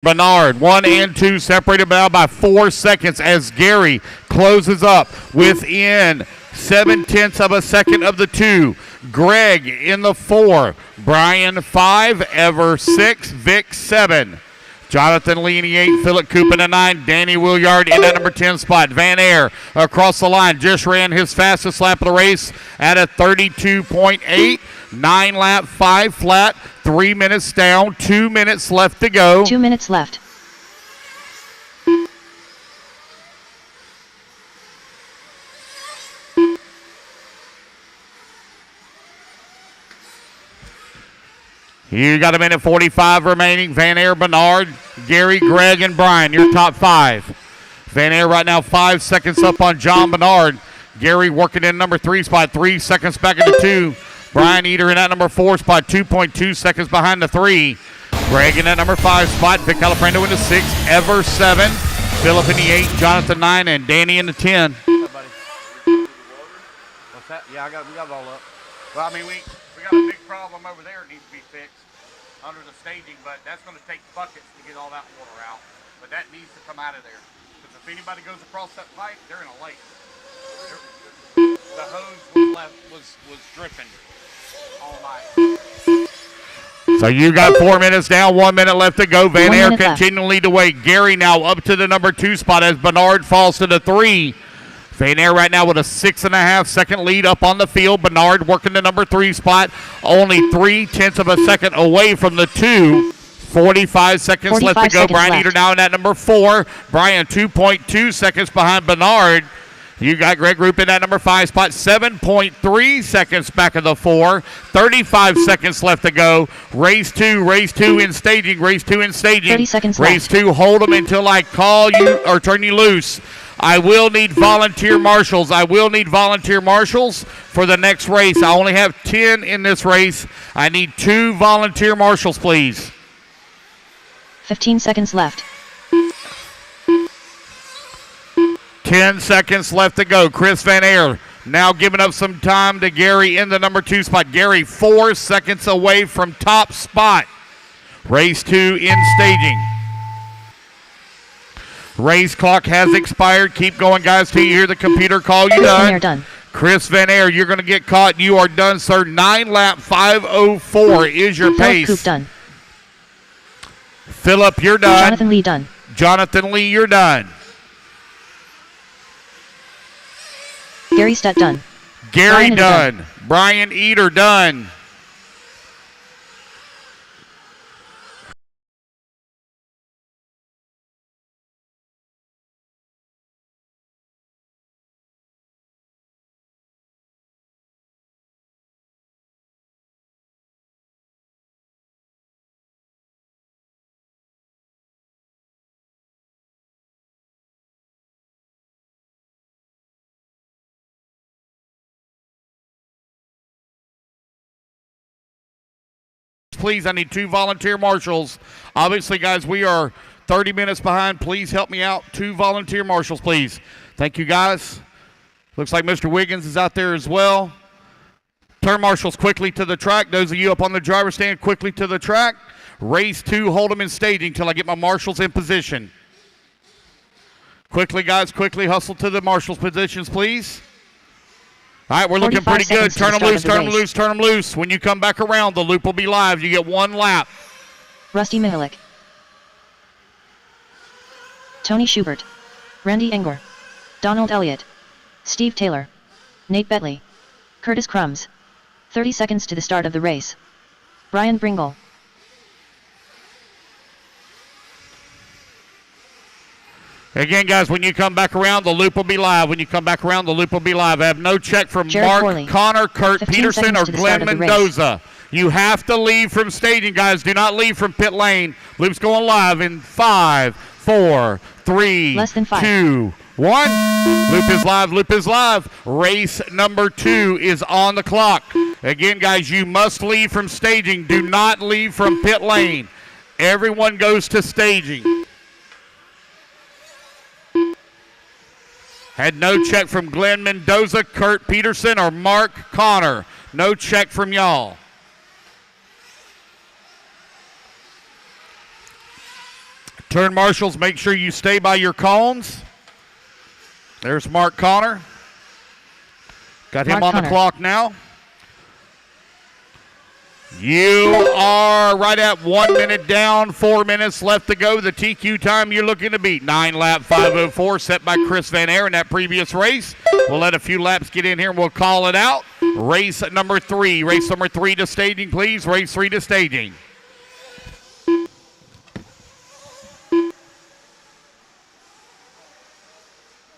Bernard, 1 and 2 separated now by 4 seconds as Gary closes up within 7/10 of a second of the 2. Greg in the 4. Brian 5. Ever 6. Vic 7. Jonathan Lee in the 8. Philip Coop in the 9. Danny Williard in that number 10 spot. Van Air across the line just ran his fastest lap of the race at a 32.8. 9 lap, 5 flat, 3 minutes down, 2 minutes left to go. 2 minutes left. You got a minute 45 remaining. Van Air, Bernard, Gary, Greg, and Brian, your top 5. Van Air right now 5 seconds up on John Bernard. Gary working in number 3 spot, 3 seconds back into 2. Brian Eater in that number 4 spot, 2.2 seconds behind the 3. Greg in that number 5 spot. Vic Calaprando in the 6. Ever 7. Philip in the 8. Jonathan 9. And Danny in the 10. What's that, buddy? What's that? Yeah, we got it all up. Well, I mean, we got a big problem over there that needs to be fixed under the staging, but that's going to take buckets to get all that water out. But that needs to come out of there. Because if anybody goes across that pipe, they're in a lake. The hose was dripping all night. So you got 4 minutes down, 1 minute left to go. Van Air continuing to lead the way. Gary now up to the number 2 spot as Bernard falls to the 3. Van Air right now with a 6.5 second lead up on the field. Bernard working the number 3 spot. Only 0.3 of a second away from the 2. 45 seconds left to go. Brian Eater now in that number 4. Brian 2.2 seconds behind Bernard. You got Greg Roop in that number 5 spot, 7.3 seconds back of the 4. 35 seconds left to go. Race 2 in staging. 30 seconds Race 2, hold them until I call you or turn you loose. I will need volunteer marshals. For the next race. I only have 10 in this race. I need 2 volunteer marshals, please. 15 seconds left. 10 seconds left to go. Chris Van Air now giving up some time to Gary in the number 2 spot. Gary 4 seconds away from top spot. Race 2 in staging. Race clock has expired. Keep going, guys, till you hear the computer call you done. Chris Van Air, you're going to get caught. You are done, sir. 9 lap, 5:04 is your pace. Coop done. Philip, you're done. Jonathan Lee done. Jonathan Lee, you're done. Gary Stutt done. Gary done. Brian Eater done. Please, I need 2 volunteer marshals. Obviously, guys, we are 30 minutes behind. Please help me out. 2 volunteer marshals, please. Thank you, guys. Looks like Mr. Wiggins is out there as well. Turn marshals quickly to the track. Those of you up on the driver's stand, quickly to the track. Race 2, hold them in staging until I get my marshals in position. Quickly, guys, quickly hustle to the marshals positions, please. All right, we're looking pretty good. Turn them loose. When you come back around, the loop will be live. You get 1 lap. Rusty Mihalik. Tony Schubert. Randy Engor. Donald Elliott. Steve Taylor. Nate Betley. Curtis Crumbs. 30 seconds to the start of the race. Brian Bringle. Again, guys, when you come back around, the loop will be live. I have no check from Jared Mark, Corley. Connor, Kurt Peterson, or Glenn Mendoza. You have to leave from staging, guys. Do not leave from pit lane. Loop's going live in 5, 4, 3, Less than 5. 2, 1. Loop is live. Race number 2 is on the clock. Again, guys, you must leave from staging. Do not leave from pit lane. Everyone goes to staging. Had no check from Glenn Mendoza, Kurt Peterson, or Mark Connor. No check from y'all. Turn marshals, make sure you stay by your cones. There's Mark Connor. Got him on the clock now. You are right at 1 minute down, 4 minutes left to go. The TQ time you're looking to beat, 9 lap 5:04, set by Chris Van Air in that previous race. We'll let a few laps get in here and we'll call it out. Race number 3. Race number 3 to staging, please. Race 3 to staging.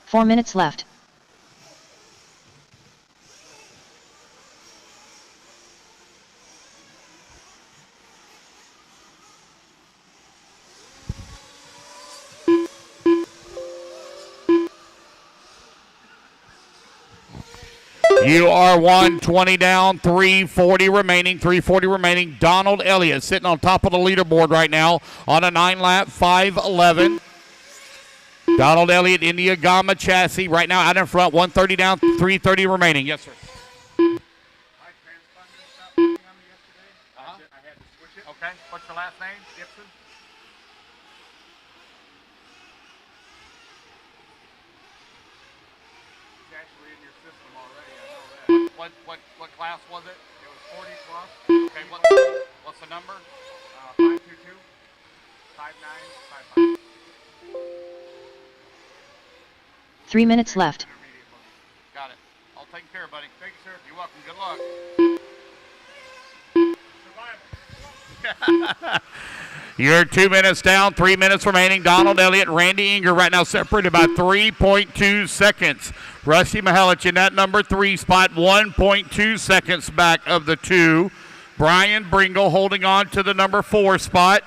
Four minutes left. You are 120 down, 340 remaining. Donald Elliott sitting on top of the leaderboard right now on a 9-lap 5:11. Donald Elliott in the Agama chassis right now out in front, 130 down, 330 remaining. Yes, sir. Okay, what's your last name? Gibson? It's actually in your system already, I know that. What class was it? It was 40 plus. Okay, what's the number? 522 5955. 3 minutes left. Got it. I'll take care, buddy. Thank you, sir. You're welcome. Good luck. You're 2 minutes down, 3 minutes remaining. Donald Elliott, Randy Inger right now separated by 3.2 seconds. Rusty Mihelich in that number 3 spot, 1.2 seconds back of the 2. Brian Bringle holding on to the number 4 spot.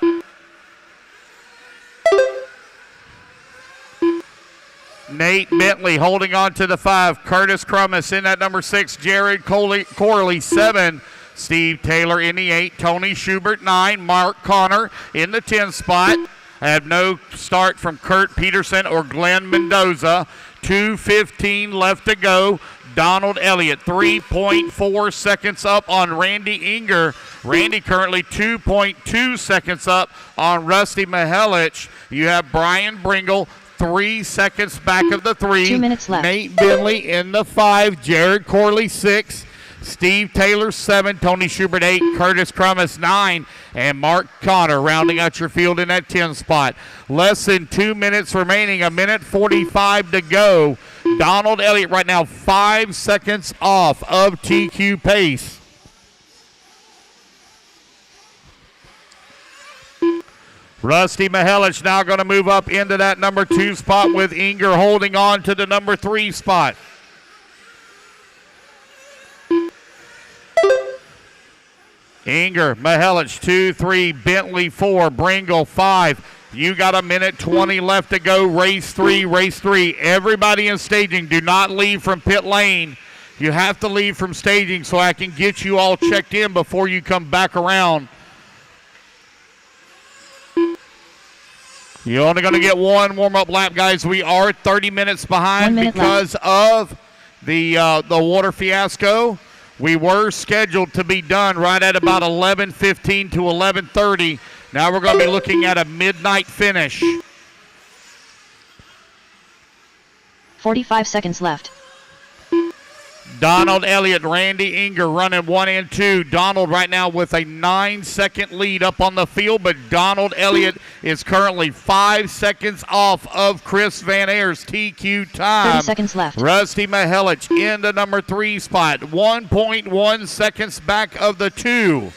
Nate Bentley holding on to the 5. Curtis Crummis in that number 6. Jared Corley 7. Steve Taylor in the 8. Tony Schubert 9. Mark Connor in the 10 spot. I have no start from Kurt Peterson or Glenn Mendoza. 2:15 left to go. Donald Elliott 3.4 seconds up on Randy Inger. Randy currently 2.2 seconds up on Rusty Mihelich. You have Brian Bringle 3 seconds back of the 3. 2 minutes left. Nate Bentley in the 5. Jared Corley 6. Steve Taylor 7. Tony Schubert 8. Curtis Crummis 9. And Mark Connor rounding out your field in that 10 spot. Less than 2 minutes remaining. 1:45 to go. Donald Elliott right now 5 seconds off of TQ pace. Rusty Mihelich now going to move up into that number 2 spot with Inger holding on to the number 3 spot. Inger, Mihelich 2, 3, Bentley 4, Bringle 5. You got 1:20 left to go. Race 3. Everybody in staging, do not leave from pit lane. You have to leave from staging so I can get you all checked in before you come back around. You're only going to get one warm-up lap, guys. We are 30 minutes behind because of the water fiasco. We were scheduled to be done right at about 11:15 to 11:30. Now we're going to be looking at a midnight finish. 45 seconds left. Donald Elliott, Randy Inger running 1 and 2. Donald right now with a 9-second lead up on the field, but Donald Elliott is currently 5 seconds off of Chris Van Air's TQ time. 30 seconds left. Rusty Mihelich in the number 3 spot, 1.1 seconds back of the 2.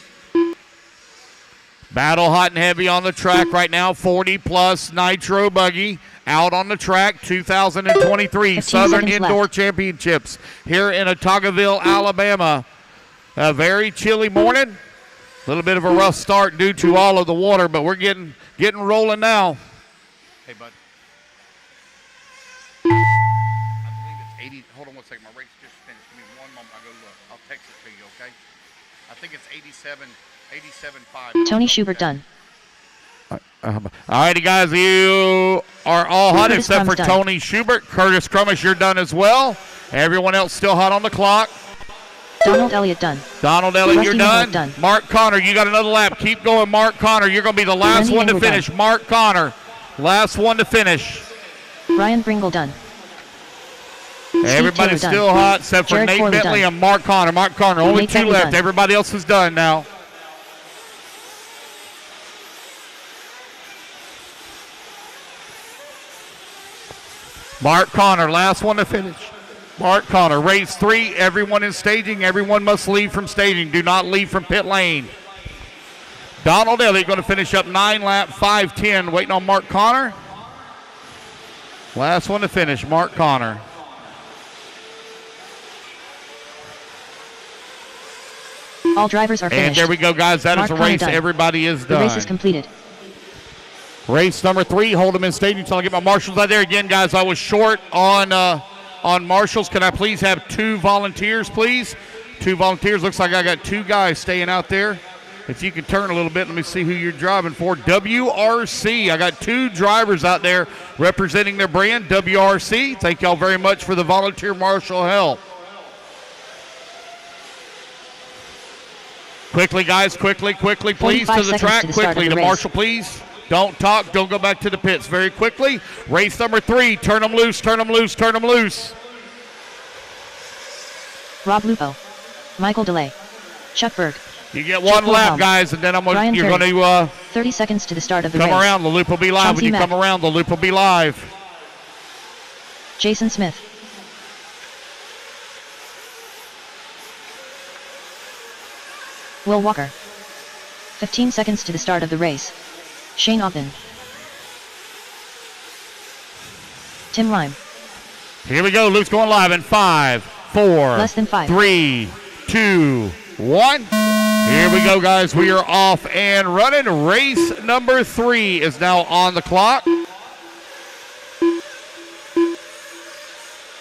Battle hot and heavy on the track right now, 40-plus nitro buggy. Out on the track, 2023 Southern Indoor left. Championships here in Otagoville, Alabama. A very chilly morning. A little bit of a rough start due to all of the water, but we're getting rolling now. Hey, bud. I believe it's 80. Hold on one second. My race just finished. Give me one moment. I'll go look. I'll text it to you, okay? I think it's 87.5. Tony Schubert done. All righty, guys, you are all hot except for Tony Schubert. Curtis Crummis, you're done as well. Everyone else still hot on the clock. Donald Elliott done. Donald Elliott, you're done. done. Mark Connor, you got another lap. Keep going, Mark Connor. You're going to be the last one to finish. Mark Connor. Last one to finish. Brian Bringle done. Everybody's Taylor still done. hot except for Jared Nate Corley Bentley done. and Mark Connor. Mark Connor, only Nate 2 Bentley left. done. Everybody else is done now. Mark Connor, last one to finish. Mark Connor, race 3. Everyone is staging. Everyone must leave from staging. Do not leave from pit lane. Donald Elliott going to finish up 9 lap, 5:10. Waiting on Mark Connor. Last one to finish, Mark Connor. All drivers are finished. And there we go, guys. That is a race. Everybody is done. The race is completed. Race number 3, Hold'em in staging. So I'll get my marshals out there again, guys. I was short on marshals. Can I please have 2 volunteers, please? 2 volunteers. Looks like I got 2 guys staying out there. If you can turn a little bit, let me see who you're driving for. WRC. I got 2 drivers out there representing their brand, WRC. Thank y'all very much for the volunteer marshal help. Quickly, guys, quickly, please, to the track, quickly. The marshal, please. Don't talk, don't go back to the pits. Very quickly. Race number 3, turn them loose, turn them loose, turn them loose. Rob Lupo. Michael DeLay. Chuck Berg. You get 1 lap, guys, and then you're going to 30 seconds to the start of the come race. around. The loop will be live. Chauncey When you Mack. come around, the loop will be live. Jason Smith. Will Walker. 15 seconds to the start of the race. Shane Ogden. Tim Rime. Here we go. Loop's going live in 5, 4, Less than 5. 3, 2, 1. Here we go, guys. We are off and running. Race number 3 is now on the clock.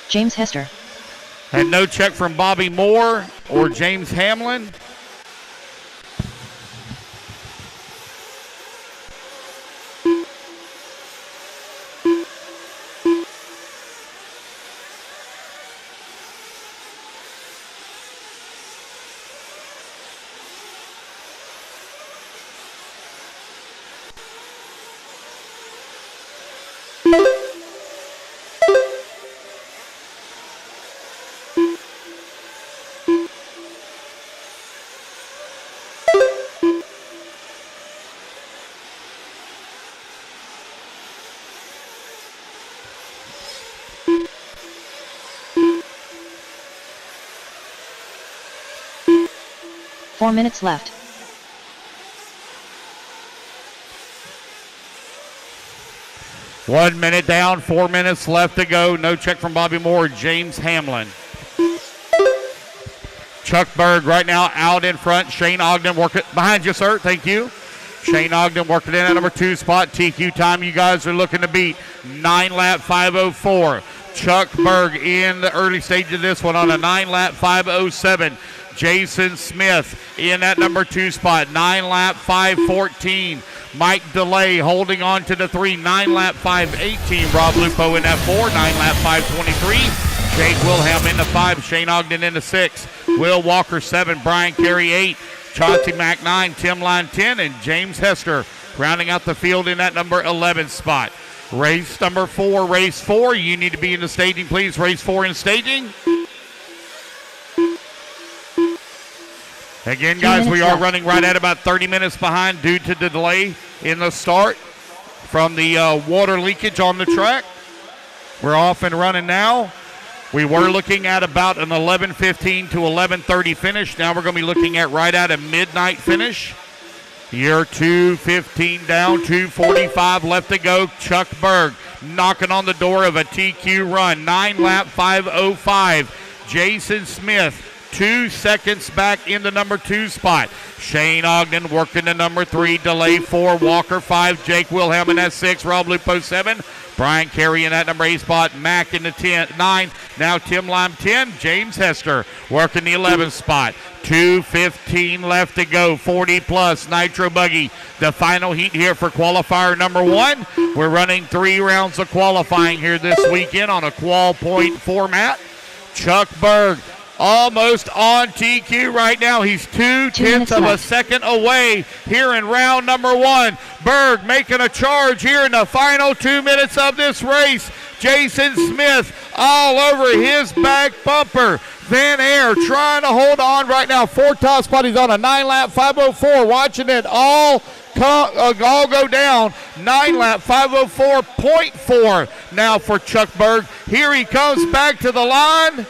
James Hester. And no check from Bobby Moore or James Hamlin. Four minutes left. One minute down, 4 minutes left to go. No check from Bobby Moore or James Hamlin. Chuck Berg right now out in front. Shane Ogden working behind you, sir. Thank you. Shane Ogden working in at number 2 spot. TQ time you guys are looking to beat. 9 lap 5:04. Chuck Berg in the early stage of this one on a 9 lap 5:07. Jason Smith in at number 2 spot. 9 lap 5:14. Mike DeLay holding on to the 3. 9 lap 5:18. Rob Lupo in that 4. 9 lap 5:23. Jake Wilhelm in the 5. Shane Ogden in the 6. Will Walker 7. Brian Carey 8. Chauncey Mack 9. Tim Line 10. And James Hester rounding out the field in that number 11 spot. Race number 4. Race 4. You need to be in the staging, please. Race 4 in staging. Again, guys, we are running right at about 30 minutes behind due to the delay in the start from the water leakage on the track. We're off and running now. We were looking at about an 11:15 to 11:30 finish. Now we're going to be looking at right at a midnight finish. You're 2:15 down, 2:45 left to go. Chuck Berg knocking on the door of a TQ run. 9 lap 5:05. Jason Smith 2 seconds back in the number 2 spot. Shane Ogden working the number 3. Delay 4. Walker 5. Jake Wilhelm in that 6. Rob Lupo 7. Brian Carey in that number 8 spot. Mack in the 9. Now Tim Lime 10. James Hester working the 11th spot. 2:15 left to go. 40 plus Nitro Buggy. The final heat here for qualifier number 1. We're running 3 rounds of qualifying here this weekend on a qual point format. Chuck Berg almost on TQ right now. He's 0.2 of a second away here in round number 1. Berg making a charge here in the final 2 minutes of this race. Jason Smith all over his back bumper. Van Air trying to hold on right now. 4 top spot. He's on a 9-lap 5:04. Watching it all go down. 9-lap 5:04.4 now for Chuck Berg. Here he comes back to the line.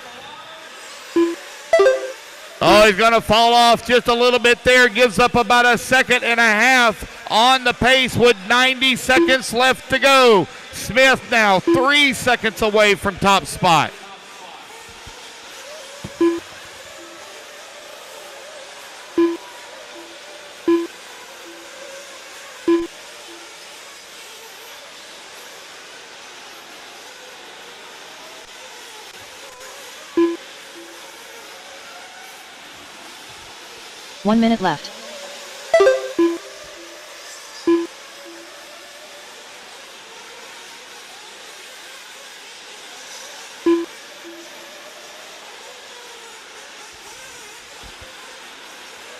Oh, he's going to fall off just a little bit there. Gives up about 1.5 seconds on the pace with 90 seconds left to go. Smith now 3 seconds away from top spot. One minute left.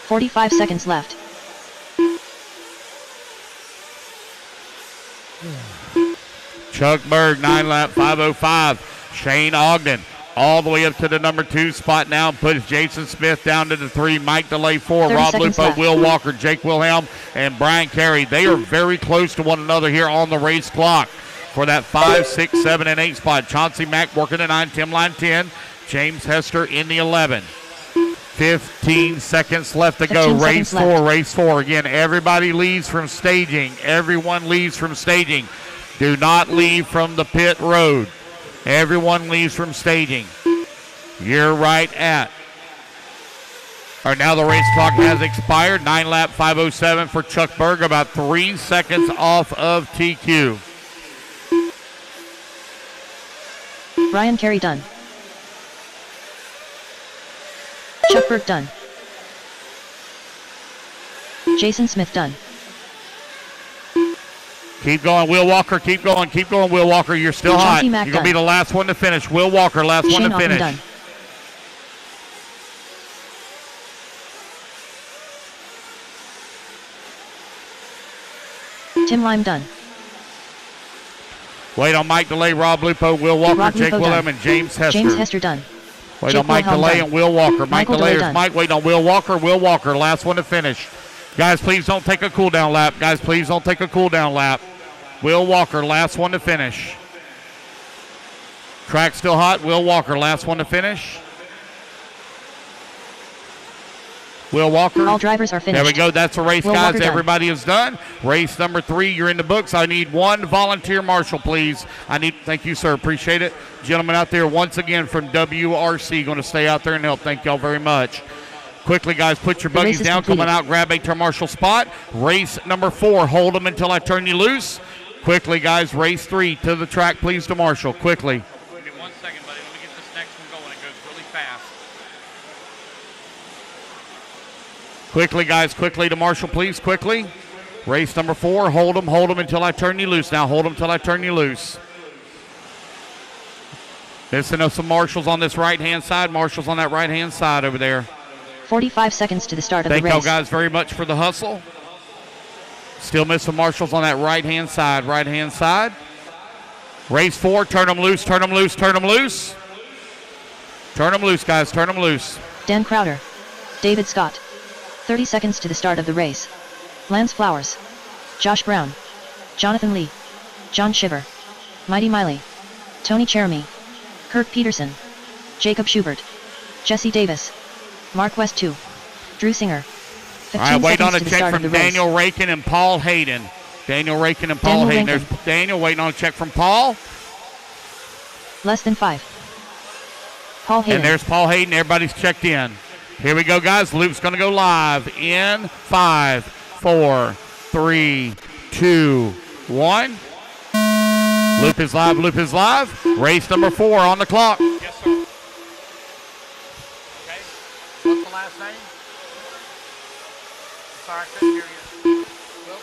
"45 seconds left. Chuck Berg, 9-lap 5:05. Shane Ogden all the way up to the number 2 spot now and puts Jason Smith down to the 3. Mike DeLay 4. Rob Lupo, left. Will Walker, Jake Wilhelm, and Brian Carey. They are very close to one another here on the race clock for that 5, 6, 7, and 8 spot. Chauncey Mack working the 9, Tim Line 10. James Hester in the 11. 15 seconds left to go. Race 4, race 4. Again, everybody leaves from staging. Everyone leaves from staging. Do not leave from the pit road. Everyone leaves from staging. You're right at. Or now the race clock has expired. 9-lap 5:07 for Chuck Berg, about 3 seconds off of TQ. Brian Carey done. Chuck Berg done. Jason Smith done. Keep going, Will Walker. Keep going, Will Walker. You're still hot. You're going to be the last one to finish. Will Walker, last one to finish. Done. Tim Lime done. Wait on Mike DeLay, Rob Lupo, Will Walker, Jake Wilhelm, and James Hester. James Hester done. Wait on Mike DeLay and Will Walker. Mike DeLay is Mike. Wait on Will Walker, last one to finish. Guys, please don't take a cool down lap. Will Walker, last one to finish. Track still hot. Will Walker, last one to finish. Will Walker. All drivers are finished. There we go. That's a race, Will guys. Walker Everybody is done. Race number 3, you're in the books. I need one volunteer marshal, please. Thank you, sir. Appreciate it. Gentlemen out there, once again from WRC, going to stay out there and help. Thank y'all very much. Quickly, guys, put your buggies down. Coming out, grab a turn marshal spot. Race number 4, hold them until I turn you loose. Quickly, guys, race 3 to the track, please, to marshal. Quickly. Give me 1 second, buddy. Let me get this next one going. It goes really fast. Quickly, guys, quickly to marshal, please, quickly. Race number 4, hold them until I turn you loose. Now, hold them until I turn you loose. Listen to some marshals on this right-hand side. Marshals on that right-hand side over there. 45 seconds to the start of the race. Thank y'all guys very much for the hustle. Still missing marshals on that right-hand side. Race 4, turn them loose. Turn them loose, guys. Turn them loose. Dan Crowder. David Scott. 30 seconds to the start of the race. Lance Flowers. Josh Brown. Jonathan Lee. John Shiver. Mighty Miley. Tony Cheremy. Kurt Peterson. Jacob Schubert. Jesse Davis. Mark West 2. Drew Singer. All right, wait on a check from Daniel Rakin and Paul Hayden. There's Daniel waiting on a check from Paul. Less than 5. Paul Hayden. And there's Paul Hayden. Everybody's checked in. Here we go, guys. Loop's going to go live in 5, 4, 3, 2, 1. Loop is live. Race number 4 on the clock. Yes, sir. Okay. What's the last name? Sorry, I couldn't hear you. Will?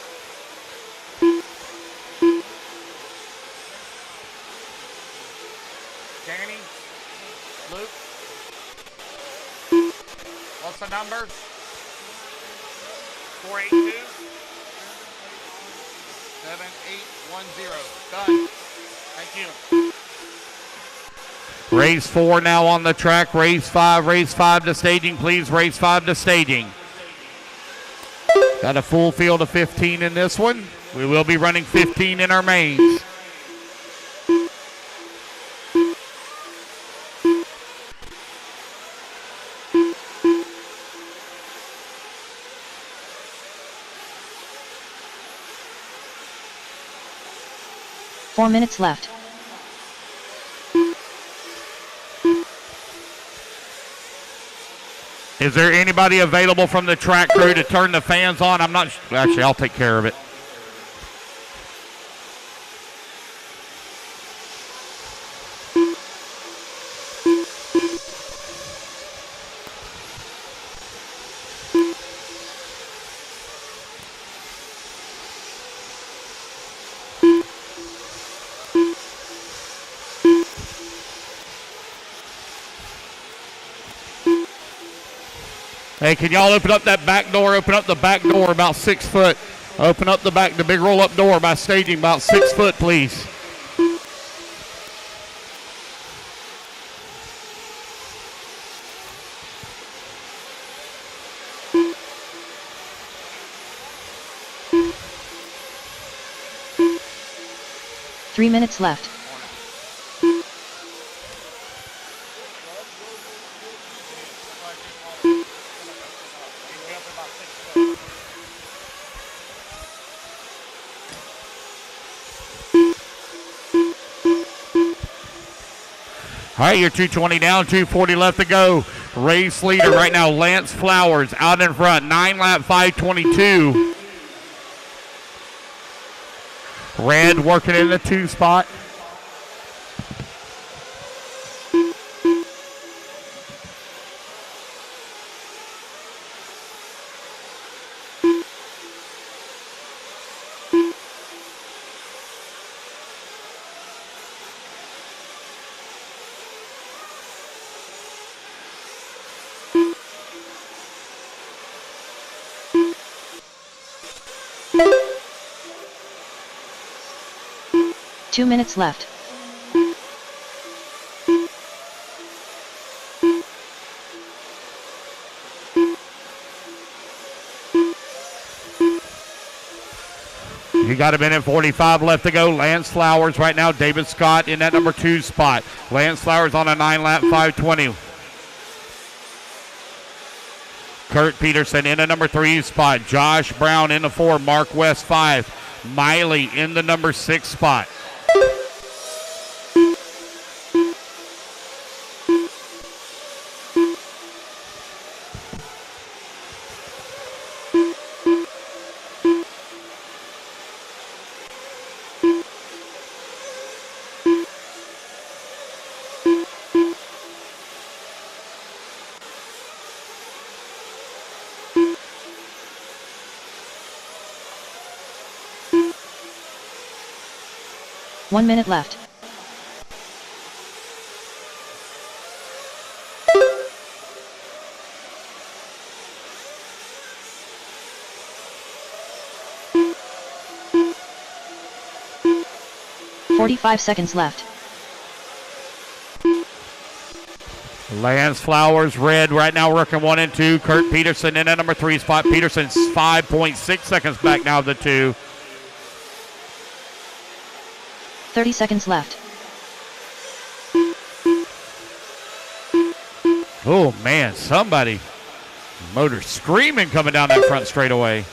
Danny? Luke? us a number. 482 7810. Done. Thank you. Race 4 now on the track. Race 5 to staging, please. Race 5 to staging. Got a full field of 15 in this one. We will be running 15 in our mains. Four minutes left. Is there anybody available from the track crew to turn the fans on? I'm not, actually, I'll take care of it. Hey, can y'all open up that back door? Open up the back door about 6 foot. Open up the big roll-up door by staging about 6 foot, please. Three minutes left. All right, you're 220 down, 240 left to go. Race leader right now, Lance Flowers out in front, 9 lap 522. Red working in the 2 spot. Two minutes left. You got a minute 45 left to go. Lance Flowers right now. David Scott in that number 2 spot. Lance Flowers on a 9 lap 520. Kurt Peterson in the number 3 spot. Josh Brown in the 4. Mark West 5. Miley in the number 6 spot. One minute left. "45 seconds left. Lance Flowers, red right now working 1 and 2. Kurt Peterson in at number 3 spot. Peterson's 5.6 seconds back now of the 2. 30 seconds left. Oh man, somebody. Motor screaming coming down that front straightaway.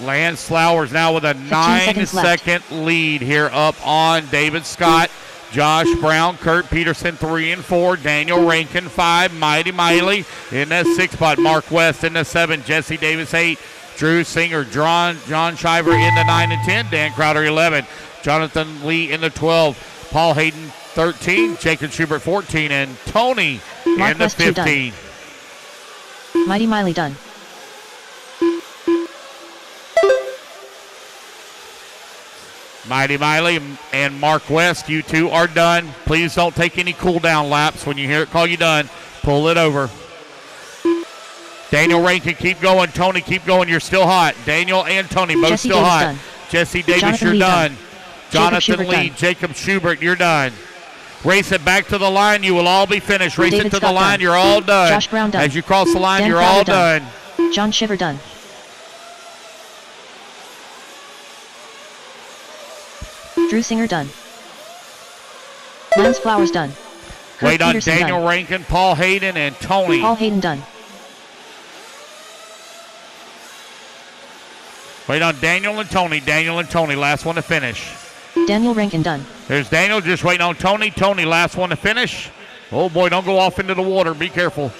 Lance Flowers now with a 9-second lead here up on David Scott. Josh Brown, Kurt Peterson 3 and 4. Daniel Rankin 5. Mighty Miley in that 6 spot. Mark West in the 7. Jesse Davis 8. Drew Singer, John Shiver in the 9 and 10. Dan Crowder 11. Jonathan Lee in the 12. Paul Hayden 13. Jacob Schubert 14. And Tony Mark in the West 15. Mighty Miley done. Mighty Miley and Mark West, you two are done. Please don't take any cool down laps. When you hear it call you done, pull it over. Daniel Rankin, keep going. Tony, keep going. You're still hot. Daniel and Tony, both Jesse still Davis hot. done. Jesse Davis, Jonathan you're Lee done. Jonathan Jacob Lee, Schubert Jacob Schubert, you're done. Race it back to the line. You will all be finished. Race David it to Scott the line. done. You're all done. Josh Brown done. As you cross the line, Dan you're Crowder all done. done. John Shiver done. Drew Singer done. Lance Flowers done. Kurt Wait on Peterson Daniel done. Rankin, Paul Hayden, and Tony. Paul Hayden done. Wait on Daniel and Tony. Daniel and Tony, last one to finish. Daniel Rankin done. There's Daniel just waiting on Tony. Tony, last one to finish. Oh boy, don't go off into the water. Be careful.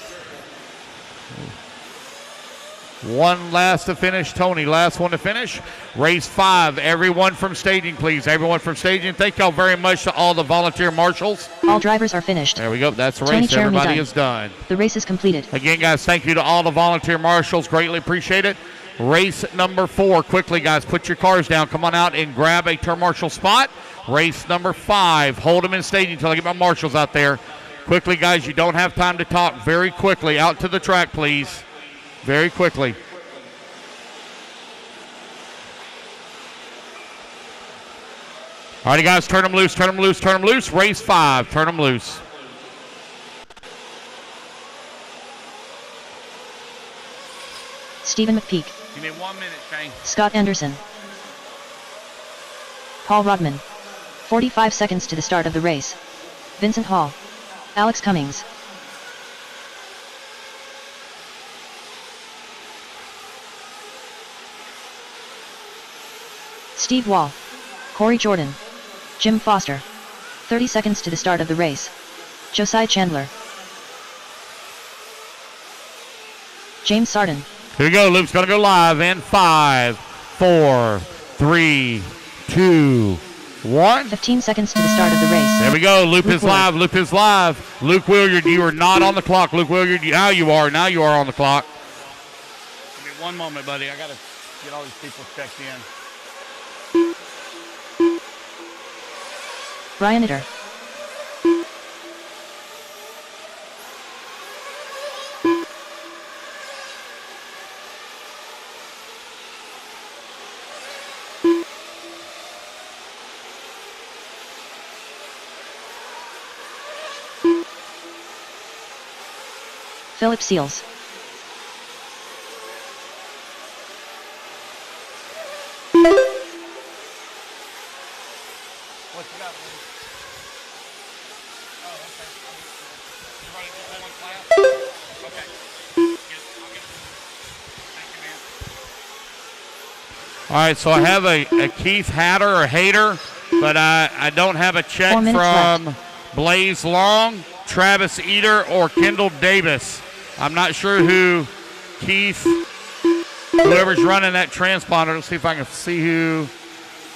One last to finish. Tony, last one to finish. Race 5. Everyone from staging, please. Everyone from staging. Thank y'all very much to all the volunteer marshals. All drivers are finished. There we go. That's the Tony race. Cherami Everybody done. is done. The race is completed. Again, guys, thank you to all the volunteer marshals. Greatly appreciate it. Race number 4. Quickly, guys, put your cars down. Come on out and grab a turn marshal spot. Race number 5. Hold them in staging until I get my marshals out there. Quickly, guys, you don't have time to talk. Very quickly. Out to the track, please. Very quickly. All right, guys, turn them loose, turn them loose, turn them loose. Race 5, turn them loose. Stephen McPeak. Give me 1 minute, Shane. Scott Anderson. Paul Rodman. 45 seconds to the start of the race. Vincent Hall. Alex Cummings. Steve Wall. Corey Jordan. Jim Foster. 30 seconds to the start of the race. Josiah Chandler. James Sarden. Here we go. Luke's going to go live in 5, 4, 3, 2, 1. 15 seconds to the start of the race. There we go. Luke Luke is live. Luke is live. Luke Williard, you are not on the clock. Luke Williard, now you are. Now you are on the clock. Give me 1 moment, buddy. I got to get all these people checked in. Brian Itter. Philip Seals. What you got, buddy? Oh, okay. You ready to do one class? Okay. I'll get it. Thank you, man. All right, so I have a Keith Hatter or Hater, but I don't have a check 4 minutes from left. Blaze Long, Travis Eater, or Kendall Davis. I'm not sure who whoever's running that transponder. Let's see if I can see who.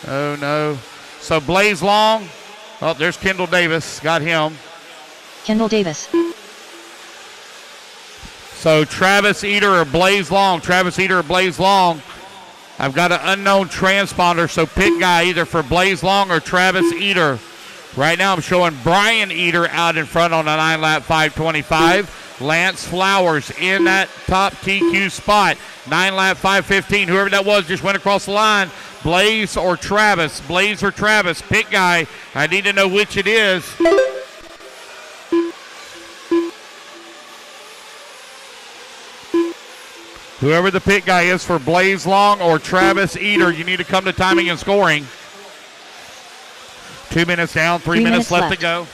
Oh, no. So Blaze Long. Oh, there's Kendall Davis. Got him. Kendall Davis. So Travis Eater or Blaze Long. Travis Eater or Blaze Long. I've got an unknown transponder, so pit guy either for Blaze Long or Travis Eater. Right now I'm showing Brian Eater out in front on a 9-lap 525. Lance Flowers in that top TQ spot. 9-lap 515. Whoever that was just went across the line. Blaze or Travis. Blaze or Travis. Pit guy. I need to know which it is. Whoever the pit guy is for Blaze Long or Travis Eater, you need to come to timing and scoring. 2 minutes down, 3 minutes left to go.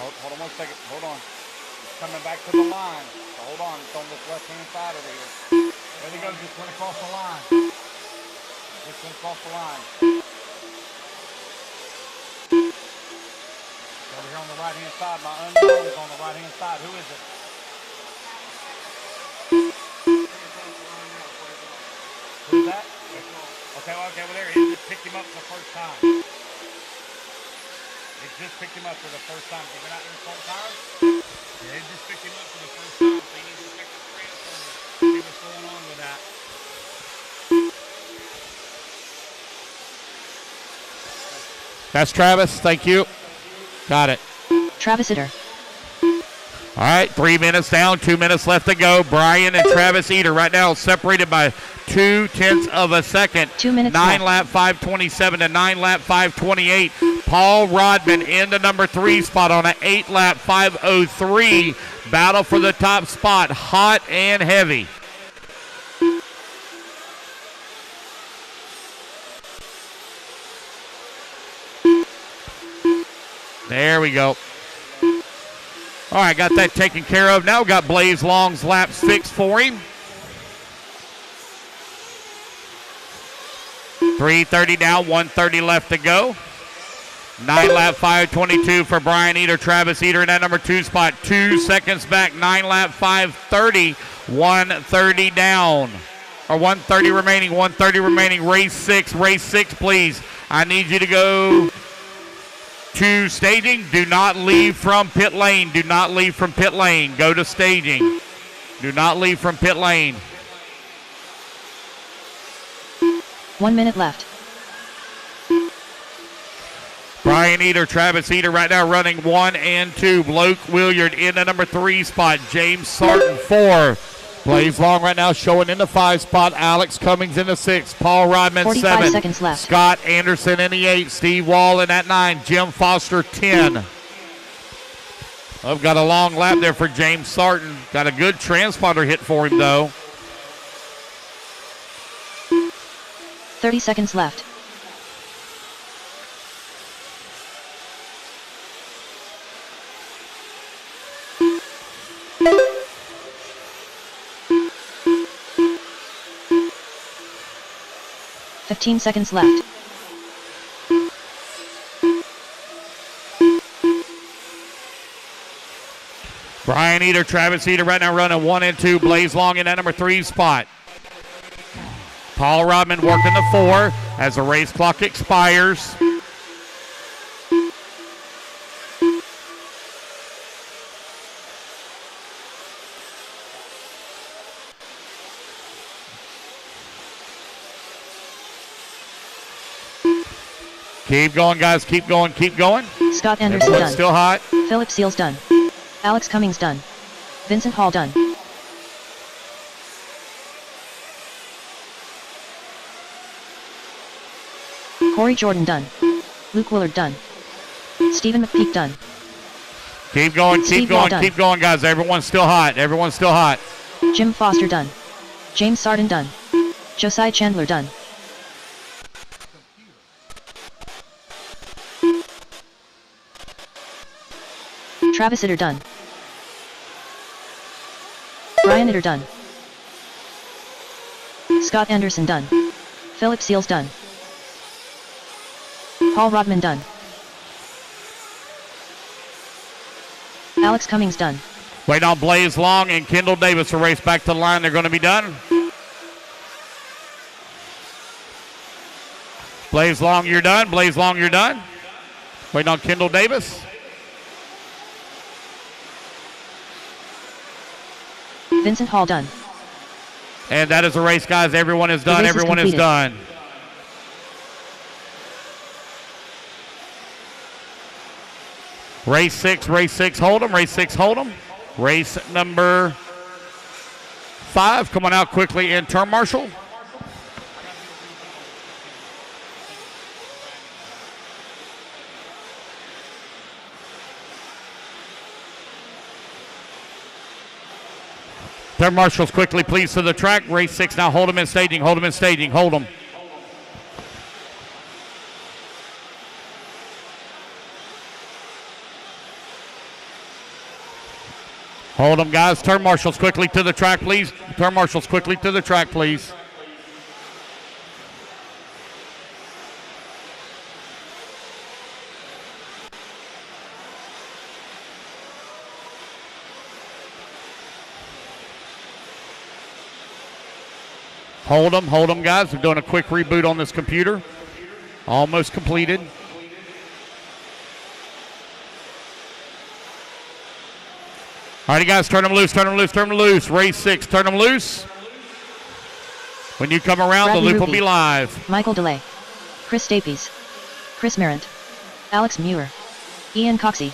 Hold on 1 second. Hold on. It's coming back to the line. So hold on. It's on this left-hand side over here. There they go. Just went across the line. Just went across the line. Over here on the right-hand side. My unknown is on the right-hand side. Who is it? Who's that? Okay, well, there it is. Just picked him up for the first time. It just picked him up for the first time. He been out there in cold tires? Yeah, it just picked him up for the first time. So he needs to check the transformer. See what's going on with that. That's Travis. Thank you. Got it. Travis Eater. All right, 3 minutes down, 2 minutes left to go. Brian and Travis Eater right now separated by 0.2 of a second. 2 minutes 9 left. lap 5:27 to 9 lap 5:28. Paul Rodman in the number 3 spot on an 8 lap 5:03. Battle for the top spot, hot and heavy. There we go. All right, got that taken care of. Now got Blaze Long's laps fixed for him. 3:30 down, 1:30 left to go. 9 lap 5:22 for Brian Eater, Travis Eater in that number 2 spot. 2 seconds back, 9 lap 5:30, 1:30 down. Or 1:30 remaining, 1:30 remaining. Race 6, please. I need you to go to staging. Do not leave from pit lane. Do not leave from pit lane. Go to staging. Do not leave from pit lane. 1 minute left. Brian Eater, Travis Eater right now running 1 and 2. Bloke Williard in the number 3 spot. James Sarton 4. Blaze Long right now showing in the 5 spot. Alex Cummings in the 6. Paul Rodman 45 7. seconds left. Scott Anderson in the 8. Steve Wall in that 9. Jim Foster 10. I've got a long lap there for James Sarton. Got a good transponder hit for him though. 30 seconds left. $15 seconds left. Brian Eater, Travis Eater right now running 1 and 2. Blaze Long in that number 3 spot. Paul Rodman working the 4 as the race clock expires. Keep going, guys. Keep going. Keep going. Scott Anderson Everyone's done. still hot. Philip Seals done. Alex Cummings done. Vincent Hall done. Corey Jordan done. Luke Willard done. Stephen McPeak done. Keep going. Keep Steve going. Wall done. Keep going, guys. Everyone's still hot. Everyone's still hot. Jim Foster done. James Sarton done. Josiah Chandler done. Travis Eater done. Brian Eater done. Scott Anderson done. Philip Seals done. Paul Rodman done. Alex Cummings done. Waiting on Blaze Long and Kendall Davis to race back to the line. They're going to be done. Blaze Long, you're done. Blaze Long, you're done. Waiting on Kendall Davis. Vincent Hall done. And that is the race, guys. Everyone is done. race is Everyone is completed. done. Race 6, hold 'em. Race 6, hold 'em. Race number 5, coming out quickly in turn marshal. Turn marshals quickly, please, to the track. Race 6 now. Hold them in staging. Hold them in staging. Hold them. Hold them, guys. Turn marshals quickly to the track, please. Turn marshals quickly to the track, please. Hold them, guys. We're doing a quick reboot on this computer. Almost completed. All right, guys, turn them loose, turn them loose, turn them loose. Race 6, turn them loose. When you come around, Bradley the loop Ruby. will be live. Michael DeLay. Chris Stapes. Chris Merritt. Alex Muir. Ian Coxey.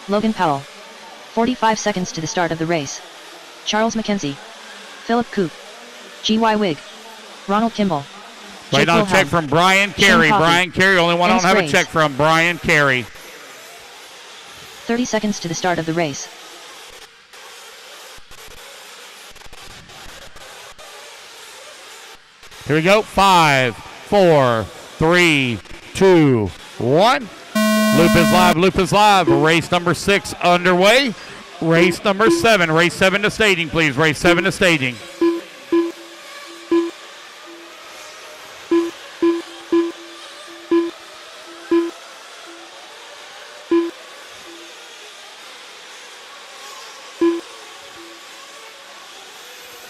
Logan Powell. 45 seconds to the start of the race. Charles McKenzie. Philip Koop. G.Y. Wig. Ronald Kimball. Wait Jake on a Wilhelm. check from Brian Carey. Shane Coffey. Brian Carey, only one I don't Dennis have a Graves. check from. Brian Carey. 30 seconds to the start of the race. Here we go. 5, 4, 3, 2, 1. Loop is live. Loop is live. Race number 6 underway. Race number 7. Race 7 to staging, please. Race 7 to staging.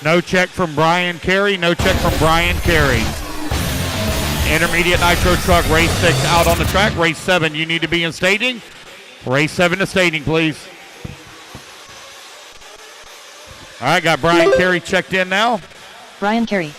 No check from Brian Carey. No check from Brian Carey. Intermediate nitro truck, race 6 out on the track. Race 7, you need to be in staging. Race 7 to staging, please. All right, got Brian Carey checked in now. Brian Carey.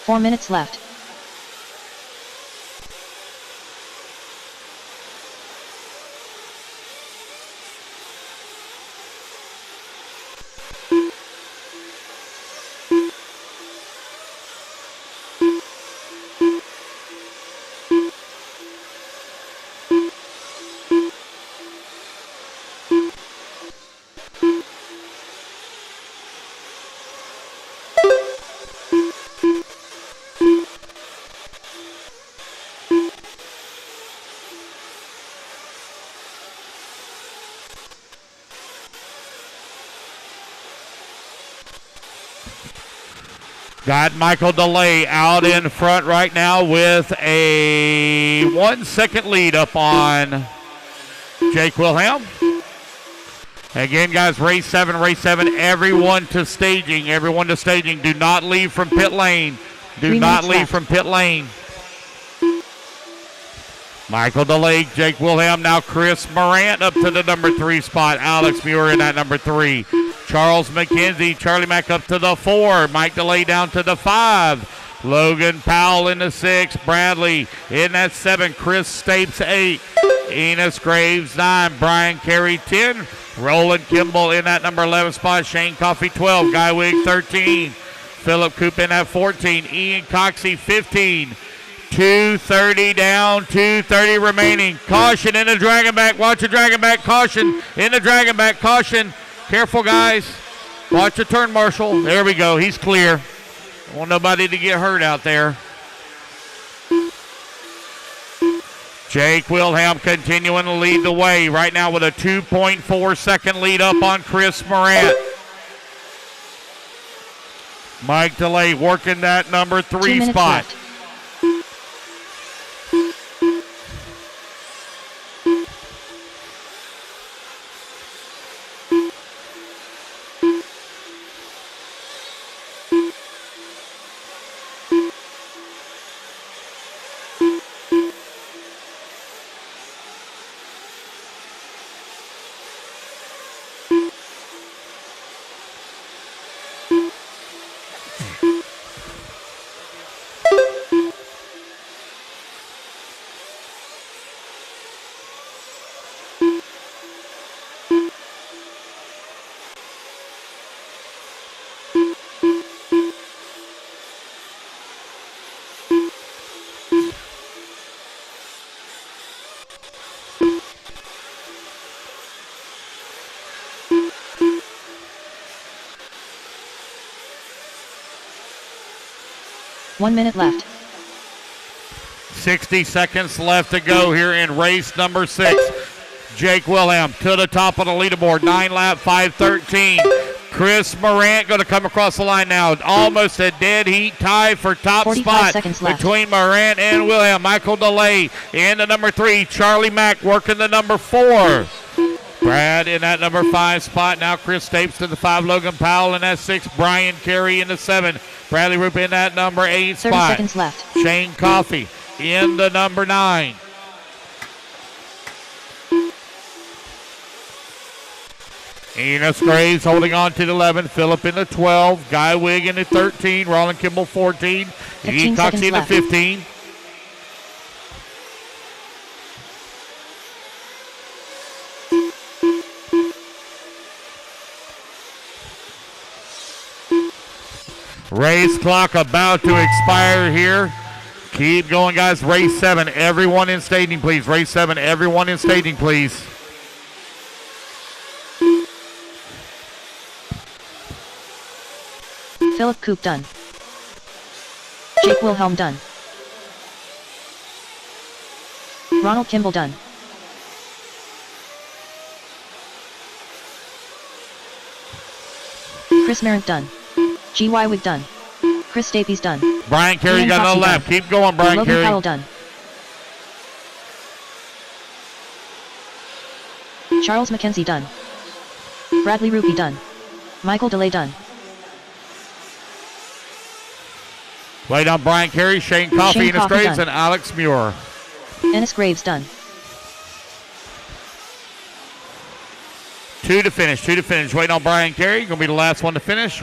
Four minutes left. Got Michael DeLay out in front right now with a 1 second lead up on Jake Wilhelm. Again, guys, race 7, everyone to staging, everyone to staging. Do not leave from pit lane. Do 3 not minutes leave left. from pit lane. Michael DeLay, Jake Wilhelm, now Chris Morant up to the number 3 spot. Alex Muir in that number 3. Charles McKenzie, Charlie Mack up to the 4. Mike DeLay down to the 5. Logan Powell in the 6. Bradley in that 7. Chris Stapes 8. Enos Graves 9. Brian Carey 10. Roland Kimball in that number 11 spot. Shane Coffey 12. Guy Wig 13. Philip Koop in at 14. Ian Coxey 15. 2:30 down, 2:30 remaining. Caution in the dragon back. Watch the dragon back. Caution in the dragon back. Caution. Careful, guys. Watch the turn marshal. There we go. He's clear. Don't want nobody to get hurt out there. Jake Wilhelm continuing to lead the way right now with a 2.4 second lead up on Chris Morant. Mike DeLay working that number 3 2 minutes spot. left. One minute left. 60 seconds left to go here in race number 6. Jake Wilhelm to the top of the leaderboard. 9 lap, 5:13. Chris Morant going to come across the line now. Almost a dead heat tie for top 45 spot seconds left. between Morant and Wilhelm. Michael DeLay in the number 3. Charlie Mack working the number 4. Brad in that number 5 spot. Now Chris Stapes to the 5. Logan Powell in that 6. Brian Carey in the 7. Bradley Roop in that number 8 spot. 30 seconds left. Shane Coffey in the number 9. Enos Graves holding on to the 11. Phillip in the 12. Guy Wig in the 13. Roland Kimball 14. 15 Cox seconds in the left. 15. Race clock about to expire here. Keep going, guys. Race 7. Everyone in staging, please. Race 7. Everyone in staging, please. Philip Coop done. Jake Wilhelm done. Ronald Kimball done. Chris Merritt done. G.Y. Wig done. Chris Stapes done. Brian Carey Ian got Coxey no lap. done. Keep going, Brian Logan Carey. Powell done. Charles McKenzie done. Bradley Rupee done. Michael DeLay done. Wait on Brian Carey, Shane Coffey, Shane Enos Coffey Graves, done. and Alex Muir. Ennis Graves done. 2 to finish. Waiting on Brian Carey. Going to be the last one to finish.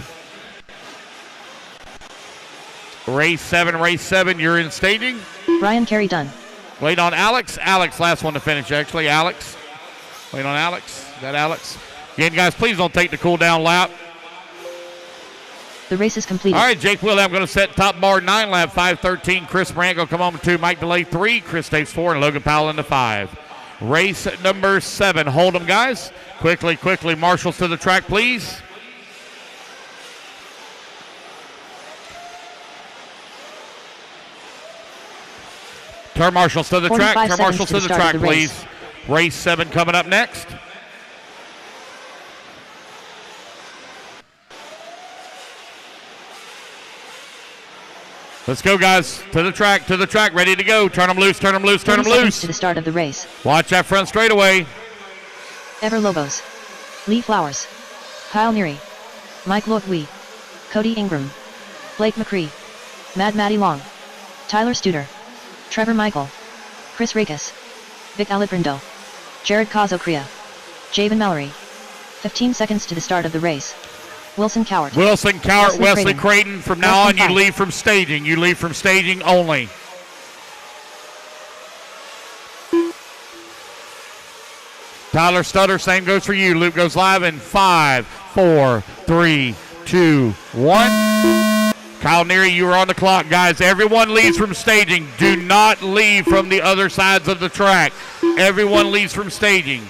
Race 7. You're in staging. Brian Carey done. Wait on Alex. Last one to finish, actually. Alex. Wait on Alex. Is that Alex? Again, guys, please don't take the cool down lap. The race is completed. All right, Jake Wilhelm going to set top bar 9 lap 5:13. Chris Brandt going to come on to 2. Mike DeLay 3. Chris Stapes 4. And Logan Powell into 5. Race number 7. Hold them, guys. Quickly. Marshals to the track, please. Turn marshals to the track. 45 Turn marshals to seconds the to the start track, of the race. please. Race 7 coming up next. Let's go, guys. To the track. Ready to go. Turn them loose. 30 seconds to the start of the race. Watch that front straightaway. Ever Lobos. Lee Flowers. Kyle Neary. Mike Loewe. Cody Ingram. Blake McCree. Maddie Long. Tyler Studer. Trevor Michael. Chris Rakes. Vic Alibrindo. Jared Kazokria. Javen Mallory. 15 seconds to the start of the race. Wilson Cowart. Wesley Creighton. From now on, you leave from staging. Only. Tyler Stutter, same goes for you. Luke goes live in 5, 4, 3, 2, 1. Kyle Neary, you are on the clock. Guys, everyone leaves from staging. Do not leave from the other sides of the track. Everyone leaves from staging.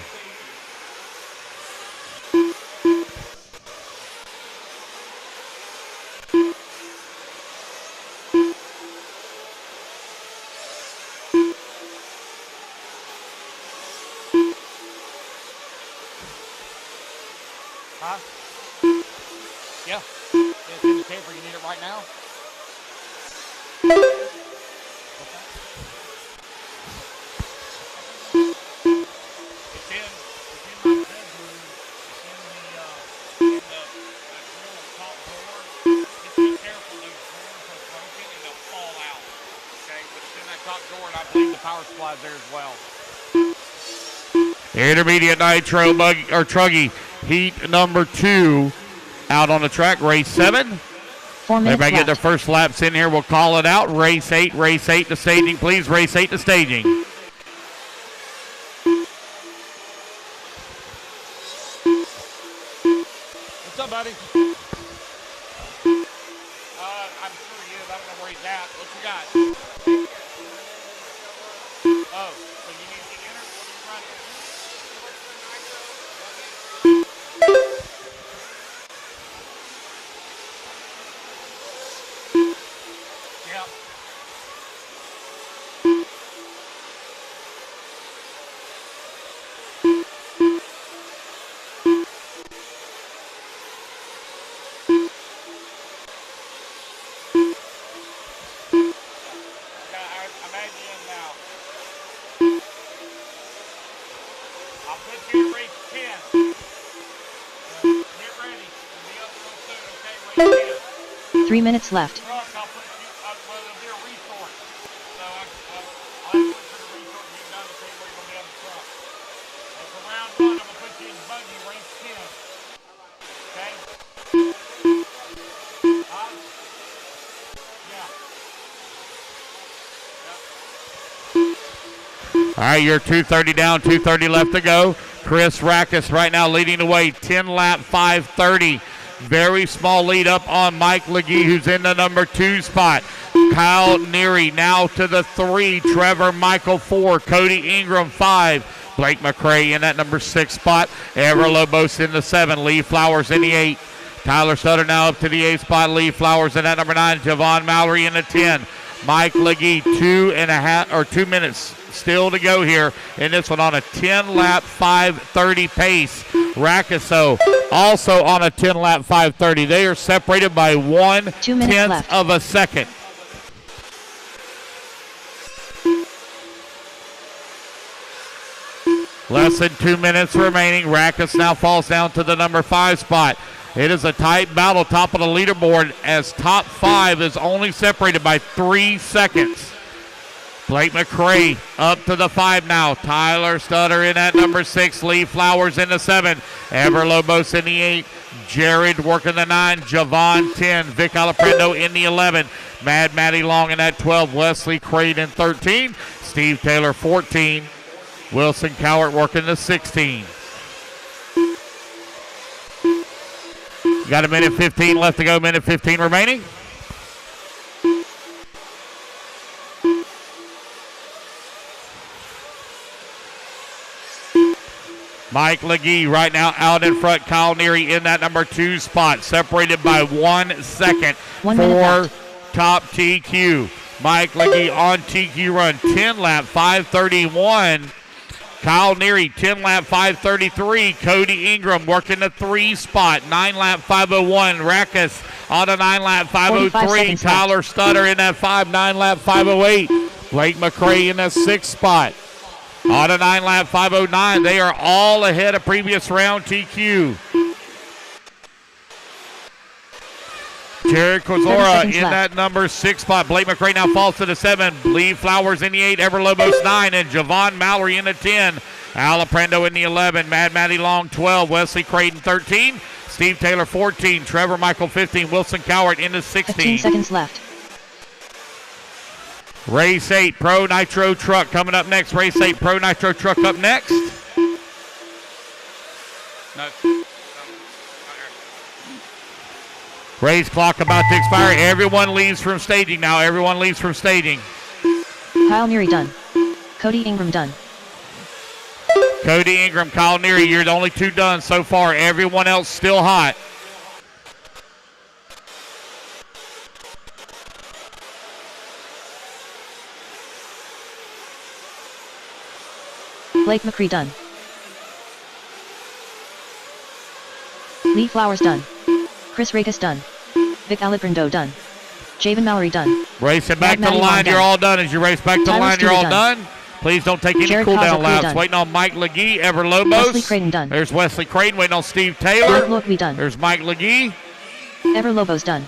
Huh? Yeah. It's in the camper. You need it right now? It's in my bedroom. In the grill top drawer. Just be careful. Those drawers are broken and they'll fall out. Okay? But it's in that top drawer, and I believe the power supply is there as well. Intermediate Nitro Truggy, heat number 2 out on the track, race 7. 4 minutes Everybody get left. their first laps in here. We'll call it out. Race 8 to staging, please. Race 8 to staging. What's up, buddy? I'm sure he is. I don't know where he's at. What you got? Oh, so you need to get entered? What are you running? Yep. I'm at the end now. 3 minutes left. Truck, I'll put you, well, it'll be a resort. So I'll put you in the resort and get done to tell you where you're going to be on the truck. And for round 1, I'm going to put you in buggy, race 10. Okay? Yeah. All right, you're 2:30 down, 2:30 left to go. Chris Rackus right now leading the way, 10 lap, 5:30. Very small lead up on Mike Legee, who's in the number 2 spot. Kyle Neary now to the 3. Trevor Michael 4. Cody Ingram 5. Blake McCray in that number 6 spot. Ever Lobos in the 7. Lee Flowers in the 8. Tyler Sutter now up to the 8 spot. Lee Flowers in that number 9. Javon Mallory in the 10. Mike Legee 2 minutes still to go here in this one on a 10-lap 5:30 pace. Rackaso also on a 10-lap 5:30. They are separated by 1/10 of a second. Less than 2 minutes remaining. Rackus now falls down to the number 5 spot. It is a tight battle top of the leaderboard as top 5 is only separated by 3 seconds. Blake McCray up to the 5 now. Tyler Stutter in at number 6. Lee Flowers in the 7. Ever Lobos in the 8. Jared working the 9. Javon 10. Vic Alaprendo in the 11. Mad Matty Long in that 12. Wesley Crane in 13. Steve Taylor 14. Wilson Cowart working the 16. Got a minute 15 left to go. Minute 15 remaining. Mike Legee right now out in front. Kyle Neary in that number 2 spot. Separated by 1 second 1 minute for left. top TQ. Mike Legee on TQ run. 10-lap 5:31. Kyle Neary 10-lap 5:33. Cody Ingram working the 3 spot. 9-lap 5:01. Rackus on a 9-lap 5:03. Tyler Stutter in that 5. 9-lap 5:08. Blake McCray in that 6 spot. On a 9-lap 5:09, they are all ahead of previous round TQ. Jared Kozora in that number 6 spot. Blake McCray now falls to the 7. Lee Flowers in the 8. Ever Lobos 9. And Javon Mallory in the 10. Alaprendo in the 11. Mad Matty Long 12. Wesley Creighton 13. Steve Taylor 14. Trevor Michael 15. Wilson Cowart in the 16. 15 seconds left. Race 8 Pro Nitro Truck coming up next. Race 8 Pro Nitro Truck up next. Race clock about to expire. Everyone leaves from staging now. Everyone leaves from staging. Kyle Neary done. Cody Ingram done. Cody Ingram, Kyle Neary, you're the only 2 done so far. Everyone else still hot. Blake McCree done. Lee Flowers done. Chris Rackus done. Vic Alaprendo done. Javon Mallory done. Racing back to the line, you're all done. As you race back to the line, you're all done. Please don't take any Jared cool down Cosgrove laps. done. Waiting on Mike Legee, Ever Lobos. Wesley Creighton done. There's Wesley Creighton waiting on Steve Taylor. Blake done. There's Mike Legee. Ever Lobos done.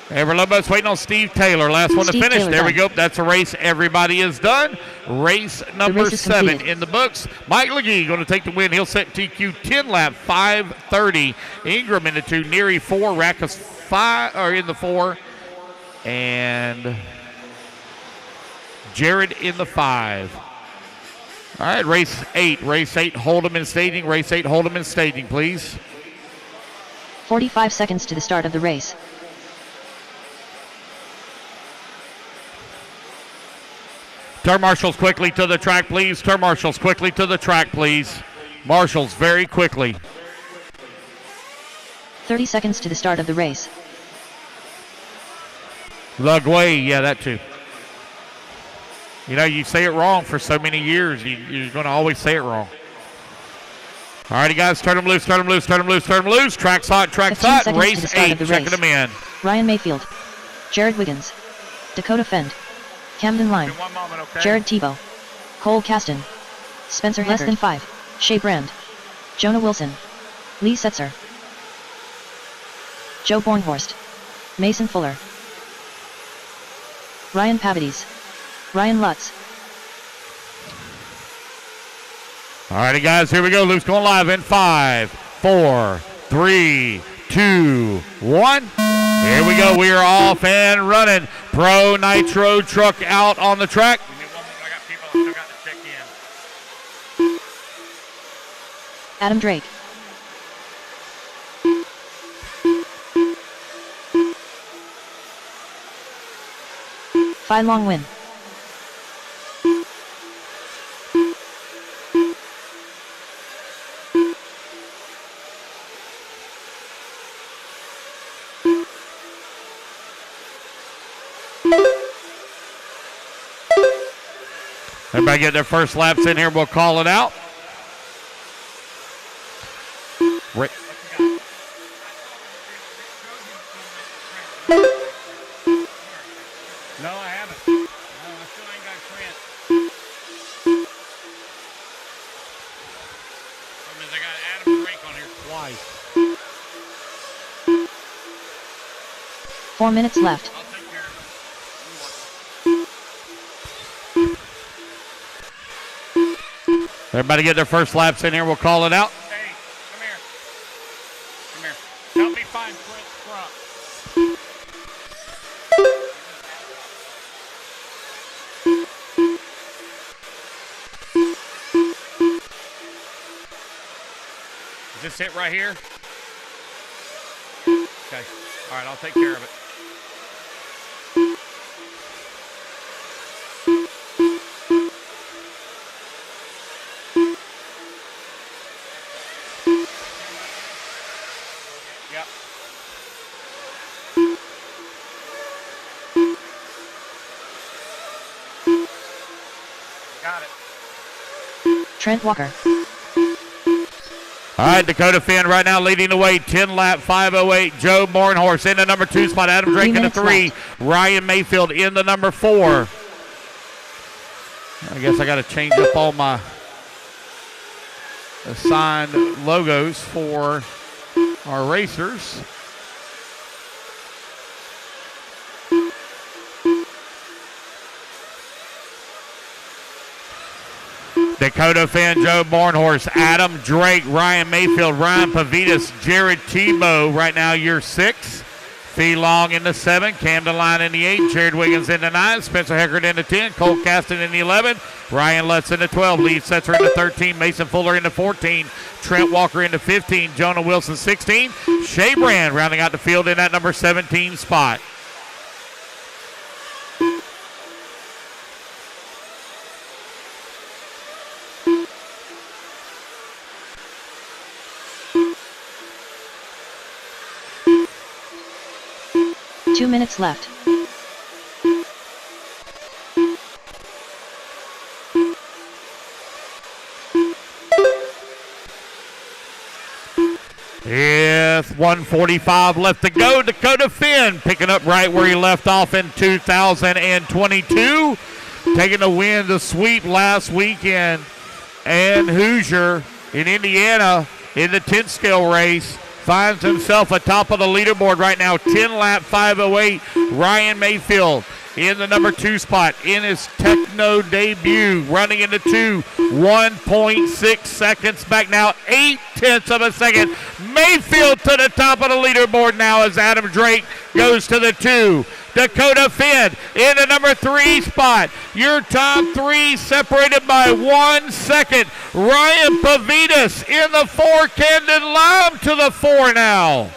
Ever Lobos waiting on Steve Taylor. Last one to Steve finish. Taylor There we done. go. That's a race. Everybody is done. Race number race is 7 completed. in the books. Mike Legee going to take the win. He'll set TQ 10-lap 5:30. Ingram in the 2. Neary 4. Rackus 5 or in the 4. And Jared in the 5. All right, race 8. Race 8, Hold'em in staging. Race 8, Hold'em in staging, please. 45 seconds to the start of the race. Turn marshals quickly to the track, please. Turn marshals quickly to the track, please. Marshals very quickly. 30 seconds to the start of the race. Lugway, yeah, that too. You know, you say it wrong for so many years. You're going to always say it wrong. All righty, guys, turn them loose, turn them loose, turn them loose, turn them loose. Track's hot, track's hot. Race 8, checking them in. Ryan Mayfield. Jared Wiggins. Dakota Fend. Camden Lime. One moment, okay? Jared Tebow. Cole Caston. Spencer Less than 5. Shea Brand. Jonah Wilson. Lee Setzer. Joe Bornhorst. Mason Fuller, Ryan Pavides, Ryan Lutz. Alrighty, guys, here we go. Luke's going live in 5, 4, 3, 2, 1. Here we go. We are off and running. Pro Nitro truck out on the track. Give me one moment. I got people I still got to check in. Adam Drake, Phi Long Win, Everybody get their first laps in here. We'll call it out. No, I haven't. No, I still ain't got Trent. That means I got Adam Drake on here twice. 4 minutes left. I'll take care of it. Everybody get their first laps in here. We'll call it out. Hey, come here. Come here. Help me find Trent's truck. Is this it right here? Okay. All right, I'll take care of it. Yep. Got it. Trent Walker, All right, Dakota Finn right now leading the way. 10 lap, 5:08. Joe Morenhorse in the number 2 spot. Adam Drake in the 3. Ryan Mayfield in the number 4. I guess I got to change up all my assigned logos for our racers. Dakota Finn, Joe Morenhorse, Adam Drake, Ryan Mayfield, Ryan Pavides, Jared Tebow, right now year 6. Fee Long in the 7, Camden Line in the 8, Jared Wiggins in the 9, Spencer Heckard in the 10, Cole Caston in the 11, Ryan Lutz in the 12, Lee Setzer in the 13, Mason Fuller in the 14, Trent Walker in the 15, Jonah Wilson 16, Shea Brand rounding out the field in that number 17 spot. Two minutes left. With 1:45 left to go, Dakota Finn picking up right where he left off in 2022. Taking the win, the sweep last weekend. And Hoosier in Indiana in the 10 scale race finds himself atop of the leaderboard right now. 10 lap, 5:08. Ryan Mayfield in the number 2 spot in his Techno debut, running into 2, 1.6 seconds back now, 0.8 of a second. Mayfield to the top of the leaderboard now as Adam Drake goes to the 2. Dakota Finn in the number 3 spot. Your top 3 separated by 1 second. Ryan Pavides in the 4. Camden Lime to the 4 now.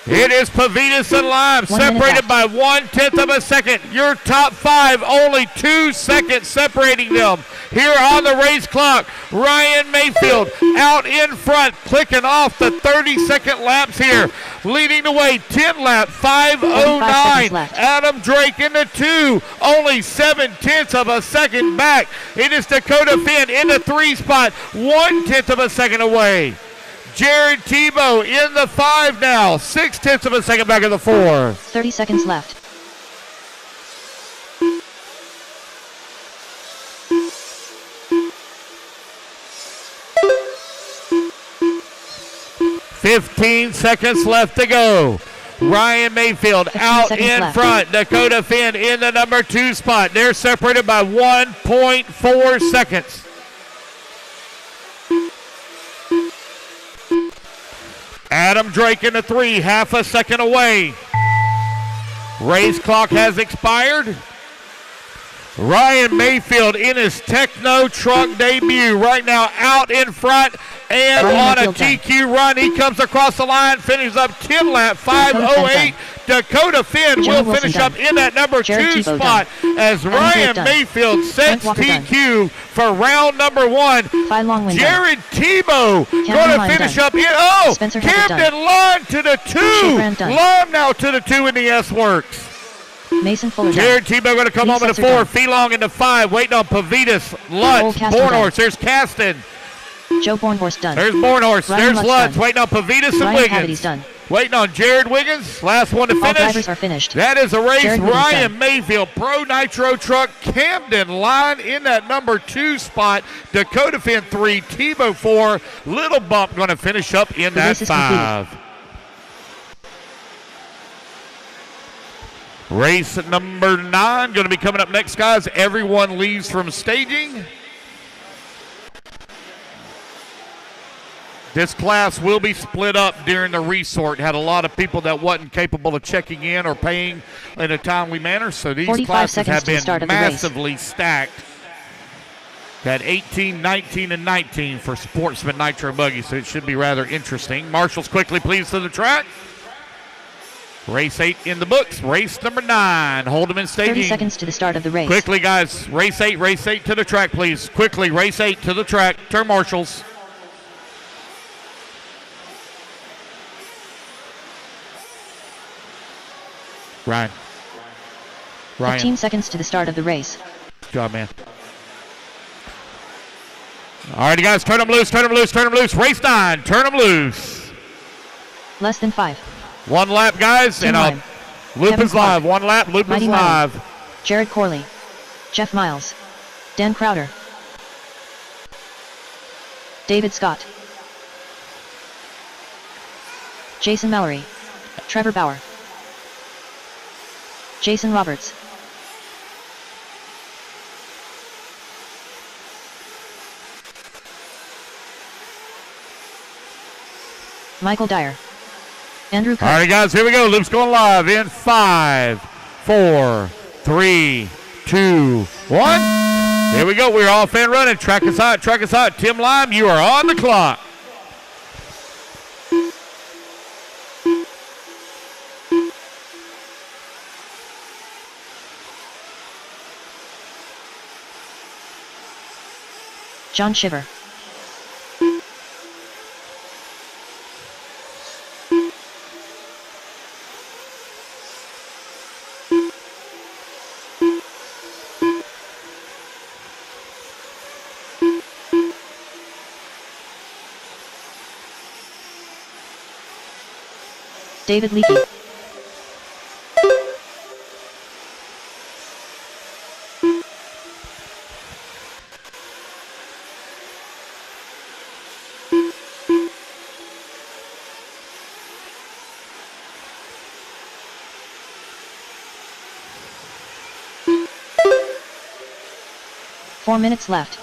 It is Pavides and Lime separated by 1/10 of a second. Your top 5, only 2 seconds separating them. Here on the race clock, Ryan Mayfield out in front, clicking off the 30-second laps here. Leading the way, 10 lap, 5:09. Adam Drake in the 2, only 0.7 of a second back. It is Dakota Finn in the 3 spot, 1/10 of a second away. Jared Tebow in the 5 now, 0.6 of a second back of the 4. 30 seconds left. $15 seconds left to go. Ryan Mayfield 15 out seconds in left. front. Dakota Finn in the number 2 spot. They're separated by 1.4 seconds. Adam Drake in the 3, half a second away. Race clock has expired. Ryan Mayfield in his Techno Truck debut right now out in front and Ryan on a Mayfield GQ run. He comes across the line, finishes up 10 lap, 5:08. Dakota Finn will Wilson finish done. up in that number Jared 2 Tebow spot as Blake Ryan done. Mayfield sets Brent Walker TQ for round number 1. Phi Long Win done. Jared Tebow going to Line finish done. up in. Spencer Hackett Camden done. Lime to the 2. Shafran done. Lime now to the 2 in the S-Works. Mason Fuller Jared done. Tebow going to come Lee over to Setzer 4. done. Felong into 5. Waiting on Pavitas, Cole Lutz, Caston done. Bornhorst. There's Caston. Joe Bornhorst done. There's Bornhorst. Ryan There's Lutz Lutz. done. Waiting on Pavitas and Ryan Cavity's Wiggins. done. Waiting on Jared Wiggins. Last one to All finish. drivers are finished. That is a race. Jared Wiggins Ryan done. Mayfield, Pro Nitro Truck, Camden Line in that number 2 spot. Dakota Finn 3, Tebow 4. Little Bump going to finish up in The that race is 5. Race number 9 going to be coming up next, guys. Everyone leaves from staging. This class will be split up during the resort. Had a lot of people that wasn't capable of checking in or paying in a timely manner, so these 45 classes seconds have to the been start of the race. massively stacked. Got 18, 19, and 19 for Sportsman Nitro Buggy, so it should be rather interesting. Marshals, quickly, please, to the track. Race 8 in the books. Race number 9. Hold them in staging. 30 seconds to the start of the race. Quickly, guys. Race 8 to the track, please. Quickly, race 8 to the track. Turn marshals. Ryan. 15 seconds to the start of the race. Good job, man. All right, guys, turn them loose, turn them loose, turn them loose. Race 9, turn them loose. Less than 5. 1 lap, guys, Tim and Lime. loop Kevin is live. Clark. 1 lap, loop Mighty is Mighty. live. Jared Corley. Jeff Miles. Dan Crowder. David Scott. Jason Mallory. Trevor Bauer. Jason Roberts. Michael Dyer. Andrew All Cook. right, guys, here we go. Loop's going live in 5, 4, 3, 2, 1. Here we go. We're off and running. Track is hot. Track is hot. Tim Lime, you are on the clock. John Shiver. David Leakey. Four minutes left.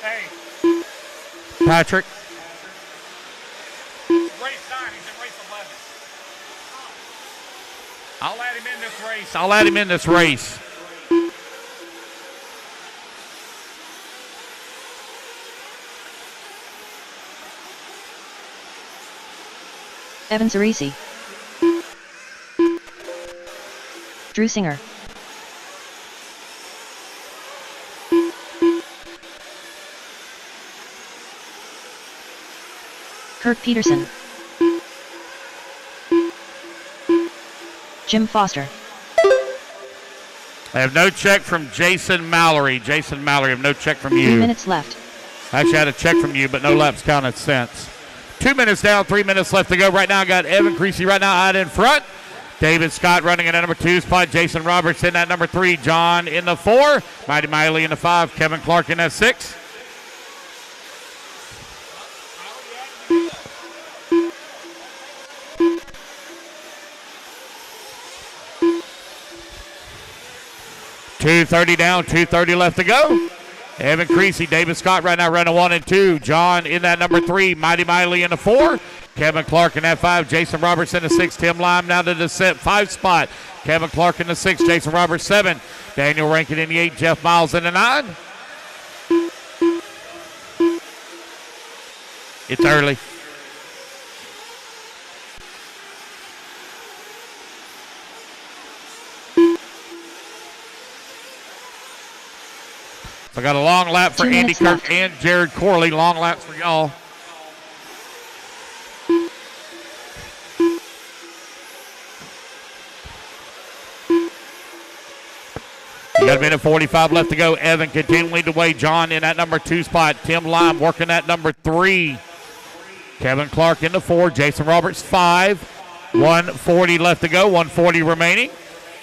Hey, Patrick. race 9, he's in race 11. I'll add him in this race. I'll add him in this race. Evan Cerisi. Drew Singer. Kirk Peterson. Jim Foster. I have no check from Jason Mallory. Jason Mallory, I have no check from 3 you. minutes left. Actually, I had a check from you, but no laps counted since. 2 minutes down, 3 minutes left to go. Right now, I got Evan Creasy right now out in front. David Scott running in at number 2 spot. Jason Roberts in at number 3. John in the 4. Mighty Miley in the 5. Kevin Clark in that 6. .230 down, 2:30 left to go. Evan Creasy, David Scott right now running 1 and 2. John in that number 3. Mighty Miley in the 4. Kevin Clark in that 5. Jason Roberts in the 6. Tim Lime now to the 5 spot. Kevin Clark in the 6. Jason Roberts 7. Daniel Rankin in the 8. Jeff Miles in the 9. It's early. So I got a long lap for Andy Kirk and Jared Corley. Long laps for y'all. You got a minute 45 left to go. Evan continuing to weigh. John in that number 2 spot. Tim Lime working that number 3. Kevin Clark in the 4. Jason Roberts 5. 140 left to go. 140 remaining.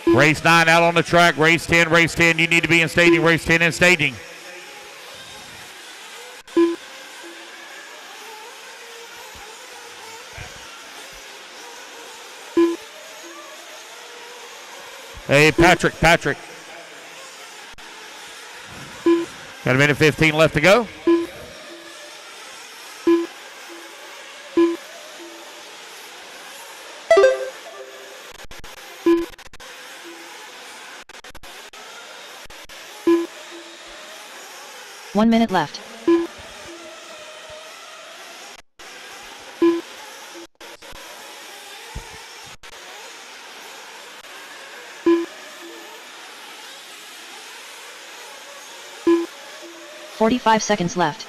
Race 9 out on the track. Race 10. Race 10. You need to be in staging. Race 10 in staging. Hey, Patrick. Got a minute 15 left to go. One minute left. .45 seconds left.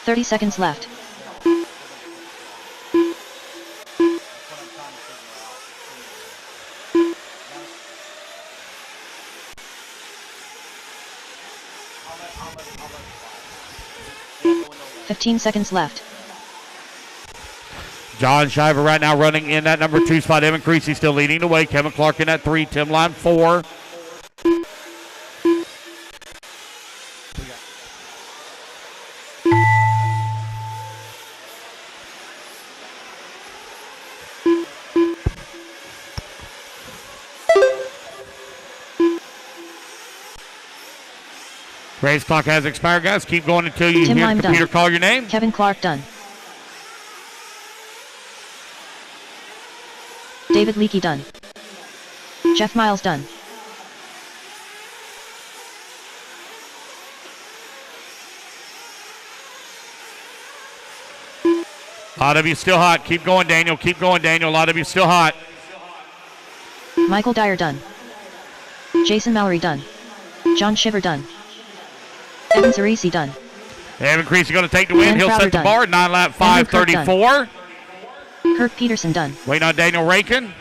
.30 seconds left. .15 seconds left. John Shiver right now running in that number 2 spot. Evan Creasy still leading the way. Kevin Clark in that 3. Tim Lime 4. Race clock has expired, guys. Keep going until you hear the computer call your name. Kevin Clark done. David Leakey done. Jeff Miles done. A lot of you still hot. Keep going, Daniel. Keep going, Daniel. A lot of you still hot. Michael Dyer done. Jason Mallory done. John Shiver done. Evan Cerisi done. Evan Creasy going to take the win. He'll set the done. bar. 9 lap 5:34. Kirk Peterson done. Waiting on Daniel Rankin.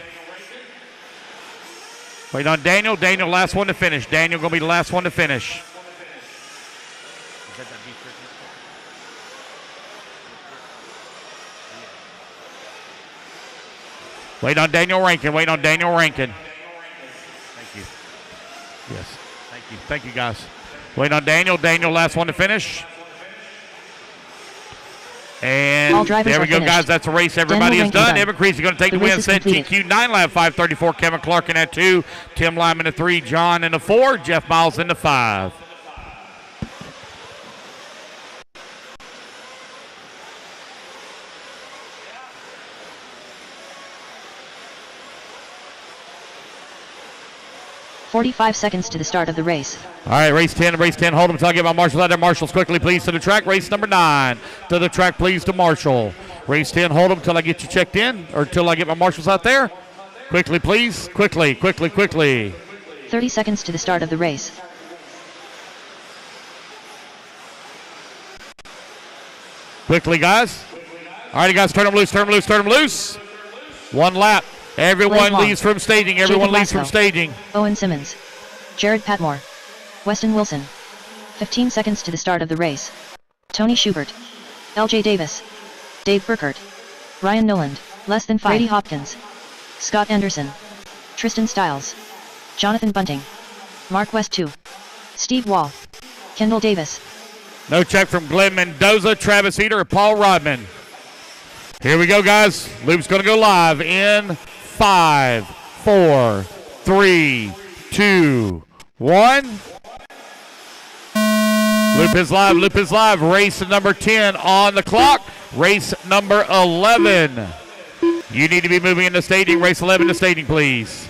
Waiting on Daniel. Daniel, last one to finish. Daniel going to be the last one to finish. Waiting on Daniel Rankin. Waiting on Daniel Rankin. Thank you. Yes. Thank you. Thank you, guys. Waiting on Daniel. Daniel, last one to finish. And there we go, guys. That's a race everybody has done. Evan Creasy going to take the win. Set TQ 9 lap 5:34. Kevin Clark in that 2. Tim Lime in the 3. John in the 4. Jeff Miles in the 5. .45 seconds to the start of the race. All right, race 10, hold them until I get my marshals out there. Marshals quickly, please, to the track. Race number 9 to the track, please, to Marshall. Race 10, hold them until I get you checked in or until I get my marshals out there. Quickly, please. Quickly. 30 seconds to the start of the race. Quickly, guys. All right, guys, turn them loose. 1 lap. Everyone Wong. leaves from staging. Everyone Jacob leaves from Lasco. staging. Owen Simmons. Jared Patmore. Weston Wilson. 15 seconds to the start of the race. Tony Schubert. LJ Davis. Dave Burkert. Ryan Noland. Less than 5. Brady Hopkins. Scott Anderson. Tristan Stiles. Jonathan Bunting. Mark West 2. Steve Wall. Kendall Davis. No check from Glenn Mendoza, Travis Eder, or Paul Rodman. Here we go, guys. Loop's going to go live in 5, 4, 3, 2, 1. Loop is live. Loop is live. Race number 10 on the clock. Race number 11. You need to be moving into staging. Race 11 to staging, please.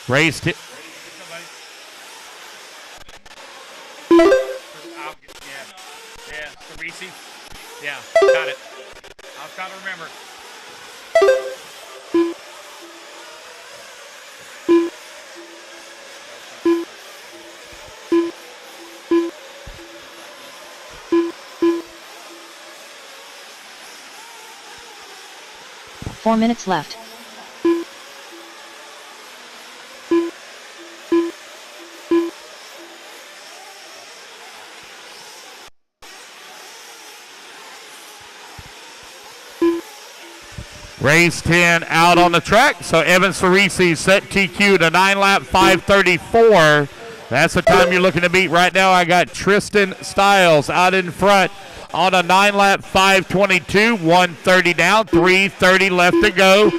Race to Yeah, Reese. Yeah, got it. I've got to remember. Four minutes left. Race 10 out on the track. So Evans Farisi set TQ to 9-lap 5:34. That's the time you're looking to beat right now. I got Tristan Stiles out in front on a 9-lap 5:22. 1:30 down, 3:30 left to go.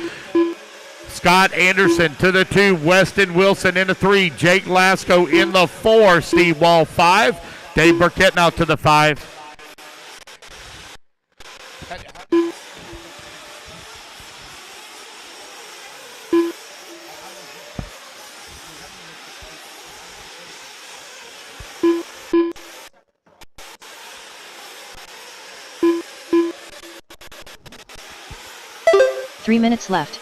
Scott Anderson to the 2. Weston Wilson in the 3. Jake Lasco in the 4. Steve Wall 5. Dave Burkett now to the 5. Three minutes left.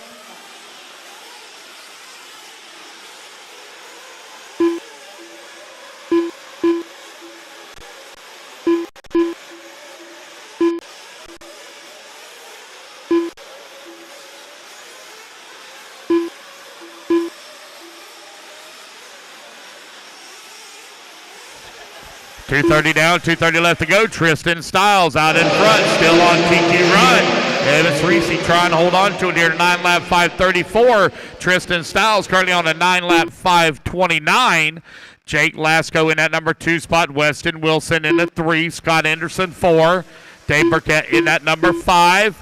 .230 down, 2:30 left to go. Tristan Stiles out in front, still on TQ run. Evans Reese trying to hold on to it here to 9-lap 5:34. Tristan Stiles currently on a 9-lap 5:29. Jake Lasco in that number 2 spot. Weston Wilson in the 3. Scott Anderson 4. Dave Burkett in that number 5.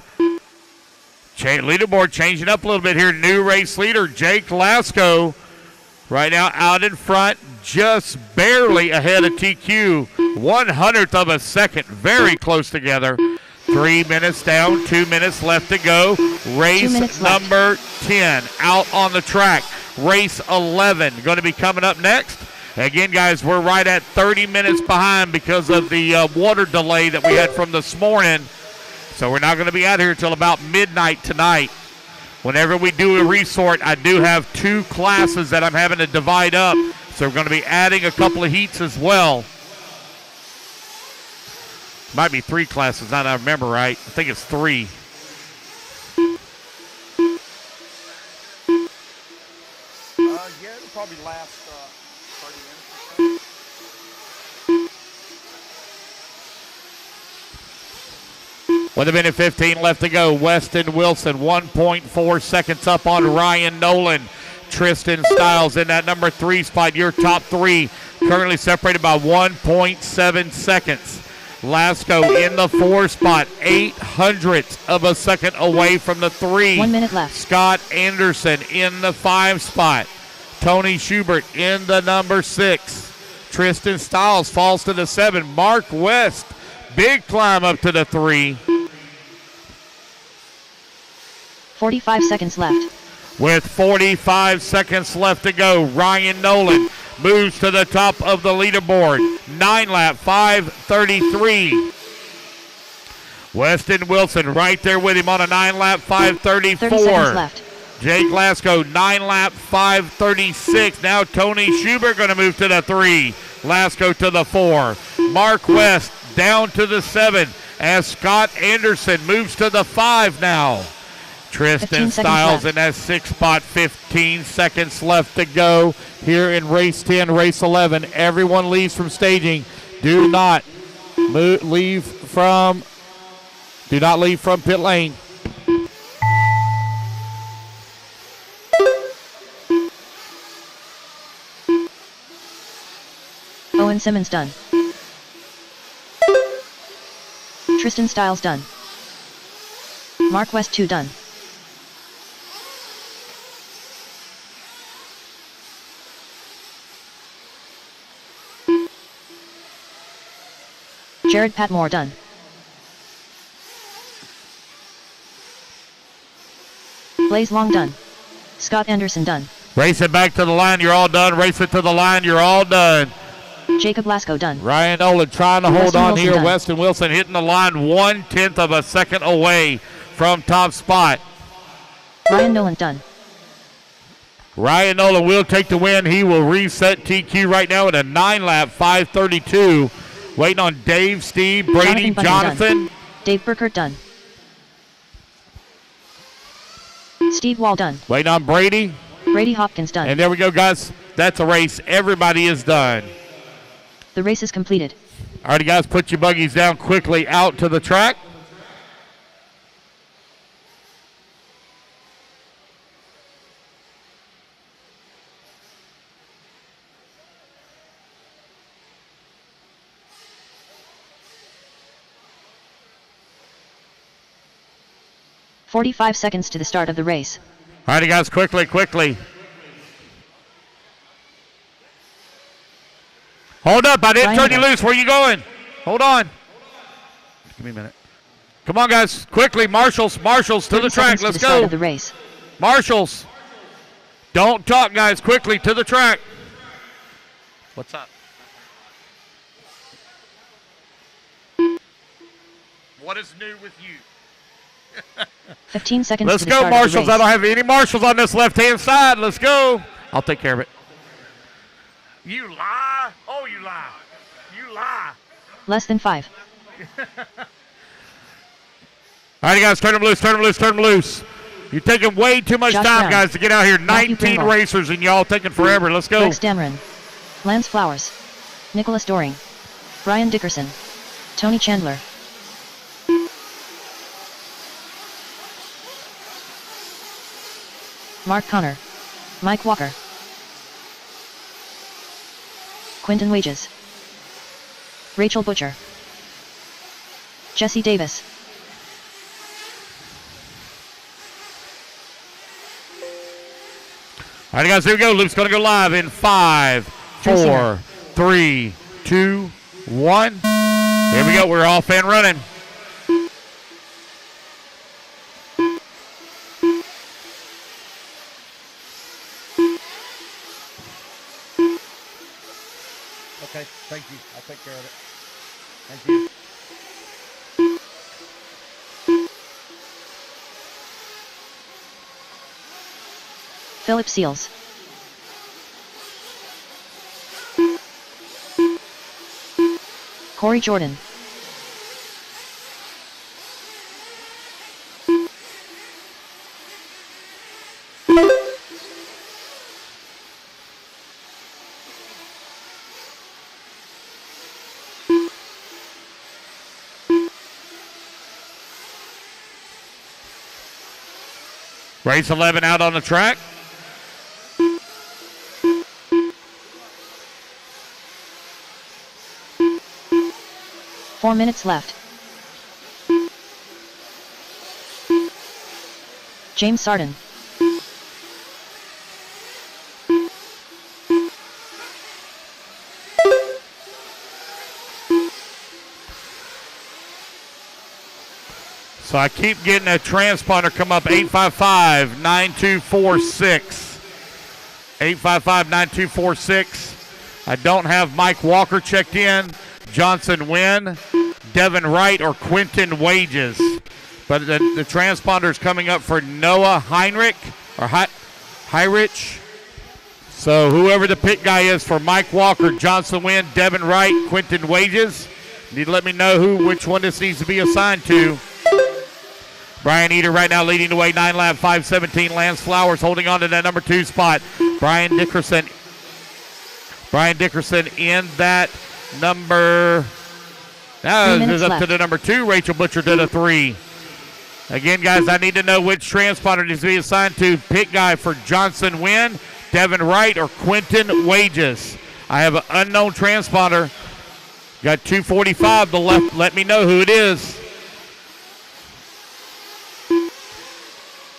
Leaderboard changing up a little bit here. New race leader Jake Lasco right now out in front, just barely ahead of TQ. 1/100th of a second, very close together. 3 minutes down, 2 minutes left to go. Race number 10 out on the track. Race 11 going to be coming up next. Again, guys, we're right at 30 minutes behind because of the water delay that we had from this morning. So we're not going to be out here until about midnight tonight. Whenever we do a resort, I do have 2 classes that I'm having to divide up. So we're going to be adding a couple of heats as well. Might be 3 classes, now that I remember right. I think it's 3. Yeah, it'll probably last 30 minutes or so. 1 minute 15 left to go. Weston Wilson, 1.4 seconds up on Ryan Nolan. Tristan Stiles in that number 3 spot. Your top 3 currently separated by 1.7 seconds. Lasco in the 4 spot, 0.08 of a second away from the 3. 1 minute left. Scott Anderson in the 5 spot. Tony Schubert in the number 6. Tristan Stiles falls to the 7. Mark West, big climb up to the 3. 45 seconds left. With 45 seconds left to go, Ryan Nolan moves to the top of the leaderboard. 9 lap, 5:33. Weston Wilson right there with him on a 9 lap, 5:34. 30 seconds left. Jay Glasgow, 9 lap, 5:36. Now Tony Schubert going to move to the 3. Glasgow to the 4. Mark West down to the 7 as Scott Anderson moves to the 5 now. Tristan Stiles in that 6th spot, 15 seconds left to go here in race 10, race 11. Everyone leaves from staging. Do not leave from pit lane. Owen Simmons done. Tristan Stiles done. Mark West 2 done. Jared Patmore done. Blaze Long done. Scott Anderson done. Race it back to the line, you're all done. Race it to the line, you're all done. Jacob Lasco done. Ryan Nolan trying to hold Weston on Wilson here. done. Weston Wilson hitting the line 1/10 of a second away from top spot. Ryan Nolan done. Ryan Nolan will take the win. He will reset TQ right now at a 9 lap, 5:32. Waiting on Dave, Steve, Brady, Jonathan. Done. Dave Burkert done. Steve Wall done. Waiting on Brady. Brady Hopkins done. And there we go, guys. That's a race. Everybody is done. The race is completed. All right, guys, put your buggies down quickly out to the track. "45 seconds to the start of the race. All right, guys, quickly. Hold up, I didn't turn you loose. Where you going? Hold on. Give me a minute. Come on, guys, quickly. Marshals to the track. Let's go. Start of the race. Marshals. Don't talk, guys. Quickly to the track. What's up? What is new with you? 15 seconds Let's to the go, start of the Marshals. race. I don't have any Marshals on this left-hand side. Let's go. I'll take care of it. You lie. Oh, you lie. You lie. Less than 5. All right, guys, turn them loose. You're taking way too much Josh time, Brown. guys, to get out here. Matthew 19 Pringle. racers, and y'all taking forever. Let's go. Rex Dameron. Lance Flowers. Nicholas Doring. Brian Dickerson. Tony Chandler. Mark Connor. Mike Walker. Quinton Wages. Rachel Butcher. Jesse Davis. All right, guys, here we go. Luke's going to go live in 5, 4, 3, 2, 1. Here we go. We're off and running. Okay, thank you. I'll take care of it. Thank you. Philip Seals. Corey Jordan. Race 11 out on the track. Four minutes left. James Sarden. So I keep getting a transponder come up, 855-9246. 855-9246. I don't have Mike Walker checked in, Johnson Wynn, Devin Wright, or Quentin Wages. But the transponder is coming up for Noah Heinrich, or Heinrich. So whoever the pit guy is for Mike Walker, Johnson Wynn, Devin Wright, Quentin Wages, you need to let me know which one this needs to be assigned to. Brian Eder right now leading the way, 9 lap, 5:17. Lance Flowers holding on to that number 2 spot. Brian Dickerson in that number. Now it's up to the number 2. Rachel Butcher to the 3. Again, guys, I need to know which transponder needs to be assigned to pit guy for Johnson Wynn, Devin Wright, or Quentin Wages. I have an unknown transponder. Got 245 to left. Let me know who it is.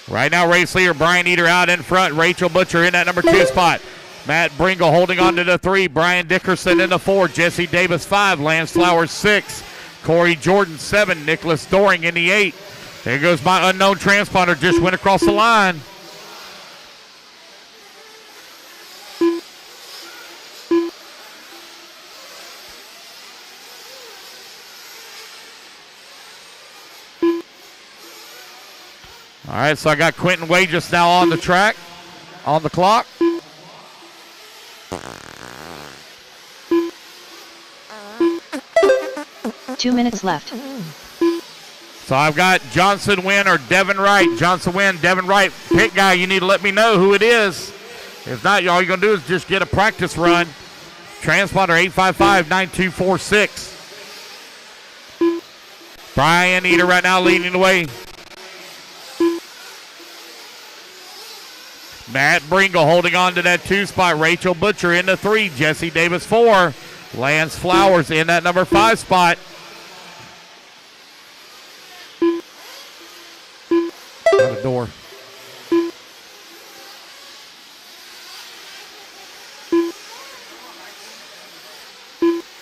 Right now, race leader Brian Eder out in front. Rachel Butcher in that number 2 spot. Matt Bringle holding on to the 3. Brian Dickerson in the 4. Jesse Davis 5. Lance Flowers 6. Corey Jordan 7. Nicholas Doring in the 8. There goes my unknown transponder. Just went across the line. All right, so I got Quentin Wages now on the track, on the clock. Two minutes left. So I've got Johnson Wynn or Devin Wright. Johnson Wynn, Devin Wright. Pit guy, you need to let me know who it is. If not, all you're going to do is just get a practice run. Transponder 855-9246. Brian Eder right now leading the way. Matt Bringle holding on to that 2 spot. Rachel Butcher in the 3. Jesse Davis 4. Lance Flowers in that number 5 spot. Out the door.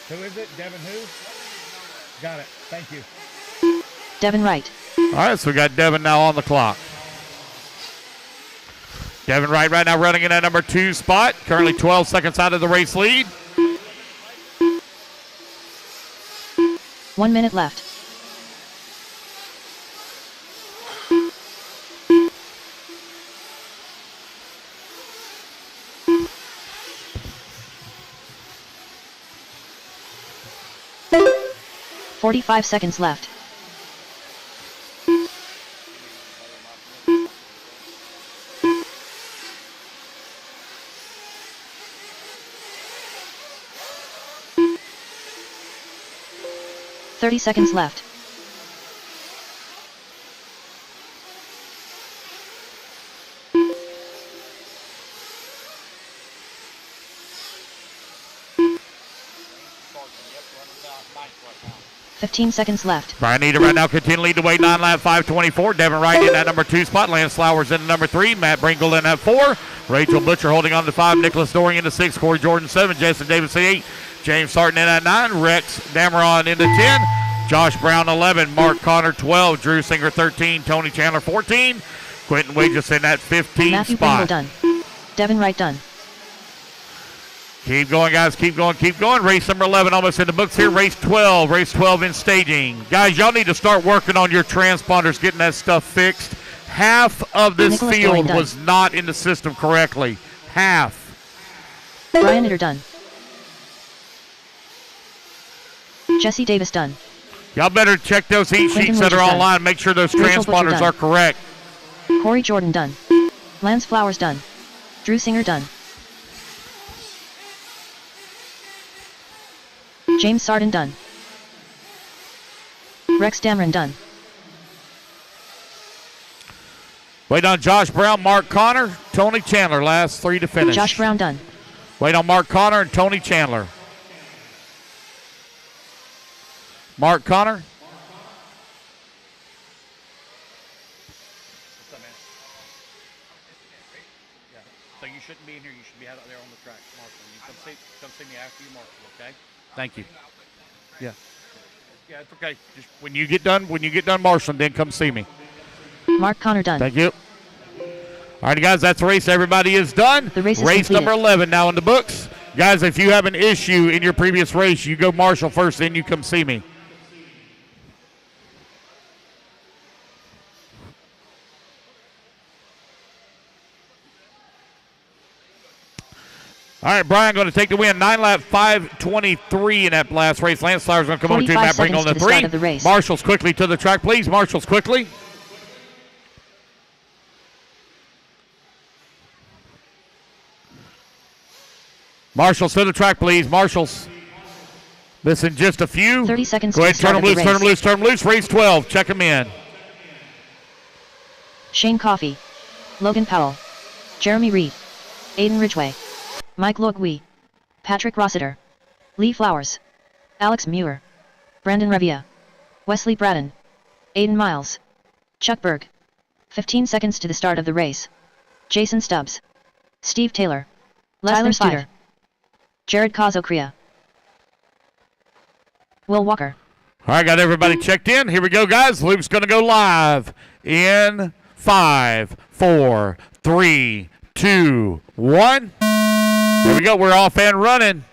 Who is it? Devin who? Got it. Thank you. Devin Wright. All right, so we got Devin now on the clock. Devin Wright right now running in that number 2 spot. Currently 12 seconds out of the race lead. 1 minute left. "45 seconds left. "30 seconds left. "15 seconds left. Brian Eder right now continuing to lead the way, 9 lap, 5:24. Devin Wright in that number 2 spot. Lance Flowers in the number 3. Matt Bringle in that 4. Rachel Butcher holding on to 5. Nicholas Doring in the 6. Corey Jordan 7. Jason Davis 8. James Sarton in at 9. Rex Dameron in the 10. Josh Brown 11. Mark Connor 12. Drew Singer 13. Tony Chandler 14. Quentin Wages in that 15 Matthew spot. Bringle done. Devin Wright done. Keep going, guys. Keep going. Keep going. Race number 11 almost in the books here. Race 12. Race 12 in staging. Guys, y'all need to start working on your transponders, getting that stuff fixed. Half of this Nicholas field Doring was not in the system correctly. Half. Brian Eder done. Jesse Davis done. Y'all better check those heat Quentin sheets that are Wages done. online. Make sure those Rachel Butcher transponders done. are correct. Corey Jordan done. Lance Flowers done. Drew Singer done. James Sarton done. Rex Dameron done. Wait on Josh Brown, Mark Connor, Tony Chandler. Last 3 to finish. Josh Brown done. Wait on Mark Connor and Tony Chandler. Mark Connor. What's up, man? Yeah. So you shouldn't be in here. You should be out there on the track, Marshall. You come see me after you, Marshall. Okay? Thank you. Yeah. Yeah, it's okay. Just when you get done marshaling, then come see me. Mark Connor done. Thank you. All right, guys, that's the race. Everybody is done. The race is Race completed. number 11 now in the books. Guys, if you have an issue in your previous race, you go Marshall first, then you come see me. All right, Brian going to take the win. 9 lap, 5:23 in that last race. Lance Flowers going to come over to Matt Bringle on the 3. Marshall's quickly to the track, please. Marshall's quickly. Marshall's to the track, please. Marshall's. This in just a few. 30 seconds. Go ahead, turn them loose, turn them loose, turn them loose. Race 12. Check them in. Shane Coffey, Logan Powell, Jeremy Reed, Aiden Ridgway, Mike Logui, Patrick Rossiter, Lee Flowers, Alex Muir, Brandon Revia, Wesley Braden, Aiden Miles, Chuck Berg. 15 seconds to the start of the race. Jason Stubbs, Steve Taylor, Tyler Studer, Jared Kazokria, Will Walker. All right, got everybody checked in. Here we go, guys. Loop's going to go live in 5, 4, 3, 2, 1. There we go. We're off and running.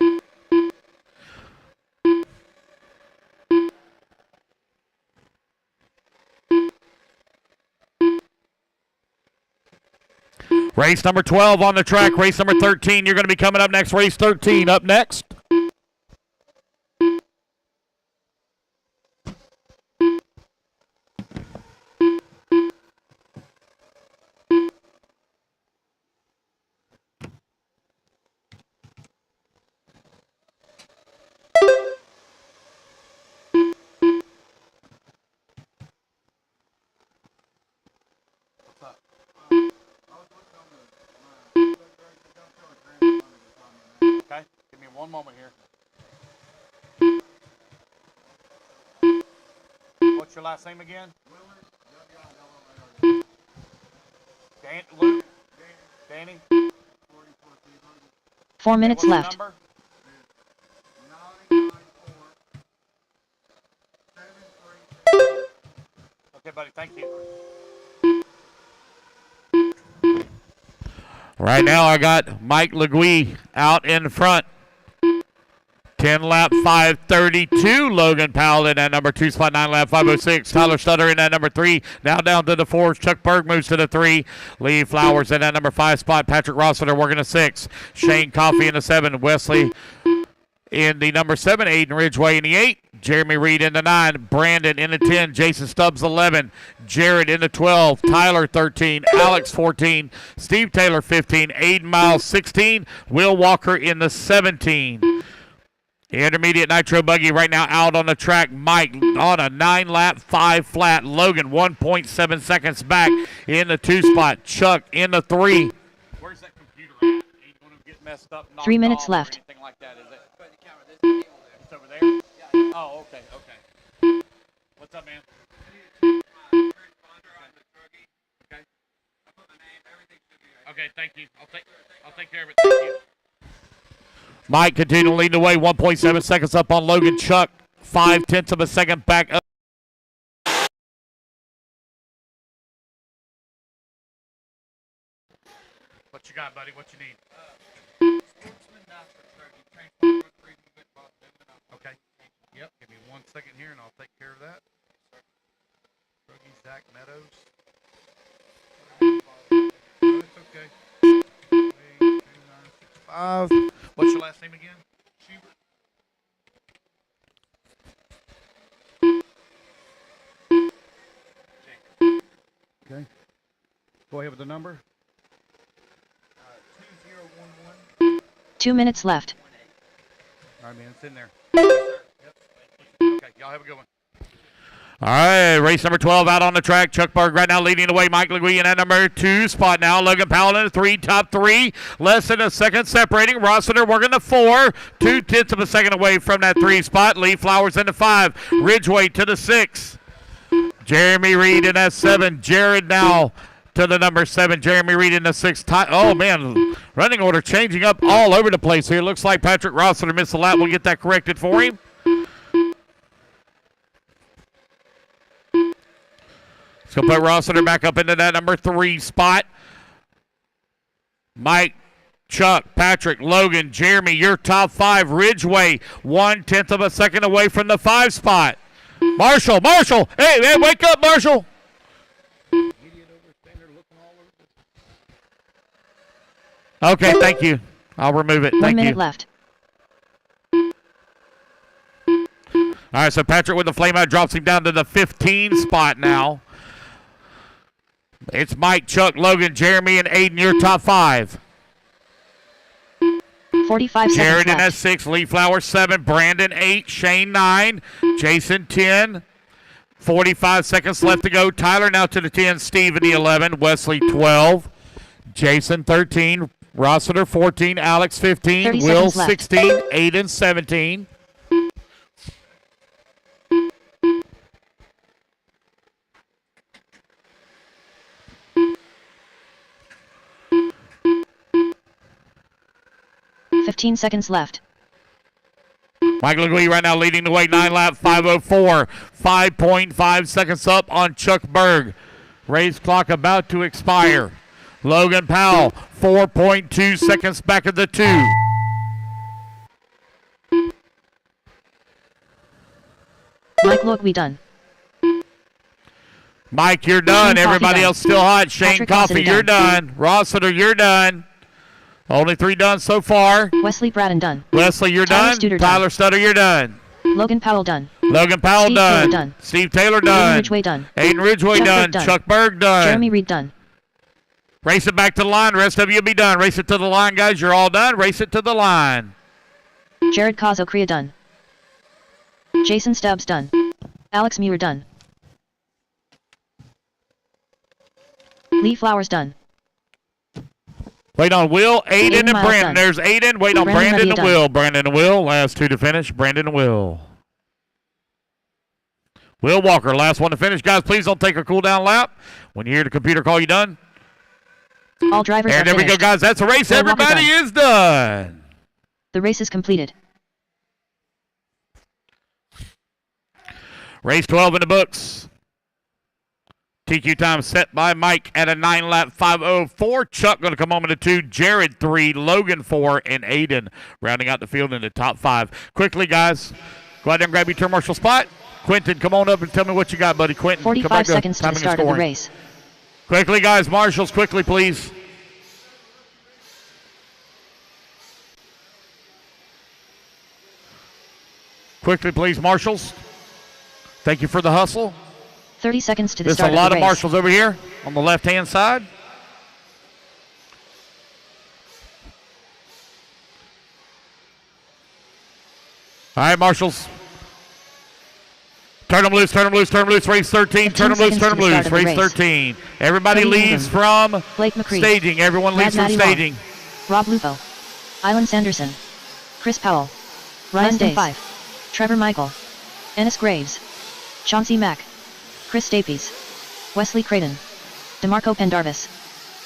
Race number 12 on the track. Race number 13. You're going to be coming up next. Race 13 up next. Okay, give me one moment here. What's your last name again? Luke? Danny? 4 minutes left. Number? Okay, buddy, thank you. Right now, I got Mike Legui out in front. 10 lap 5:32. Logan Powell in that number 2 spot. 9 lap 5:06. Tyler Stutter in that number 3. Now down to the 4. Chuck Berg moves to the 3. Lee Flowers in that number 5 spot. Patrick Rossiter working a 6. Shane Coffey in the 7. Wesley in the number 7. Aiden Ridgway in the 8. Jeremy Reed in the 9. Brandon in the 10. Jason Stubbs 11. Jared in the 12. Tyler 13. Alex 14. Steve Taylor 15. Aiden Miles 16. Will Walker in the 17. Intermediate nitro buggy right now out on the track. Mike on a 9 lap 5 flat. Logan 1.7 seconds back in the 2 spot. Chuck in the 3. Where's that computer at? Ain't gonna get messed up, 3 minutes left. Anything like that, is it? It's over there? Oh, okay, okay. What's up, man? Okay. Okay, thank you. I'll take care of it. Thank you. Mike continuing to lead the way. 1.7 seconds up on Logan. Chuck 0.5 of a second back up. What you got, buddy? What you need? Okay. Yep. Give me 1 second here, and I'll take care of that. Zach Meadows. It's okay. 82965. What's your last name again? Schubert. Okay. Go ahead with the number. 2011. 2 minutes left. All right, man. It's in there. Yep. Okay. Y'all have a good one. All right, race number 12 out on the track. Chuck Berg right now leading the way. Mike Legui in that number 2 spot now. Logan Powell in the 3, top 3. Less than a second separating. Rossiter working the 4. 0.2 of a second away from that 3 spot. Lee Flowers in the 5. Ridgway to the 6. Jeremy Reed in that 7. Jared now to the number 7. Jeremy Reed in the 6. Oh, man, running order changing up all over the place here. Looks like Patrick Rossiter missed a lap. We'll get that corrected for him. So put Rossiter back up into that number 3 spot. Mike Chuck, Patrick, Logan, Jeremy, your top 5. Ridgeway, 1/10 of a second away from the 5 spot. Marshall, hey, wake up, Marshall. Okay, thank you. I'll remove it. 1 minute left. All right, so Patrick with the flame out drops him down to the 15 spot now. It's Mike, Chuck, Logan, Jeremy, and Aiden, your top 5. 45 seconds Jared in left. S6, Lee Flower 7, Brandon 8, Shane 9, Jason 10. 45 seconds left to go. Tyler now to the 10, Steve in the 11, Wesley 12, Jason 13, Rossiter 14, Alex 15, Will 16, Aiden 17. $15 seconds left. Michael Legui right now leading the way, 9 lap, 5:04. 5.5 seconds up on Chuck Berg. Race clock about to expire. Logan Powell, 4.2 seconds back of the 2. Mike Legui done. Mike, you're done. Shane Everybody Coffey else still hot. Shane Patrick Coffey, Rossiter you're done. done. Rossiter, you're done. Only 3 done so far. Wesley Braden done. Wesley, you're Tyler done. Studer Tyler Stutter, you're done. Logan Powell done. Logan Powell Steve done. Taylor done. Steve Taylor Aiden done. Ridgeway done. Aiden Ridgeway Chuck done. Berg done. Chuck Berg done. Jeremy Reed done. Race it back to the line. Rest of you will be done. Race it to the line, guys. You're all done. Race it to the line. Jared Cozocria done. Jason Stubbs done. Alex Muir done. Lee Flowers done. Wait on Will, Aiden, and Miles Brandon. done. There's Aiden. Wait on Brandon Brandon and done. Will. Brandon and Will. Last 2 to finish. Brandon and Will. Will Walker, last one to finish. Guys, please don't take a cool down lap. When you hear the computer call you done. All drivers And are there we go, finished. guys. That's a race. Will Walker Everybody done. is done. The race is completed. Race 12 in the books. TQ time set by Mike at a 9 lap 5:04. Chuck going to come home in a 2. Jared 3. Logan 4. And Aiden rounding out the field in the top 5. Quickly, guys, go out there and grab your turn marshal spot. Quentin, come on up and tell me what you got, buddy. Quentin, 45 seconds to the start of the race. Quickly, guys, marshals, quickly, please. Quickly, please, marshals. Thank you for the hustle. 30 seconds to the There's start a lot of the of race. marshals over here on the left-hand side. All right, marshals. Turn them loose, turn them loose, turn them loose. Race 13, turn them loose, turn them loose. Race 13. Everybody Cody leaves Ingram. from Blake McCree. staging. Everyone leaves from Matty Law. staging. Rob Lupo. Island Sanderson. Chris Powell. Ryan Days. 5. Trevor Michael. Ennis Graves. Chauncey Mack. Chris Stapes. Wesley Creighton. DeMarco Pendarvis.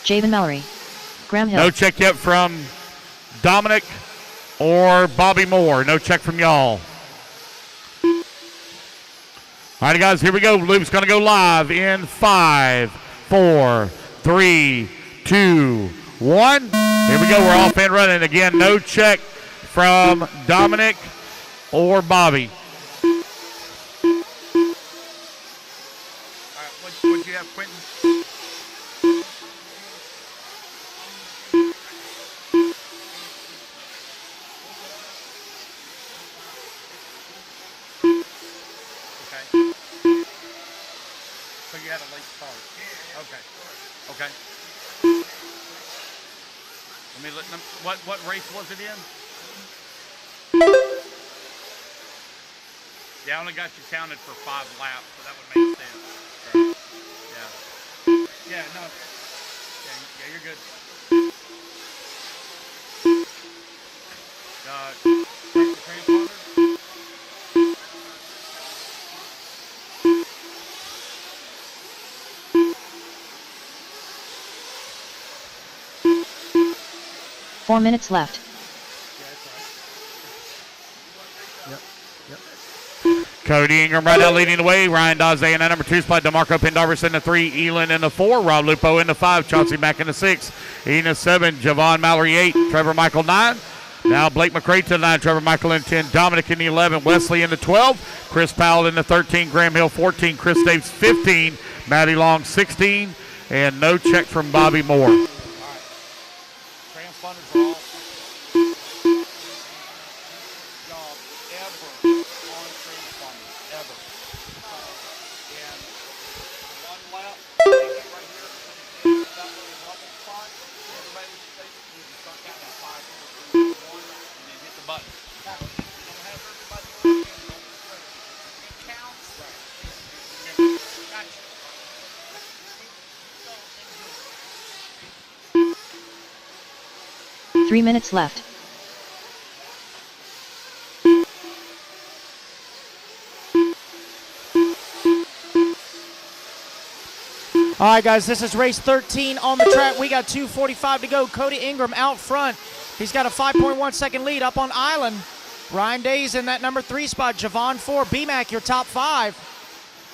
Javen Mallory. Graham Hill. No check yet from Dominic or Bobby Moore. No check from y'all. All right, guys, here we go. Luke's going to go live in 5, 4, 3, 2, 1. Here we go. We're off and running. Again, no check from Dominic or Bobby. All right, what'd you have, Quentin? So you had a late start. Okay. Okay. Let me look. What race was it in? Yeah, I only got you counted for 5 laps, so that would make sense. Yeah. Yeah. No. Yeah. You're good. Transponder? 4 minutes left. Cody Ingram right now leading the way. Ryan Daze in that number 2 spot. DeMarco Pendarvis in the 3. Elin in the 4. Rob Lupo in the 5. Chauncey Mack in the 6. Ian 7. Javon Mallory 8. Trevor Michael 9. Now Blake McCray to the 9. Trevor Michael in 10. Dominic in the 11. Wesley in the 12. Chris Powell in the 13. Graham Hill 14. Chris Davis 15. Matty Long 16. And no check from Bobby Moore. All right. Transponders are off. Job ever on transponders, ever. And one lap, they get right here, and that little level spot, everybody was basically just start counting at 5, 4, 3, 2, 1, and then hit the button. You don't have everybody going in, don't stress it. It counts. Right. Remember, gotcha. 3 minutes left. All right, guys, this is race 13 on the track. We got 2:45 to go. Cody Ingram out front. He's got a 5.1 second lead up on Island. Ryan Days in that number 3 spot. Javon 4. BMAC, your top 5.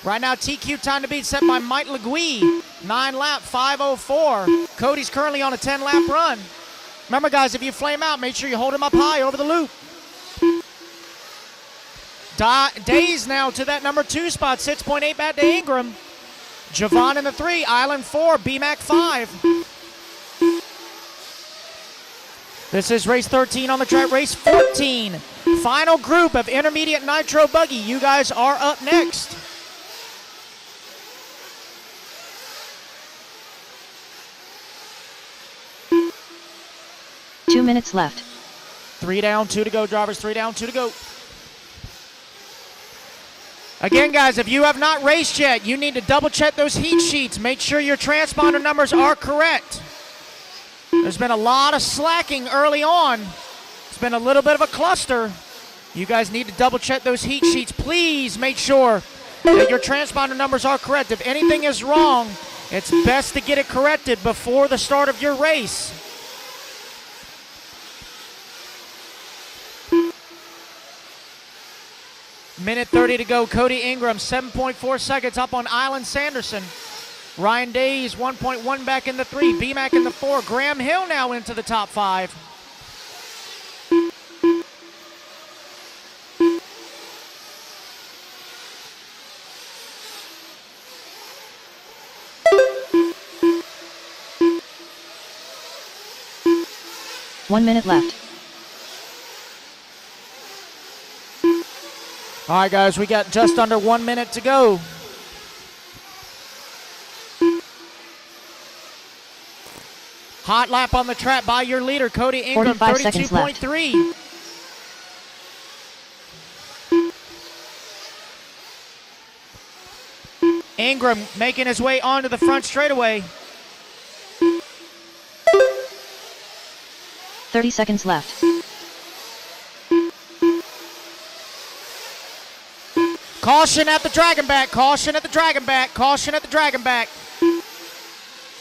Right now, TQ time to beat set by Mike Legui. 9 lap, 5:04. Cody's currently on a 10-lap run. Remember, guys, if you flame out, make sure you hold him up high over the loop. Days now to that number 2 spot. 6.8 back to Ingram. Javon in the 3, Island 4, BMAC 5. This is race 13 on the track. Race 14. Final group of intermediate nitro buggy. You guys are up next. Two minutes left. 3 down, 2 to go, drivers. 3 down, 2 to go. Again, guys, if you have not raced yet, you need to double check those heat sheets. Make sure your transponder numbers are correct. There's been a lot of slacking early on. It's been a little bit of a cluster. You guys need to double check those heat sheets. Please make sure that your transponder numbers are correct. If anything is wrong, it's best to get it corrected before the start of your race. Minute 30 to go. Cody Ingram, 7.4 seconds up on Island Sanderson. Ryan Days, 1.1 back in the 3. BMAC in the 4. Graham Hill now into the top 5. One minute left. All right, guys, we got just under 1 minute to go. Hot lap on the track by your leader, Cody Ingram, 45 seconds left. 32.3. Ingram making his way onto the front straightaway. 30 seconds left. Caution at the dragon back, caution at the dragon back, caution at the dragon back.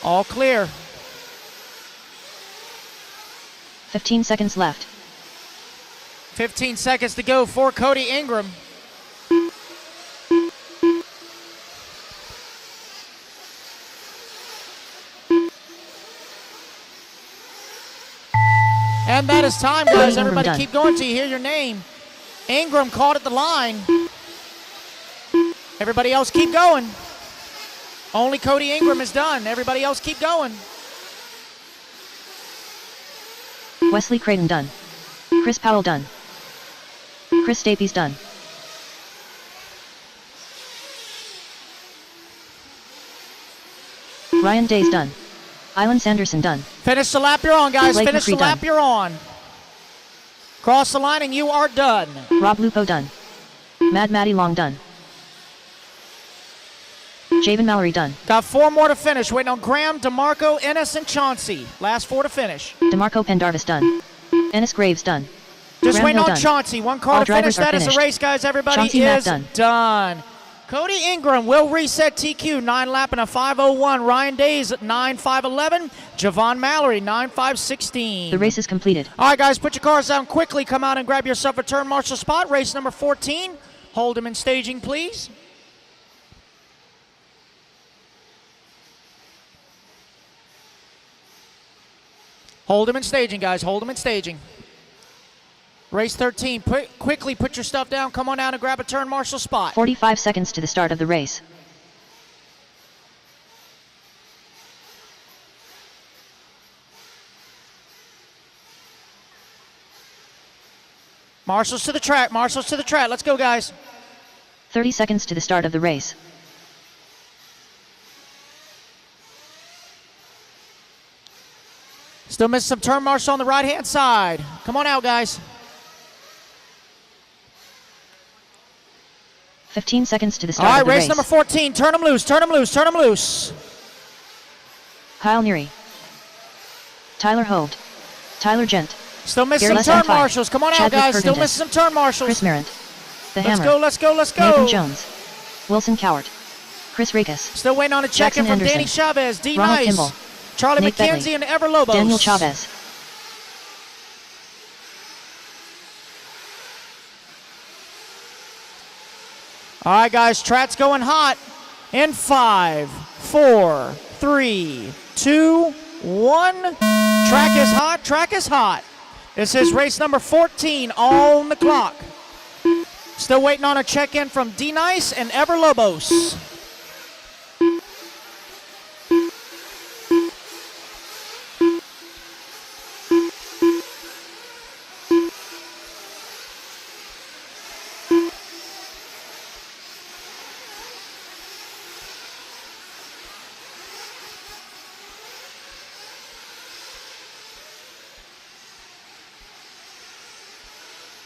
All clear. 15 seconds left. 15 seconds to go for Cody Ingram. And that is time, guys. Everybody done. keep going till you hear your name. Ingram caught at the line. Everybody else keep going. Only Cody Ingram is done. Everybody else keep going. Wesley Creighton done. Chris Powell done. Chris Stapes done. Ryan Days done. Island Sanderson done. Finish the lap you're on, guys. Blake Finish the McCree lap done. you're on. Cross the line and you are done. Rob Lupo done. Matty Long done. Javon Mallory done. Got 4 more to finish. Waiting on Graham, DeMarco, Ennis, and Chauncey. Last 4 to finish. DeMarco Pendarvis done. Ennis Graves done. Just Graham waiting Hill on done. Chauncey. 1 car All to finish. drivers are That is the finished. race, guys. Everybody Chauncey Mack is done. done. Cody Ingram will reset TQ. 9 lap and a 5:01. Ryan Days at 9:5:11. Javon Mallory 9:5:16. The race is completed. All right, guys, put your cars down quickly. Come out and grab yourself a turn marshal spot. Race number 14 Hold him in staging, please. Hold him in staging, guys. Hold him in staging. Race 13, quickly put your stuff down. Come on down and grab a turn marshal spot. 45 seconds to the start of the race. Marshals to the track, marshals to the track. Let's go, guys. 30 seconds to the start of the race. Still missing some turn marshal on the right-hand side. Come on out, guys. 15 seconds to the All start right, of the race race. number 14. Turn them loose, turn them loose, turn them loose. Kyle Neary. Tyler Hoved. Tyler Gent. Still missing Garrett some turn F5. marshals. Come on out, Chadwick guys. Still Fergandis. missing some turn marshals. Chris Merritt. The Let's Hammer. go, let's go, let's go. Nathan Jones. Wilson Cowart. Chris Rakus. Still waiting on a check-in Jackson from Anderson. Danny Chavez. D. Ronald Nice. Kimball. Charlie Nate McKenzie Bentley. and Ever Lobos. Daniel Chavez. All right, guys. Track's going hot. In 5, 4, 3, 2, 1. Track is hot. Track is hot. This is race number 14 on the clock. Still waiting on a check-in from D. Nice and Ever Lobos.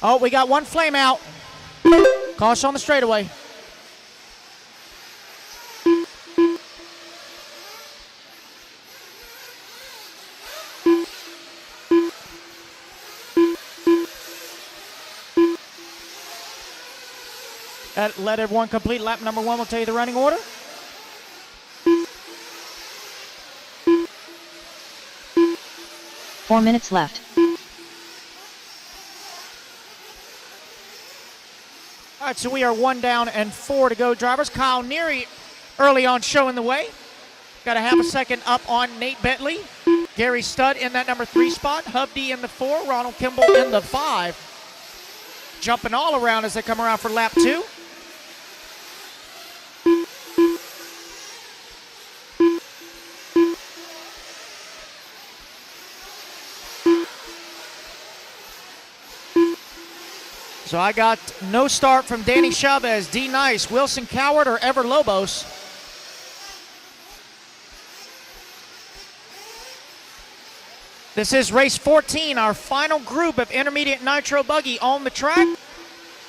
Oh, we got one flame out. Caution on the straightaway. Let everyone complete lap number 1. We'll tell you the running order. Four minutes left. All right, so we are 1 down and 4 to go, drivers. Kyle Neary early on showing the way. Got a half a second up on Nate Bentley. Gary Studd in that number 3 spot. Hubdy in the 4. Ronald Kimball in the 5. Jumping all around as they come around for lap 2. So I got no start from Danny Chavez, D. Nice, Wilson Cowart, or Ever Lobos. This is race 14, our final group of intermediate nitro buggy on the track.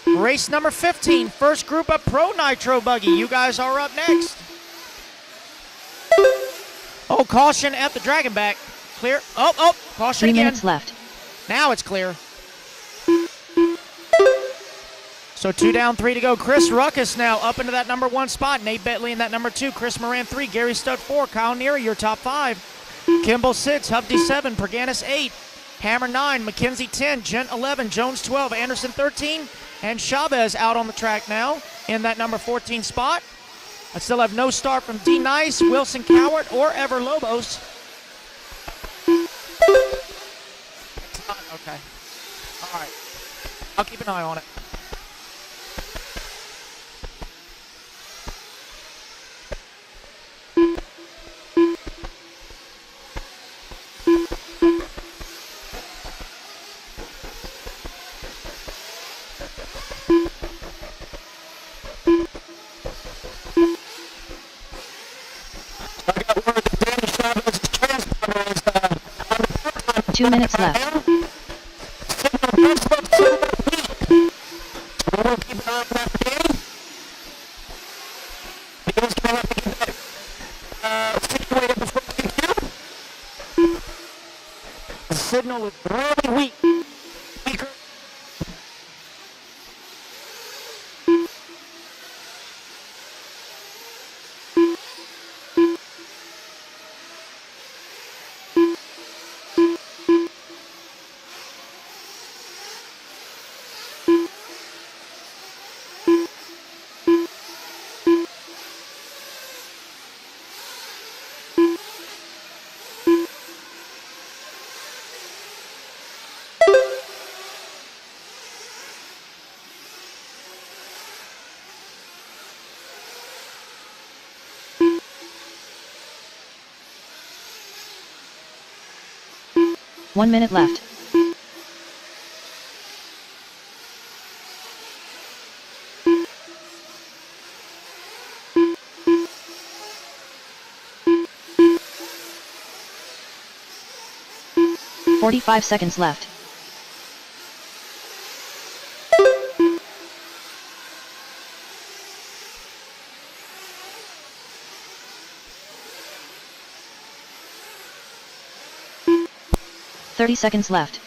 Race number 15, first group of pro nitro buggy. You guys are up next. Oh, caution at the dragon back. Clear. Oh, caution 3 again. minutes left. Now it's clear. So 2 down, 3 to go. Chris Ruckus now up into that number 1 spot. Nate Bentley in that number 2. Chris Moran 3. Gary Studd 4. Kyle Neary, your top 5. Kimball 6. Hubdy 7. Perganis 8. Hammer 9. McKenzie 10. Gent 11. Jones 12. Anderson 13. And Chavez out on the track now in that number 14 spot. I still have no start from D. Nice, Wilson Cowart, or Ever Lobos. Okay. All right. I'll keep an eye on it. Two minutes left. The signal is really weak. Weaker. 1 minute left. "45 seconds left. "30 seconds left.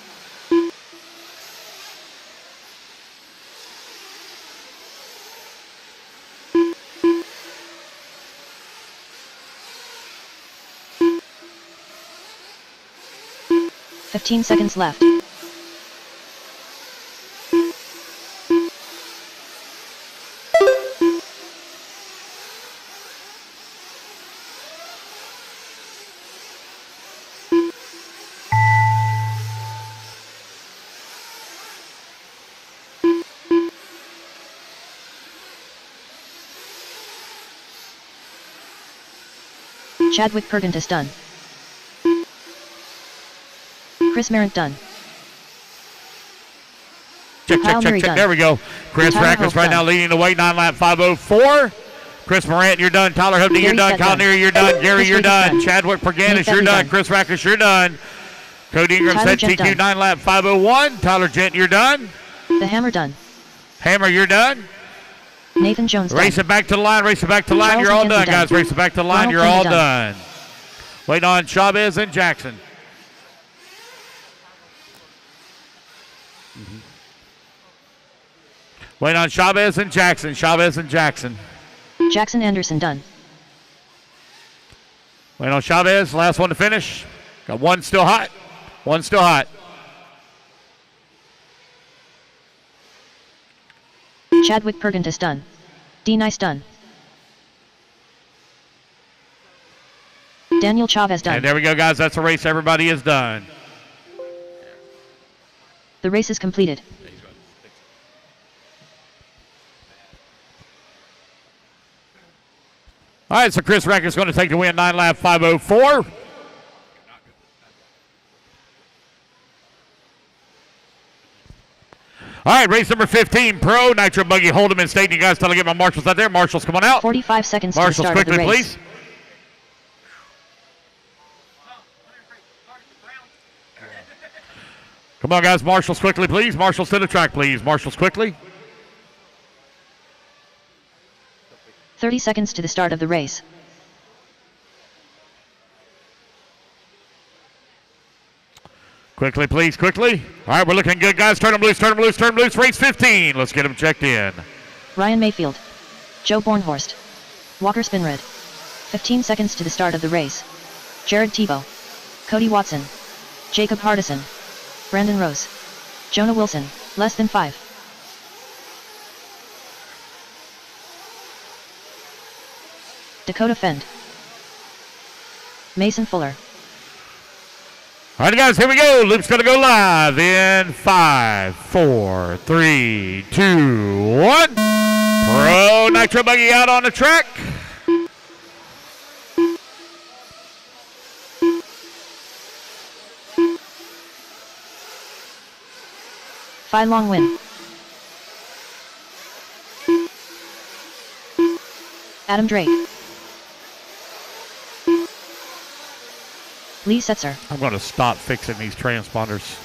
"15 seconds left. Chadwick Pergentis done. Chris Merritt done. Check, Kyle check, Murray check, check. done. There we go. Chris Tyler Rackus Hope right done. now leading the way. 9 lap 5:04. Chris Morant, you're done. Tyler Hope, you're Gary done. Sett Kyle done. Neary, you're done. Gary, Chris you're Rackus done. done. Chadwick Perganis, Nate you're Bentley done. done. Chris Rackus, you're done. Cody Ingram Tyler said Gent TQ done. 9 lap 5:01. Tyler Gent, you're done. The Hammer done. Hammer, you're done. Nathan Jones Race done. it back to the line. Race it back to the line. Charles You're all McKenzie done, done. guys. Race it back to the line. Ronald You're all Kimball done. Waiting on Chavez and Jackson. Waiting on Chavez and Jackson. Chavez and Jackson. Jackson Anderson done. Waiting on Chavez. Last one to finish. Got one still hot. One still hot. Chadwick Pergentis done. D. Nice done. Daniel Chavez done. And there we go, guys. That's the race. Everybody is done. The race is completed. All right, so Chris Rackus is going to take the win. 9 lap 5:04. All right, race number 15, Pro Nitro Buggy Hold'em and Stadium. You guys, tell me to get my marshals out there. Marshals, come on out. 45 seconds to the Marshals, start of the quickly, race. please. Come on, guys. Marshals, quickly, please. Marshals to the track, please. Marshals, quickly. 30 seconds to the start of the race. Quickly, please, quickly. All right, we're looking good, guys. Turn them loose, turn them loose, turn them loose. Race 15. Let's get them checked in. Ryan Mayfield. Joe Bornhorst. Walker Spinrad. 15 seconds to the start of the race. Jared Tebow. Cody Watson. Jacob Hardison. Brandon Rose. Jonah Wilson. Less than 5. Dakota Fend. Mason Fuller. All right, guys, here we go. Loop's going to go live in 5, 4, 3, 2, 1. Pro Nitro Buggy out on the track. Phi Long win. Adam Drake. Lee Setzer. I'm going to stop fixing these transponders.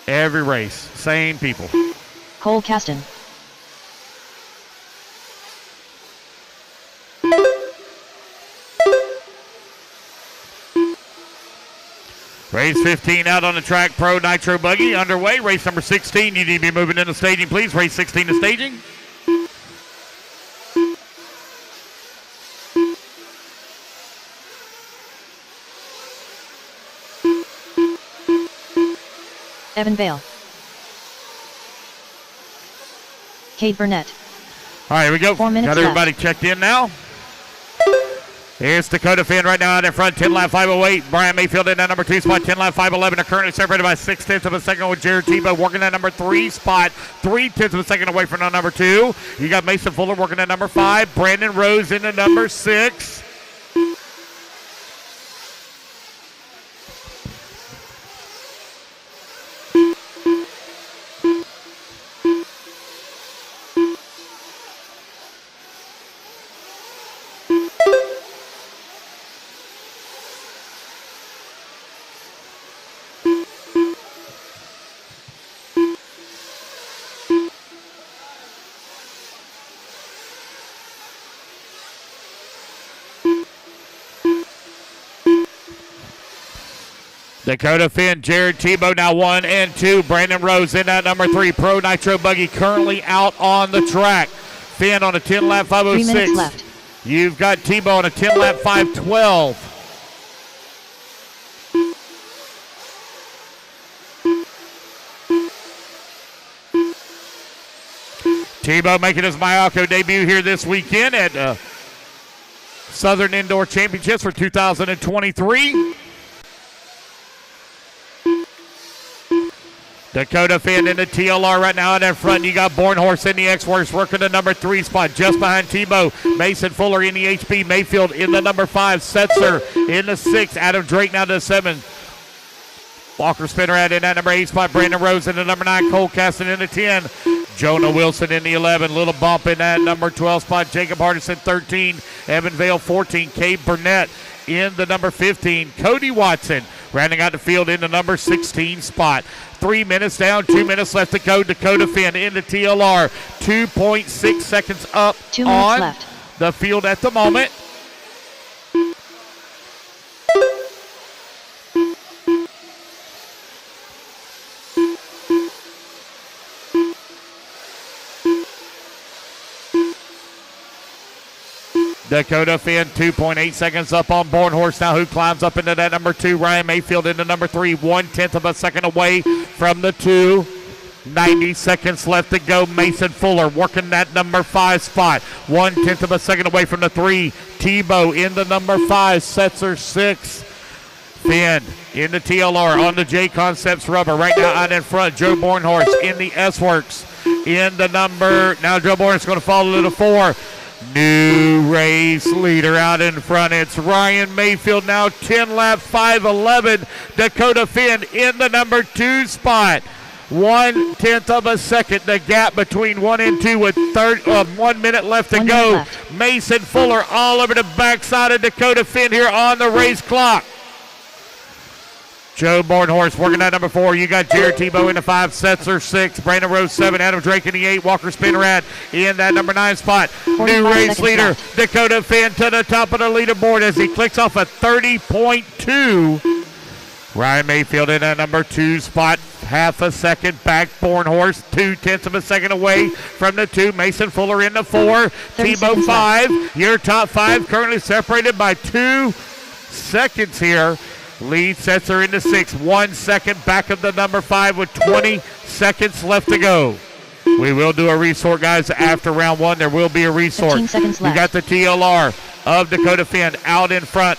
Every race, same people. Cole Caston. Race 15 out on the track, Pro Nitro Buggy underway. Race number 16, you need to be moving into staging, please. Race 16 to staging. Evan Bale. Cade Burnett. All right, here we go. 4 minutes Got everybody checked in now. Here's Dakota Finn right now out in front, 10 lap 508. Brian Mayfield in that number 2 spot, 10 lap 511. Are currently separated by 6/10 of a second with Jared Tebow working that number 3 spot, 3/10 of a second away from the number 2. You got Mason Fuller working at number 5. Brandon Rose in the number 6. Dakota Finn, Jared Tebow now 1 and 2. Brandon Rose in that number 3. Pro Nitro Buggy currently out on the track. Finn on a 10-lap 5:06. 3 minutes left. You've got Tebow on a 10-lap 5:12. Tebow making his Mayako debut here this weekend at Southern Indoor Championships for 2023. Dakota Finn in the TLR right now out in front. You got Bornhorst in the X-Works working the number 3 spot just behind Tebow. Mason Fuller in the HB. Mayfield in the number 5. Setzer in the 6. Adam Drake now to the 7. Walker Spinnerad in that number 8 spot. Brandon Rose in the number 9. Cole Caston in the 10. Jonah Wilson in the 11. Little bump in that number 12 spot. Jacob Hardison 13. Evan Vale 14. Cade Burnett in the number 15. Cody Watson rounding out the field in the number 16 spot. 3 minutes down, 2 minutes left to go. Dakota Finn in the TLR. 2.6 seconds up 2 minutes on left. the field at the moment. Dakota Finn, 2.8 seconds up on Bornhorst now, who climbs up into that number 2. Ryan Mayfield into number 3, 1/10 of a second away from the 2. 90 seconds left to go. Mason Fuller working that number 5 spot. 1/10 of a second away from the 3. Tebow in the number 5. Setzer 6. Finn in the TLR on the J Concepts rubber. Right now out in front, Joe Bornhorst in the S-Works. In the number, now Joe Bornhorst going to follow to the 4. New race leader out in front. It's Ryan Mayfield now 10-lap 5:11. Dakota Finn in the number 2 spot. 1/10 of a second. The gap between 1 and 2 with 1 minute left to 1 go. minute left. Mason Fuller all over the backside of Dakota Finn here on the race clock. Joe Bornhorst working that number 4. You got Jared Tebow in the 5, Setzer 6, Brandon Rose 7, Adam Drake in the 8, Walker Spinnerad in that number 9 spot. New race leader, left. Dakota Finn to the top of the leaderboard as he clicks off a 30.2. Ryan Mayfield in that number 2 spot, half a second back. Bornhorst 2/10 of a second away from the 2. Mason Fuller in the 4. 30 Tebow seconds 5. Your top 5 currently separated by 2 seconds here. Lee Setzer in the 6, 1 second back of the number 5 with 20 seconds left to go. We will do a resort, guys, after round 1. There will be a resort. 15 seconds You left. got the TLR of Dakota Finn out in front.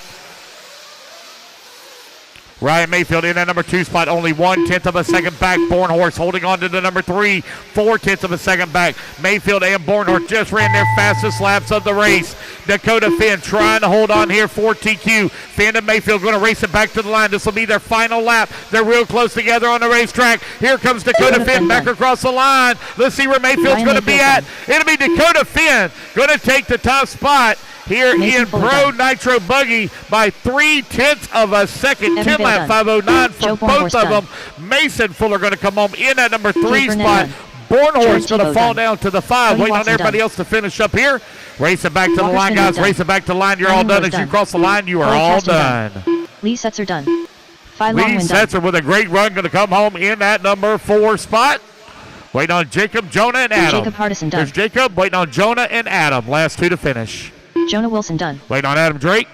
Ryan Mayfield in that number 2 spot, only 1/10 of a second back. Bornhorst holding on to the number 3, 4/10 of a second back. Mayfield and Bornhorst just ran their fastest laps of the race. Dakota Finn trying to hold on here for TQ. Finn and Mayfield going to race it back to the line. This will be their final lap. They're real close together on the racetrack. Here comes Dakota Finn back across the line. Let's see where Mayfield's going to be at. It'll be Dakota Finn going to take the top spot here Mason in Fuller Pro done. Nitro Buggy by 3/10 of a second. Evan 10-lap Vale done. 5:09 for Joe both Bornhorst of done. them. Mason Fuller going to come home in at number 3 Burnett spot. done. Bornhorst Jared going to Tebow fall done. down to the 5. Cody Waiting on Watson everybody done. else to finish up here. Racing back to the Walker line, Spinnerad guys. done. Racing back to the line. You're all Brandon done. Rose As you done. cross the line, you are Cole all Caston done. Lee Setzer done. Phi Lee Longman done. Setzer with a great run going to come home in that number 4 spot. Waiting on Jacob, Jonah, and Adam. Jacob Hardison done. There's Jacob, waiting on Jonah and Adam. Last 2 to finish. Jonah Wilson done. Waiting on Adam Drake.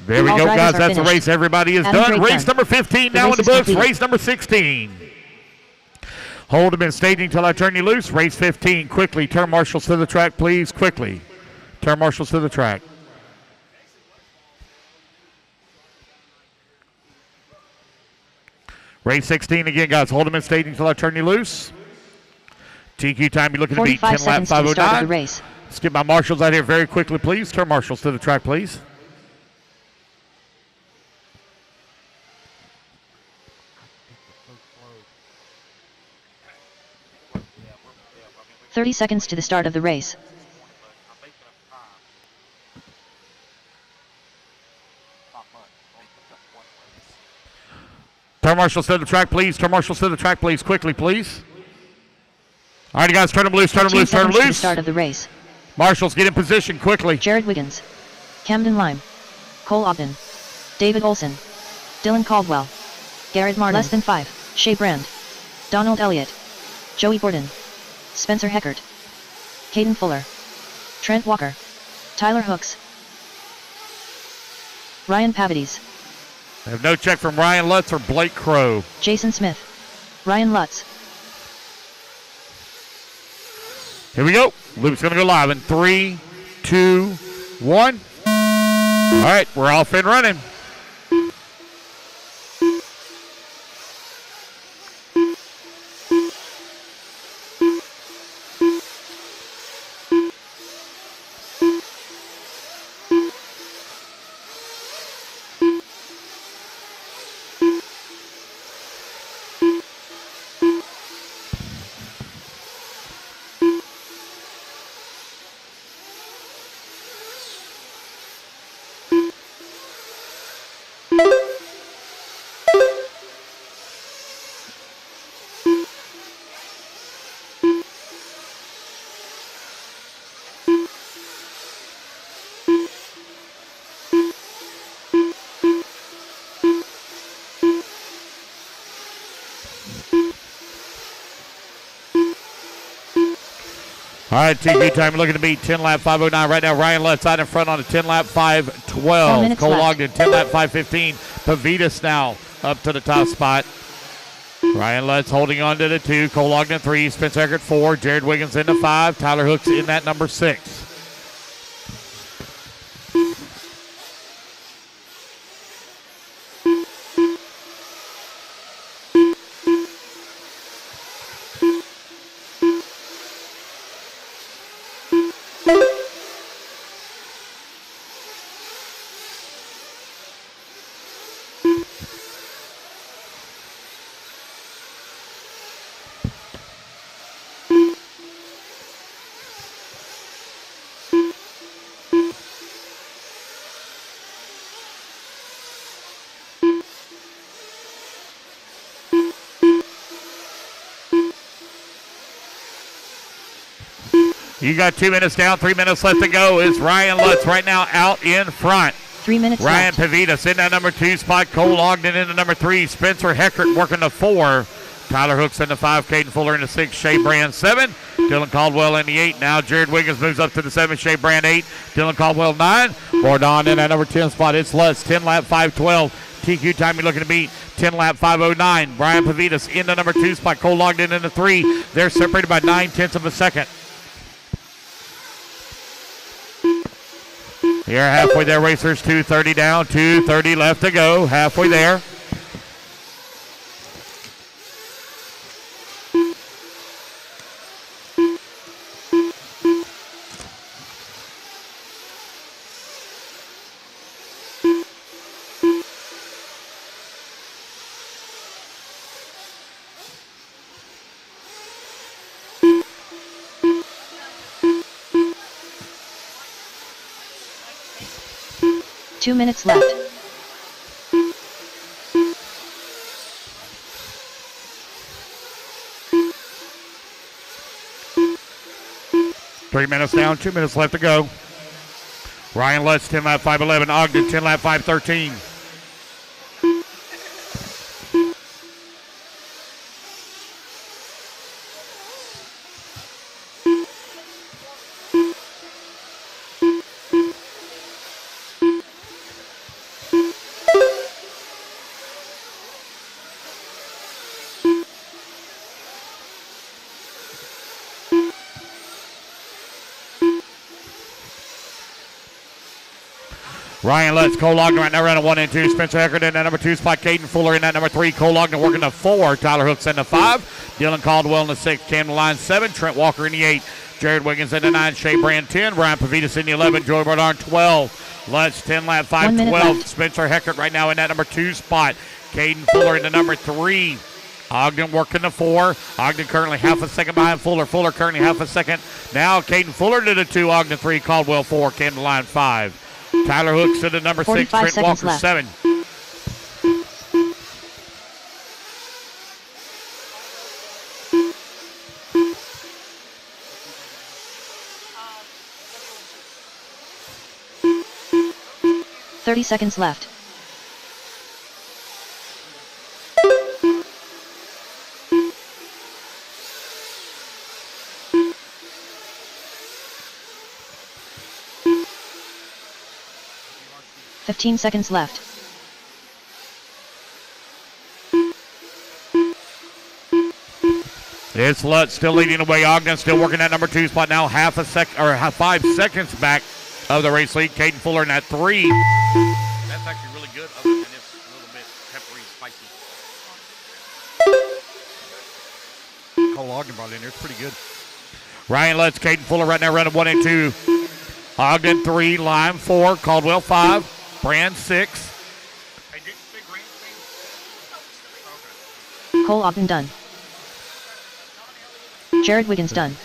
There we All go, drivers guys. are That's the finished. race. Everybody is Adam done. Drake Race done. number 15 The now in race the is books. completed. Race number 16. Hold them in staging till I turn you loose. Race 15. Quickly. Turn marshals to the track, please. Quickly. Turn marshals to the track. Race 16 again, guys. Hold them in staging till I turn you loose. TQ time, you're looking to beat 45 10 lap seconds to the start of 5:09. the race. Let's get my marshals out here very quickly, please. Turn marshals to the track, please. Yeah, 30 seconds to the start of the race. Turn marshals to the track, please. Turn marshals to the track, please. Quickly, please. All right, guys, turn them loose, turn them 15 loose, turn them seconds to the loose. start of the race. Marshals, get in position quickly. Jared Wiggins. Camden Lime, Cole Ogden, David Olson, Dylan Caldwell, Garrett Martin. Less than 5, Shea Brand, Donald Elliott, Joey Gordon, Spencer Heckert, Caden Fuller, Trent Walker, Tyler Hooks, Ryan Pavides. I have no check from Ryan Lutz or Blake Crow. Jason Smith, Ryan Lutz. Here we go. Loop's going to go live in 3, 2, 1. All right, we're off and running. All right, TQ time looking to beat 10 lap 509 right now. Ryan Lutz out in front on a 10 lap 512. Cole Ogden 10 lap 515. Pavitas now up to the top spot. Ryan Lutz holding on to the 2. Cole Ogden 3. Spencer Eckert 4. Jared Wiggins in the 5. Tyler Hooks in that number 6. You got 2 minutes down, 3 minutes left to go. Is Ryan Lutz right now out in front. 3 minutes Ryan left. Pavitas in that number 2 spot. Cole Ogden in the number 3. Spencer Heckert working the 4. Tyler Hooks in the 5. Caden Fuller in the 6. Shea Brand 7. Dylan Caldwell in the 8. Now Jared Wiggins moves up to the 7. Shea Brand 8. Dylan Caldwell 9. Bordon in that number 10 spot. It's Lutz. 10 lap 512. TQ time you're looking to beat 10 lap 509. Brian Pavitas in the number 2 spot. Cole Ogden in the 3. They're separated by 9/10 of a second. You're halfway there, racers. 2:30 down, 2:30 left to go. Halfway there. Two minutes left. Three minutes down, 2 minutes left to go. Ryan Lutz, 10 lap 511. Ogden, 10 lap 513. Ryan Lutz, Cole Ogden right now running 1 and 2. Spencer Eckert in that number 2 spot. Caden Fuller in that number 3. Cole Ogden working the 4. Tyler Hooks in the 5. Dylan Caldwell in the 6. Camden Line 7. Trent Walker in the 8. Jared Wiggins in the 9. Shea Brand 10. Ryan Pavitas in the 11. Joey Bernard 12. Lutz 10 lap 512. Spencer Heckert right now in that number 2 spot. Caden Fuller in the number 3. Ogden working the 4. Ogden currently half a second behind Fuller. Fuller currently half a second. Now Caden Fuller to the 2. Ogden 3. Caldwell 4. Camden Line 5. Tyler Hooks to the number 6. Trent Walker left. 7. 30 seconds left. "15 seconds left. It's Lutz still leading away. Ogden still working that number 2 spot now. 5 seconds back of the race lead. Caden Fuller in that 3. That's actually really good, other than it's a little bit peppery, spicy. Cole Ogden brought it in there. It's pretty good. Ryan Lutz, Caden Fuller right now running 1 and 2. Ogden 3, Lime 4, Caldwell 5, Brand 6. Hey, did you say green beans? Okay. Cole Ogden done. Jared Wiggins done.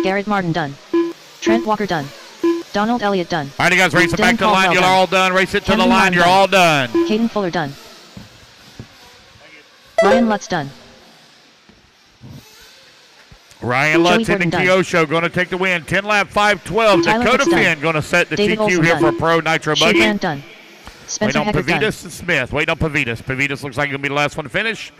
Garrett Martin done. Trent Walker done. Donald Elliott done. All right, you guys, race it Dylan back to the line. Caldwell You're done. all done. Race it to Cameron the line. Martin You're done. all done. Caden Fuller done. Ryan Lutz done. Ryan Lutz in the Gordon done. Kyosho going to take the win. 10 lap 512. Tyler Dakota Hicks done. Finn going to set the David TQ Olson here done. for a Pro Nitro Shea Buggy. Grant done. Spencer Waiting on Heckert done. Pavitas and Smith. Waiting on Pavitas. Pavitas looks like he's going to be the last one to finish.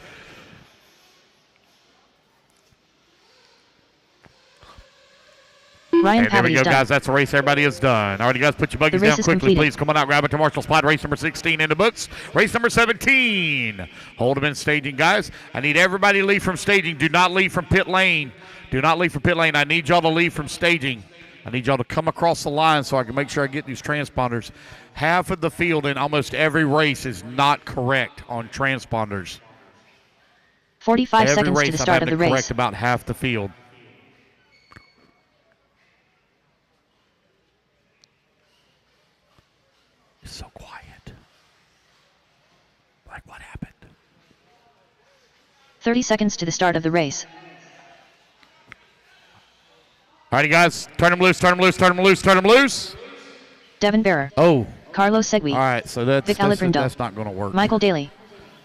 Ryan And there we Pavey go, is done. guys. That's the race. Everybody is done. All right, you guys, put your buggies The race down is quickly, completed. please. Come on out, grab it to Marshall spot. Race number 16 in the books. Race number 17. Hold them in staging, guys. I need everybody to leave from staging. Do not leave from pit lane. Do not leave from pit lane. I need y'all to leave from staging. I need y'all to come across the line so I can make sure I get these transponders. Half of the field in almost every race is not correct on transponders. 45 Every seconds race to the I'm start of having the to race. correct about half the field. It's so quiet. Like, what happened? 30 seconds to the start of the race. All right, guys, turn them loose, turn them loose, turn them loose, turn them loose. Devin Bearer. Oh, Carlos Segui. all right, so that's Vic Allegrindo. that's not going to work. Michael Daly.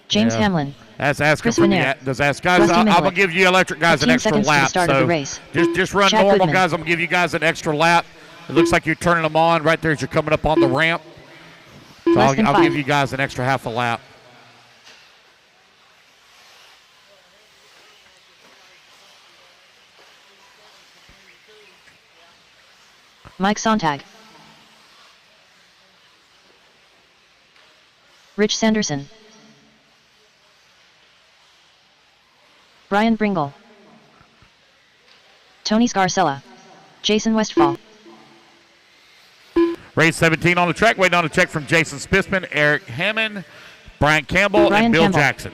James Yeah. Hamlin. That's asking Chris for me. Vanier. Does ask guys? Rusty I'm Miller. gonna give you electric guys an 15 extra seconds to the lap. start of So the race. just run Chad normal, Goodman. guys. I'm gonna give you guys an extra lap. It looks like you're turning them on right there as you're coming up on the ramp. So Less than I'll 5. give you guys an extra half a lap. Mike Sontag. Rich Sanderson. Brian Bringle. Tony Scarcella. Jason Westfall. Race 17 on the track. Waiting on a check from Jason Spissman, Eric Hammond, Brian Campbell, Brian and Bill Campbell. Jackson.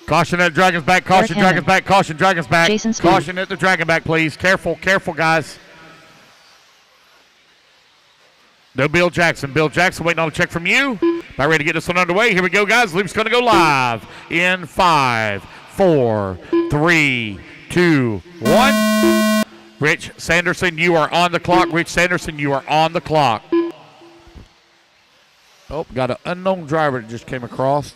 Caution at Dragon's back. Caution, Eric Dragon's back. Caution, Dragon's back. Jason Speed. Caution at the Dragon back, please. Careful, careful, guys. No Bill Jackson. Bill Jackson waiting on a check from you. About ready to get this one underway. Here we go, guys. Loop's going to go live in 5, 4, 3, 2, 1. Rich Sanderson, you are on the clock. Rich Sanderson, you are on the clock. Oh, got an unknown driver that just came across.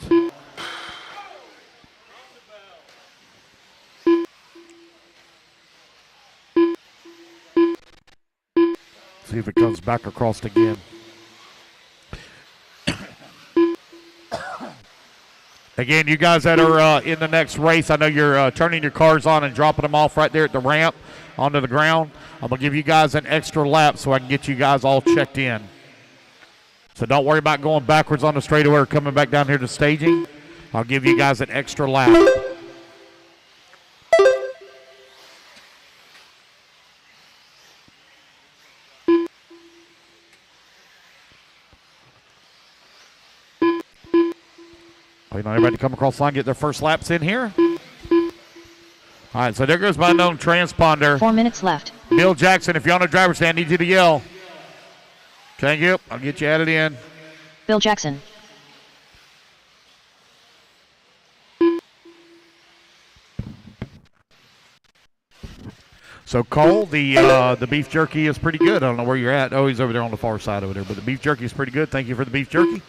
See if it comes back across again. Again, you guys that are in the next race, I know you're turning your cars on and dropping them off right there at the ramp onto the ground. I'm going to give you guys an extra lap so I can get you guys all checked in. So don't worry about going backwards on the straightaway or coming back down here to staging. I'll give you guys an extra lap. Waiting on everybody to come across the line, get their first laps in here. All right, so there goes my unknown transponder. 4 minutes left. Bill Jackson, if you're on the driver's stand, I need you to yell. Thank you. I'll get you added in. Bill Jackson. So Cole, the beef jerky is pretty good. I don't know where you're at. Oh, he's over there on the far side over there, but the beef jerky is pretty good. Thank you for the beef jerky.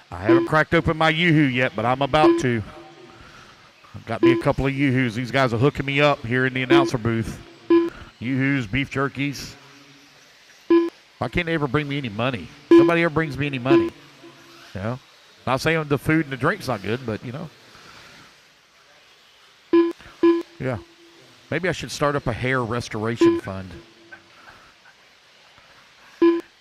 I haven't cracked open my Yoo-hoo yet, but I'm about to. I've got me a couple of Yoo-hoos. These guys are hooking me up here in the announcer booth. Yoo-hoos, beef jerkies. Why can't they ever bring me any money? Nobody ever brings me any money. You know? Not saying the food and the drink's not good, but, you know. Yeah. Maybe I should start up a hair restoration fund.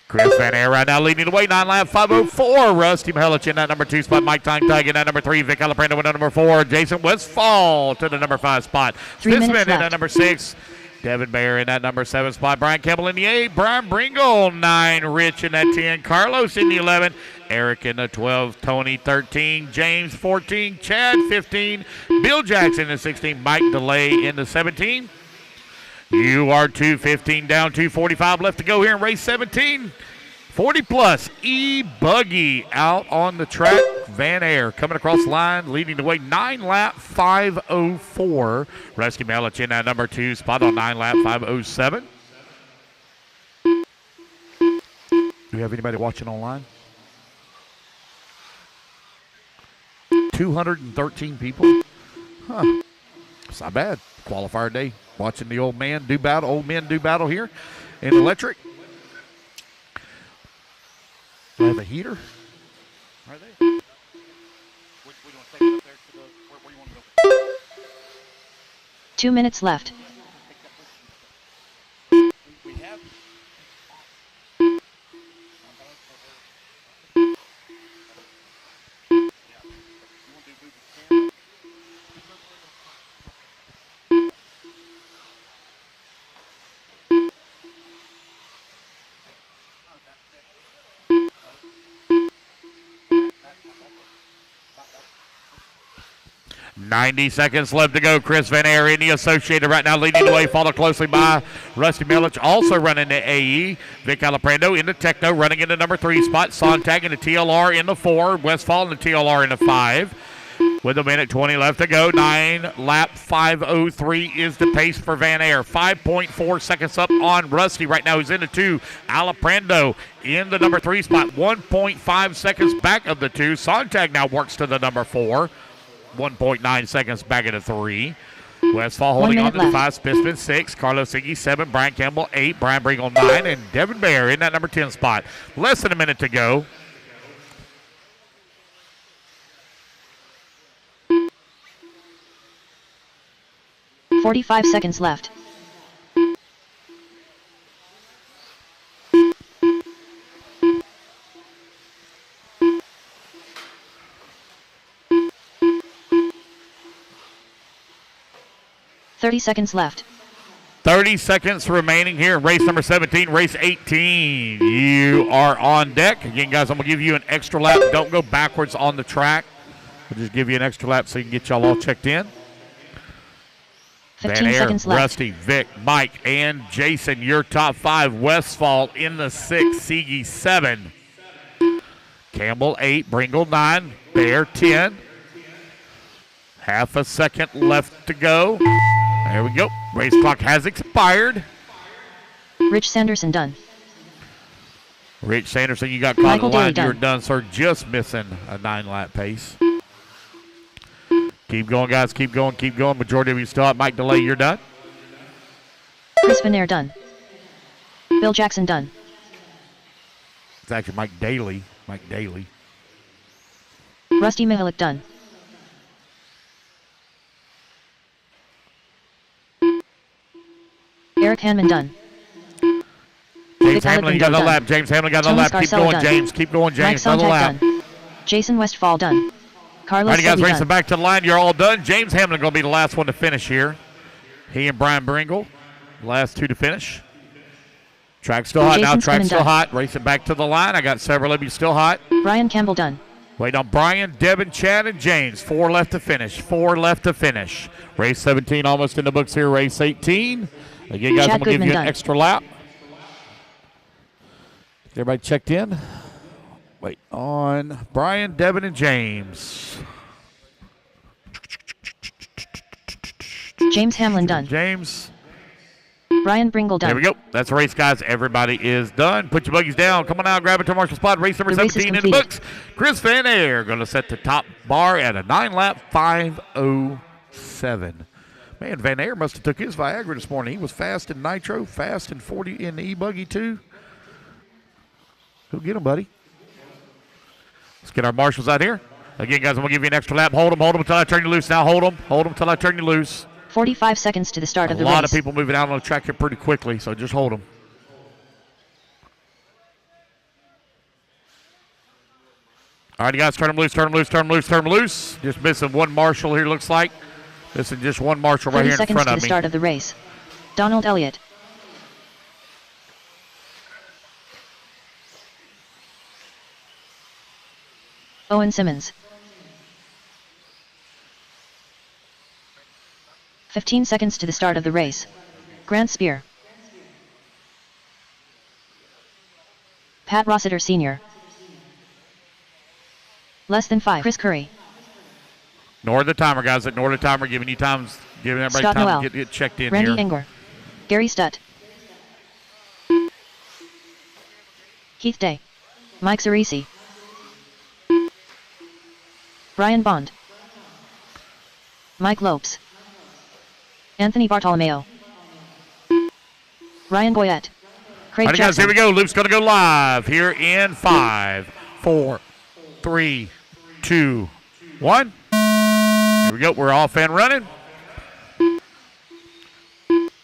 Chris Van Air right now leading the way, 9 lap, 5:04. Rusty Mihelich in that number 2 spot. Mike Tang in that number 3. Vic Alaprando in that number 4. Jason Westfall to the number 5 spot. 3 minutes Smith in left. that number 6. Devin Bear in that number 7 spot. Brian Campbell in the 8. Brian Bringle, 9. Rich in that 10. Carlos in the 11. Eric in the 12. Tony, 13. James, 14. Chad, 15. Bill Jackson in the 16. Mike DeLay in the 17. You are 2:15 down, 2:45 left to go here in race 17. 40 plus E-Buggy out on the track. Van Air coming across the line, leading the way, 9 lap, 5:04. Rusty Mihelich in that number 2 spot on 9 lap, 5:07. Do we have anybody watching online? 213 people? Huh. It's not bad. Qualifier day. Watching the old men do battle here in electric. Do I have a heater? Are they? We want to take it up there to where you want to go? 2 minutes left. We have. .90 seconds left to go. Chris Van Air in the Associated right now leading the way, followed closely by Rusty Mihelich, also running the AE. Vic Alaprando in the Techno, running in the number 3 spot. Sontag in the TLR in the 4. Westfall in the TLR in the 5. With 1:20 left to go. 9 lap, 5:03 is the pace for Van Air. 5.4 seconds up on Rusty right now. He's in the 2. Alaprando in the number 3 spot. 1.5 seconds back of the 2. Sontag now works to the number 4. 1.9 seconds back at the 3. Westfall holding on to the 5. Spitzman 6. Carlos Iggy 7. Brian Campbell 8. Brian Bringle 9. And Devin Bear in that number 10 spot. Less than a minute to go. .45 seconds left. .30 seconds left. 30 seconds remaining here in race number 17, race 18. You are on deck. Again, guys, I'm going to give you an extra lap. Don't go backwards on the track. We'll just give you an extra lap so you can get y'all all checked in. 15 Van Air, seconds left. Rusty, Vic, Mike, and Jason, your top 5. Westfall in the 6, Siege 7. Campbell 8, Bringle 9, Bear 10. Half a second left to go. There we go. Race clock has expired. Rich Sanderson done. Rich Sanderson, you got caught Michael in the line. Daly You're done. done, sir. Just missing a 9-lap pace. Keep going, guys. Keep going. Keep going. Majority of you still out. Mike DeLay, you're done. Chris Van Air done. Bill Jackson done. It's actually Mike Daly. Mike Daly. Rusty Mihelich done. Eric Hanman done. James Vic Hamlin, you got Alaprando another done. lap. James Hamlin got another Tony lap. Keep Scarcella going, done. James. Keep going, Mike James. Another lap. Sontag done. Jason Westfall done. Carlos All right, guys, Silva racing done. back to the line. You're all done. James Hamlin going to be the last one to finish here. He and Brian Bringle, last 2 to finish. Track's still hot now. Jason's Track's coming still done. hot. Racing back to the line. I got several of you still hot. Brian Campbell done. Waiting on Brian, Devin, Chad, and James. 4 left to finish. 4 left to finish. Race 17 almost in the books here. Race 18. Again, guys, Chad I'm going to give Goodman you an done. extra lap. Everybody checked in? Wait on Brian, Devin, and James. James Hamlin done. James. Brian Bringle done. There we go. That's the race, guys. Everybody is done. Put your buggies down. Come on out. Grab a turn marshal spot. Race number The race is 17 in the completed. books. Chris Van Air going to set the top bar at a 9-lap 5:07. Man, Van Ayer must have took his Viagra this morning. He was fast in nitro, fast in 40 in the e-buggy too. Go get him, buddy. Let's get our marshals out here. Again, guys, I'm going to give you an extra lap. Hold them until I turn you loose. Now hold them until I turn you loose. 45 seconds to the start of the race. A lot of people moving out on the track here pretty quickly, so just hold them. All right, guys, turn them loose. Just missing one marshal here, looks like. Missing just one marshal right here in front of me. 30 seconds to the start of the race. Donald Elliott. Owen Simmons. 15 seconds to the start of the race. Grant Spear. Pat Rossiter Sr. Less than 5. Chris Curry. Ignore the timer, guys. Ignore the timer. Giving you times. Giving everybody Scott time Noel. to get checked in Randy here. Engor. Gary Stutt. Heath Day. Mike Cerisi. Brian Bond. Mike Lopes. Anthony Bartolomeo. Ryan Boyette. Craig All right, Jackson. guys, here we go. Loop's going to go live here in 5, 4, 3, 2, 1. Here we go. We're off and running.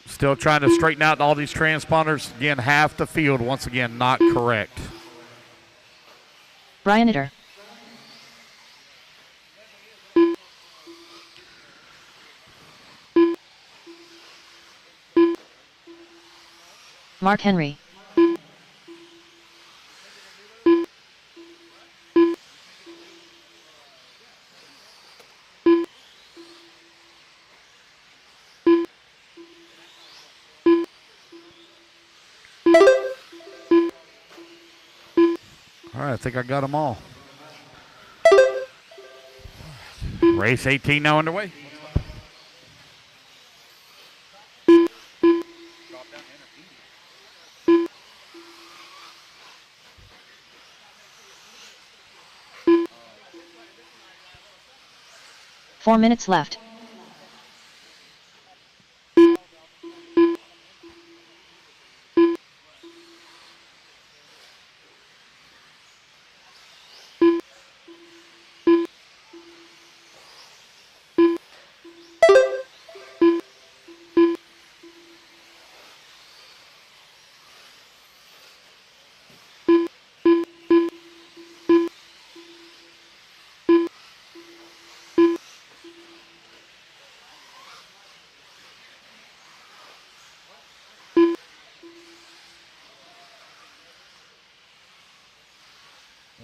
Still trying to straighten out all these transponders. Again, half the field, once again, not correct. Brian Itter. Mark Henry. All right, I think I got them all. Race 18 now underway. 4 minutes left.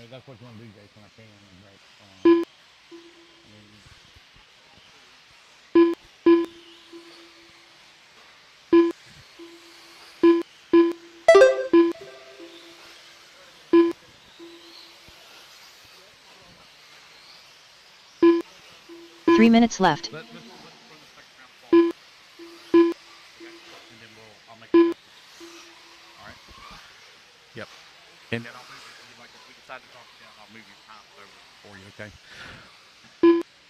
That's what you want to do, Jason. I can. Right. 3 minutes left. Let's run the second round ball. And then I'll make it. All right. Yep. And then I'll move it. Like if we decide to talk down, I'll move your times over for you, okay?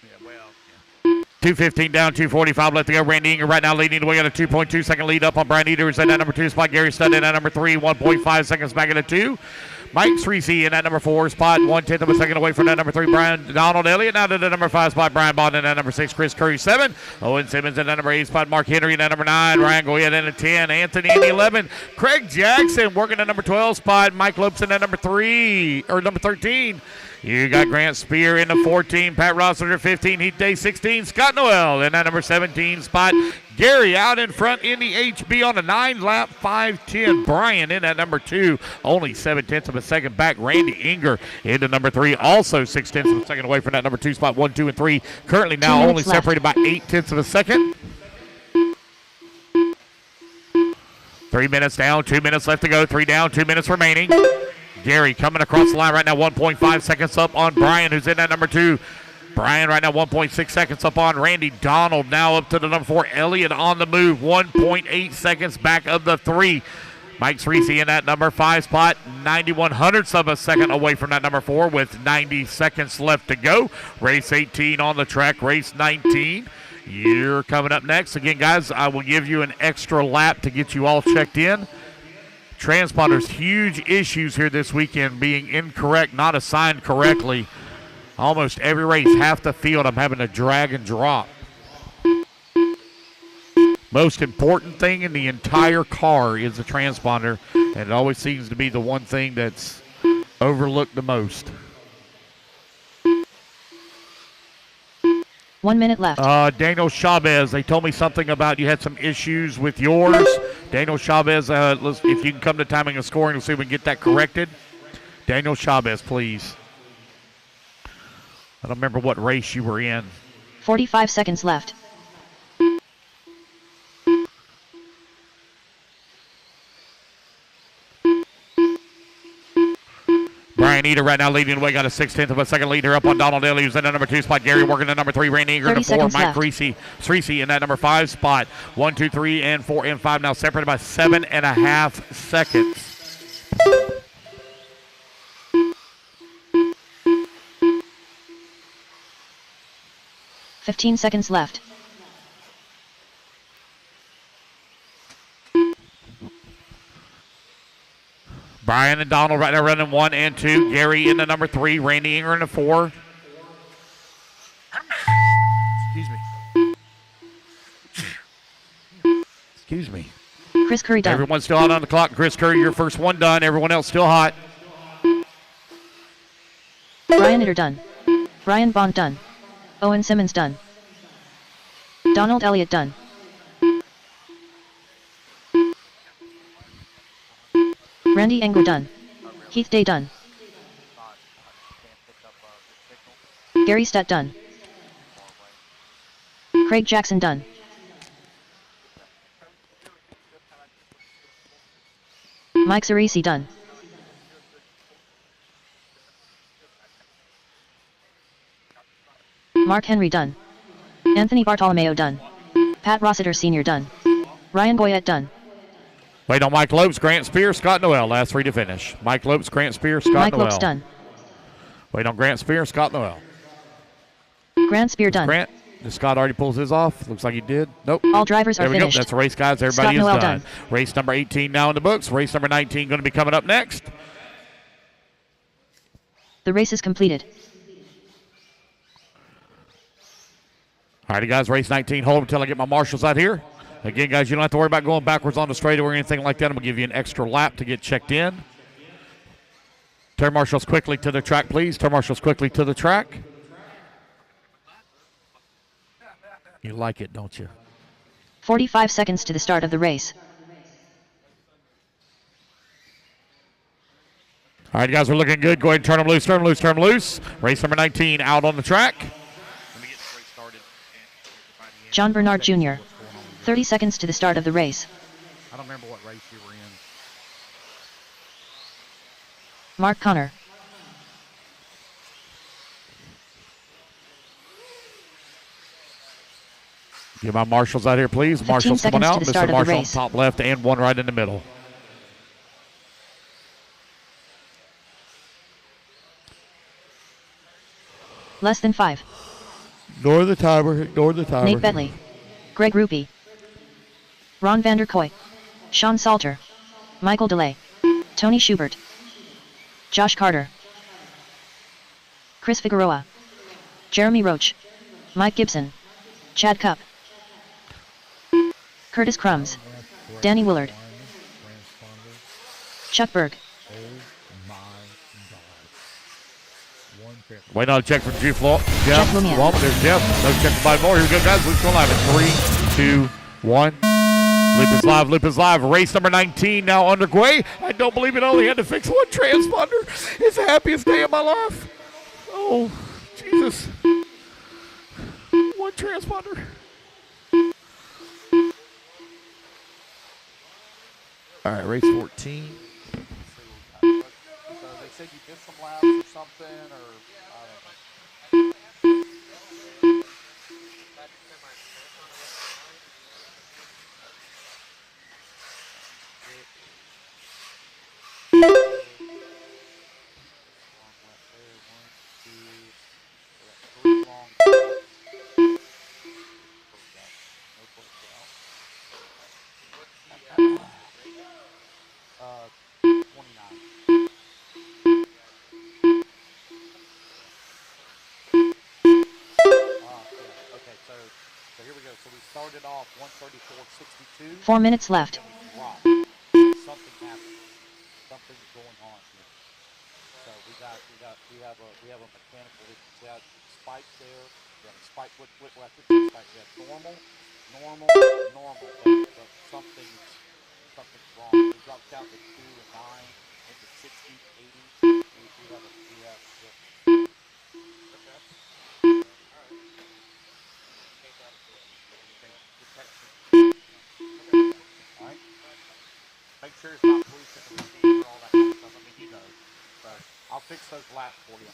Yeah, well, yeah. 2:15 down, 2:45 left to go. Randy Inger right now leading the way at a 2.2 second lead up on Brian Eater. Is in that number 2 spot. Gary Studd in that number 3, 1.5 seconds back at a 2. Mike Cerisi in that number 4 spot, 1/10 of a second away from that number 3. Donald Elliott now to the number 5 spot. Brian Bond in that number 6. Chris Curry 7. Owen Simmons in that number 8 spot. Mark Henry in that number 9. Ryan Goyette in the 10. Anthony in the 11. Craig Jackson working the number 12 spot. Mike Lopes in that number 3 or number 13. You got Grant Spear in the 14. Pat Rossiter 15. Heath Day 16. Scott Noel in that number 17 spot. Gary out in front in the HB on a 9-lap 5:10. Brian in at number 2, only 0.7 of a second back. Randy Inger into number 3, also 0.6 of a second away from that number 2 spot. 1, 2, and 3. Currently now only separated by 0.8 of a second. 3 minutes down, 2 minutes left to go. 3 down, 2 minutes remaining. Gary coming across the line right now, 1.5 seconds up on Brian, who's in that number 2. Brian right now 1.6 seconds up on Randy. Donald now up to the number 4. Elliott on the move, 1.8 seconds back of the 3. Mike Cerisi in that number 5 spot, 91/100ths of a second away from that number 4 with 90 seconds left to go. Race 18 on the track, race 19. You're coming up next. Again, guys, I will give you an extra lap to get you all checked in. Transponders, huge issues here this weekend, being incorrect, not assigned correctly. Almost every race, half the field, I'm having to drag and drop. Most important thing in the entire car is the transponder, and it always seems to be the one thing that's overlooked the most. 1 minute left. Daniel Chavez, they told me something about you had some issues with yours. Daniel Chavez, if you can come to timing and scoring, we'll see if we can get that corrected. Daniel Chavez, please. I don't remember what race you were in. 45 seconds left. Brian Eder right now leading the way, got a 1/16 of a second leader up on Donald Daly, who's in the number 2 spot. Gary working the number 3, Randy Ingram in the 4, Mike Creasy in that number 5 spot. 1, 2, 3, and 4, and 5 now separated by 7.5 seconds. $15 seconds left. Brian and Donald right now running 1 and 2. Gary in the number 3. Randy Ingram in the 4. Excuse me. Chris Curry done. Everyone's still out on the clock. Chris Curry, your first one done. Everyone else still hot. Brian Eder done. Brian Bond done. Owen Simmons done. Donald Elliott done. Randy Engler done. Heath Day done. Gary Stett done. Craig Jackson done. Mike Cerisi done. Mark Henry done. Anthony Bartolomeo done. Pat Rossiter Sr. done. Ryan Boyette done. Wait on Mike Lopes, Grant Spear, Scott Noel. Last 3 to finish. Mike Lopes, Grant Spear, Scott Mike Noel. Lopes done. Wait on Grant Spear, Scott Noel. Grant Spear done. Grant, did Scott already pulls his off? Looks like he did. Nope. All drivers There are we finished. go. That's a race, guys. Everybody Scott is Noel done. done. Race number 18 now in the books. Race number 19 going to be coming up next. The race is completed. All righty, guys. Race 19. Hold until I get my marshals out here. Again, guys, you don't have to worry about going backwards on the straightaway or anything like that. I'm going to give you an extra lap to get checked in. Turn marshals quickly to the track, please. Turn marshals quickly to the track. You like it, don't you? 45 seconds to the start of the race. All right, guys, we're looking good. Go ahead and turn them loose, turn them loose, turn them loose. Race number 19 out on the track. Let me get this race started. John Bernard Jr. 30 seconds to the start of the race. I don't remember what race you were in. Mark Connor. Get my marshals out here, please. 15 Marshals coming seconds to out. the Mr. start of the Marshall on race. top left and one right in the middle. Less than 5. Ignore the timer. Ignore the timer. Nate Bentley. Greg Rupi. Ron Vanderkoy. Sean Salter. Michael DeLay. Tony Schubert. Josh Carter. Chris Figueroa. Jeremy Roach. Mike Gibson. Chad Cupp. Curtis Crumbs. Danny Willard. Chuck Berg. Wait on a check from Jeff. Jeff Lemire. Well, there's Jeff. No check from Biden more. Here we go, guys. Luke's going live in 3, 2, 1. Loop is live. Loop is live. Race number 19 now underway. I don't believe it. Only had to fix one transponder. It's the happiest day of my life. Oh, Jesus. One transponder. All right, race 14. So they said you did some laps or something, or I don't know. So here we go. So we started off 134.62. 4 minutes left. Then we dropped. Something happened. Something's going on here. So we have a mechanical issue. We have spikes there. We have a spike. What I put the spike? We have normal, but something's wrong. We dropped down to 2 and 9 into 60, 80. We have Alright. Make sure it's not pollution the receiver, all that kind of stuff. I mean, you know. So I'll fix those laps for you.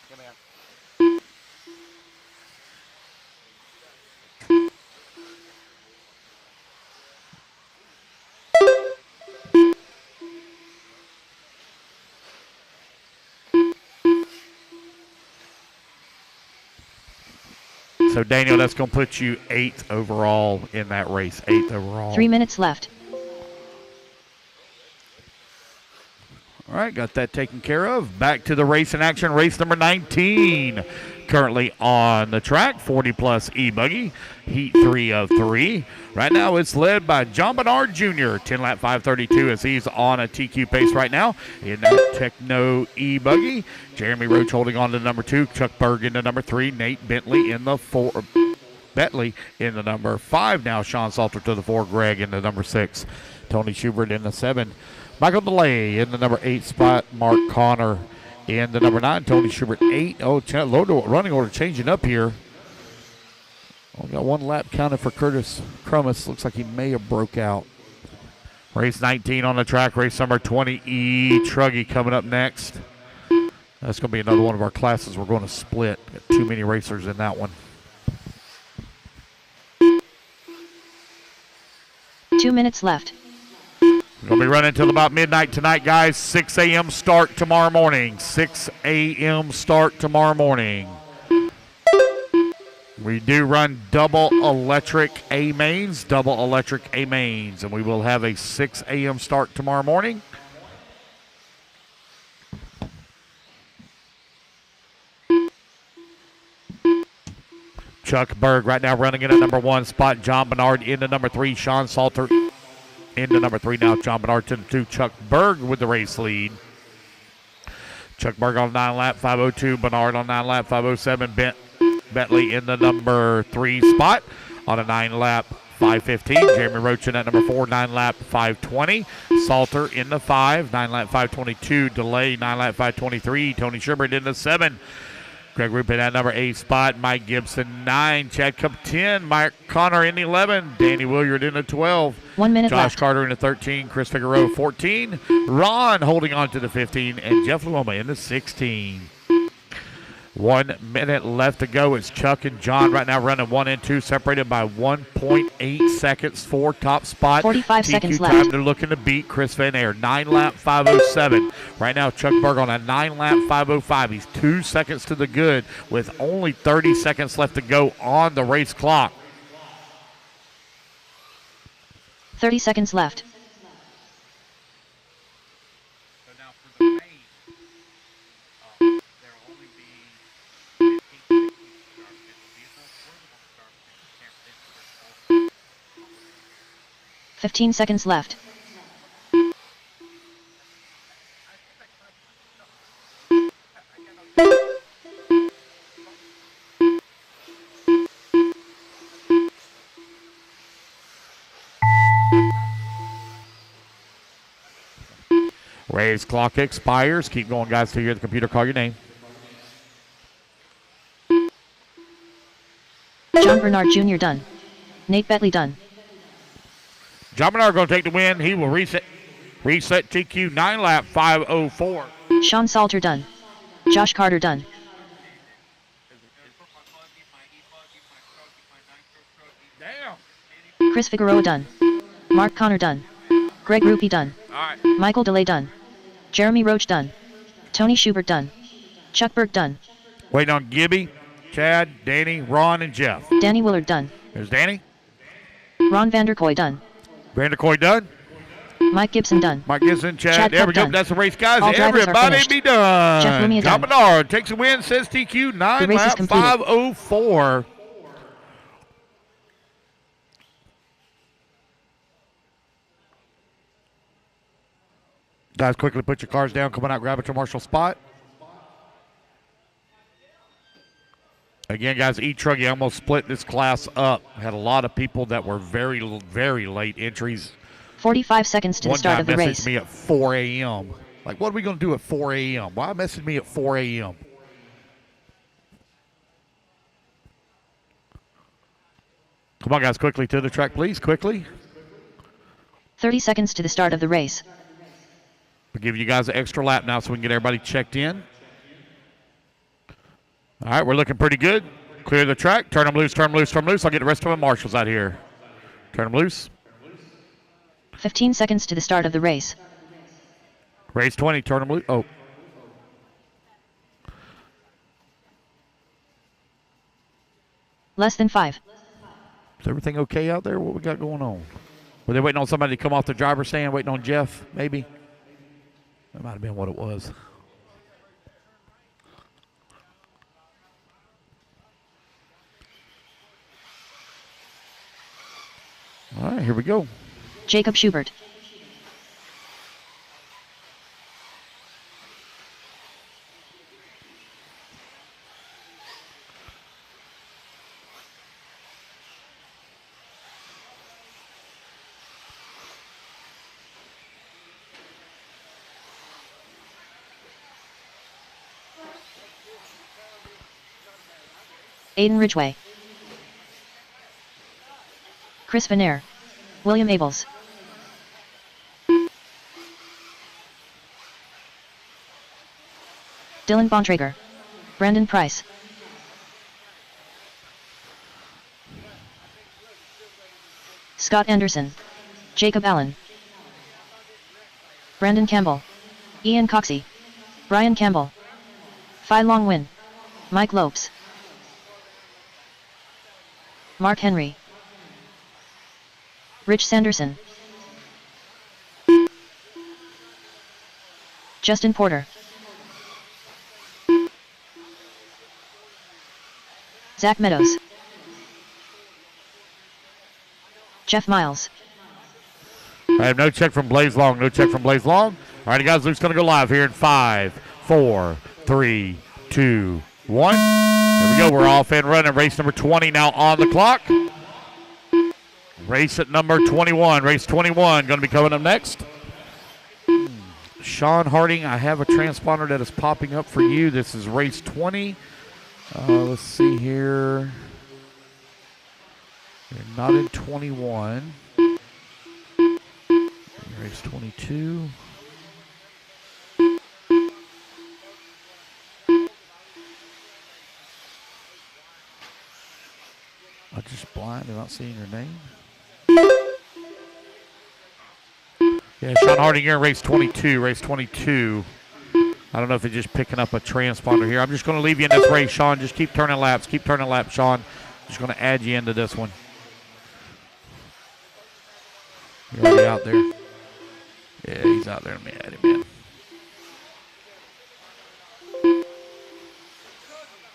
Come here. So, Daniel, that's going to put you 8th overall in that race. 8th overall. 3 minutes left. All right, got that taken care of. Back to the race in action. Race number 19. Currently on the track, 40-plus E-Buggy. Heat 3 of 3. Right now, it's led by John Bernard Jr., 10-lap 5:32, as he's on a TQ pace right now in that Techno E-Buggy. Jeremy Roach holding on to number 2. Chuck Berg into number 3. Nate Bentley in the 4. Bentley in the number 5. Now Sean Salter to the 4. Greg in the number 6. Tony Schubert in the 7. Michael DeLay in the number 8 spot. Mark Connor in the number 9. Tony Schubert 8. Oh, running order changing up here. Oh, got 1 lap counted for Curtis Crumis. Looks like he may have broke out. Race 19 on the track. Race number 20 E Truggy coming up next. That's going to be another one of our classes we're going to split. Got too many racers in that one. 2 minutes left. We're going to be running until about midnight tonight, guys. 6 a.m. start tomorrow morning. 6 a.m. start tomorrow morning. We do run double electric A mains, and we will have a 6 a.m. start tomorrow morning. Chuck Berg right now running in at number 1 spot. John Bernard into number 3. Sean Salter into number 3 now. John Bernard to the 2. Chuck Berg with the race lead. Chuck Berg on 9 lap 5:02. Bernard on 9 lap 5:07. Bentley in the number 3 spot on a 9 lap 5:15. Jeremy Roach in at number 4. 9 lap 5:20. Salter in the 5. 9 lap 5:22. Delay 9 lap 5:23. Tony Schubert in the 7. Greg Rupin at number 8 spot. Mike Gibson 9. Chad Cup 10. Mike Connor in the 11. Danny Williard in the 12. 1 minute Josh left. Carter in the 13. Chris Figueroa 14. Ron holding on to the 15. And Jeff Luoma in the 16. 1 minute left to go. It's Chuck and John right now running 1 and 2, separated by 1.8 seconds for top spot. 45 TQ seconds time left. they're looking to beat Chris Van Air. 9 lap 5:07. Right now, Chuck Berg on a 9 lap 5:05. He's 2 seconds to the good with only 30 seconds left to go on the race clock. 30 seconds left. So now for the main, there will only be 15 seconds to start. It will be enough for them to start. They can't finish 15 seconds left. Race clock expires. Keep going, guys, till you hear the computer call your name. John Bernard Jr. done. Nate Bentley done. John Bernard going to take the win. He will reset TQ 9 lap 5:04. Sean Salter done. Josh Carter done. Damn. Chris Figueroa done. Mark Connor done. Greg Rupie done. All right. Michael DeLay done. Jeremy Roach done. Tony Schubert done. Chuck Berg done. Waiting on Gibby, Chad, Danny, Ron, and Jeff. Danny Willard done. There's Danny. Ron Vanderkoy done. Vanderkoy done. Mike Gibson done. Mike Gibson, Chad. Chad There we Cup go. done. That's the race, guys. All drivers are Everybody finished. be done. Jeff Lumia John done. Bernard takes a win, says TQ 9 The race is lap completed. 5:04. Guys, quickly put your cars down. Come on out, grab at your marshal spot. Again, guys, E-Truggy almost split this class up. Had a lot of people that were very, very late entries. 45 seconds to the start of the race. One guy messaged me at 4 a.m. Like, what are we going to do at 4 a.m.? Why message me at 4 a.m.? Come on, guys, quickly to the track, please. Quickly. 30 seconds to the start of the race. We'll give you guys an extra lap now so we can get everybody checked in. All right, we're looking pretty good. Clear the track. Turn them loose, turn them loose, turn them loose. I'll get the rest of the marshals out here. Turn them loose. 15 seconds to the start of the race. Race 20, turn them loose. Oh. Less than 5. Is everything okay out there? What we got going on? Were they waiting on somebody to come off the driver's stand, waiting on Jeff, maybe? That might have been what it was. All right, here we go. Jacob Schubert. Aiden Ridgway. Chris Venaire. William Abels. Dylan Bontrager. Brandon Price. Scott Anderson. Jacob Allen. Brandon Campbell. Ian Coxey. Brian Campbell. Phi Long Win. Mike Lopes. Mark Henry. Rich Sanderson. Justin Porter. Zach Meadows. Jeff Miles. I have no check from Blaze Long. No check from Blaze Long. All right, guys, Luke's going to go live here in 5, 4, 3, 2, 1. Here we go. We're off and running. Race number 20 now on the clock. Race at number 21. Race 21 going to be coming up next. Sean Harding, I have a transponder that is popping up for you. This is race 20. Let's see here. You're not in 21. Race 22. I'm just blind and not seeing your name. Yeah, Sean Harding, you're in race 22. Race 22. I don't know if it's just picking up a transponder here. I'm just going to leave you in this race, Sean. Just keep turning laps. Keep turning laps, Sean. Just going to add you into this one. You're already out there. Yeah, he's out there. Let me add him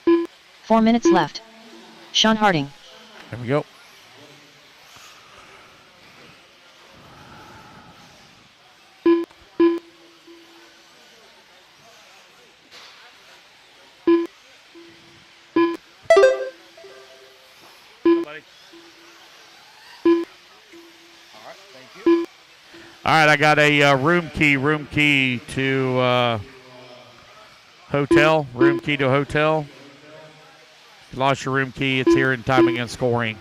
in. 4 minutes left. Sean Harding. There we go. All right, I got a room key to hotel. Room key to hotel. If you lost your room key, it's here in timing and scoring.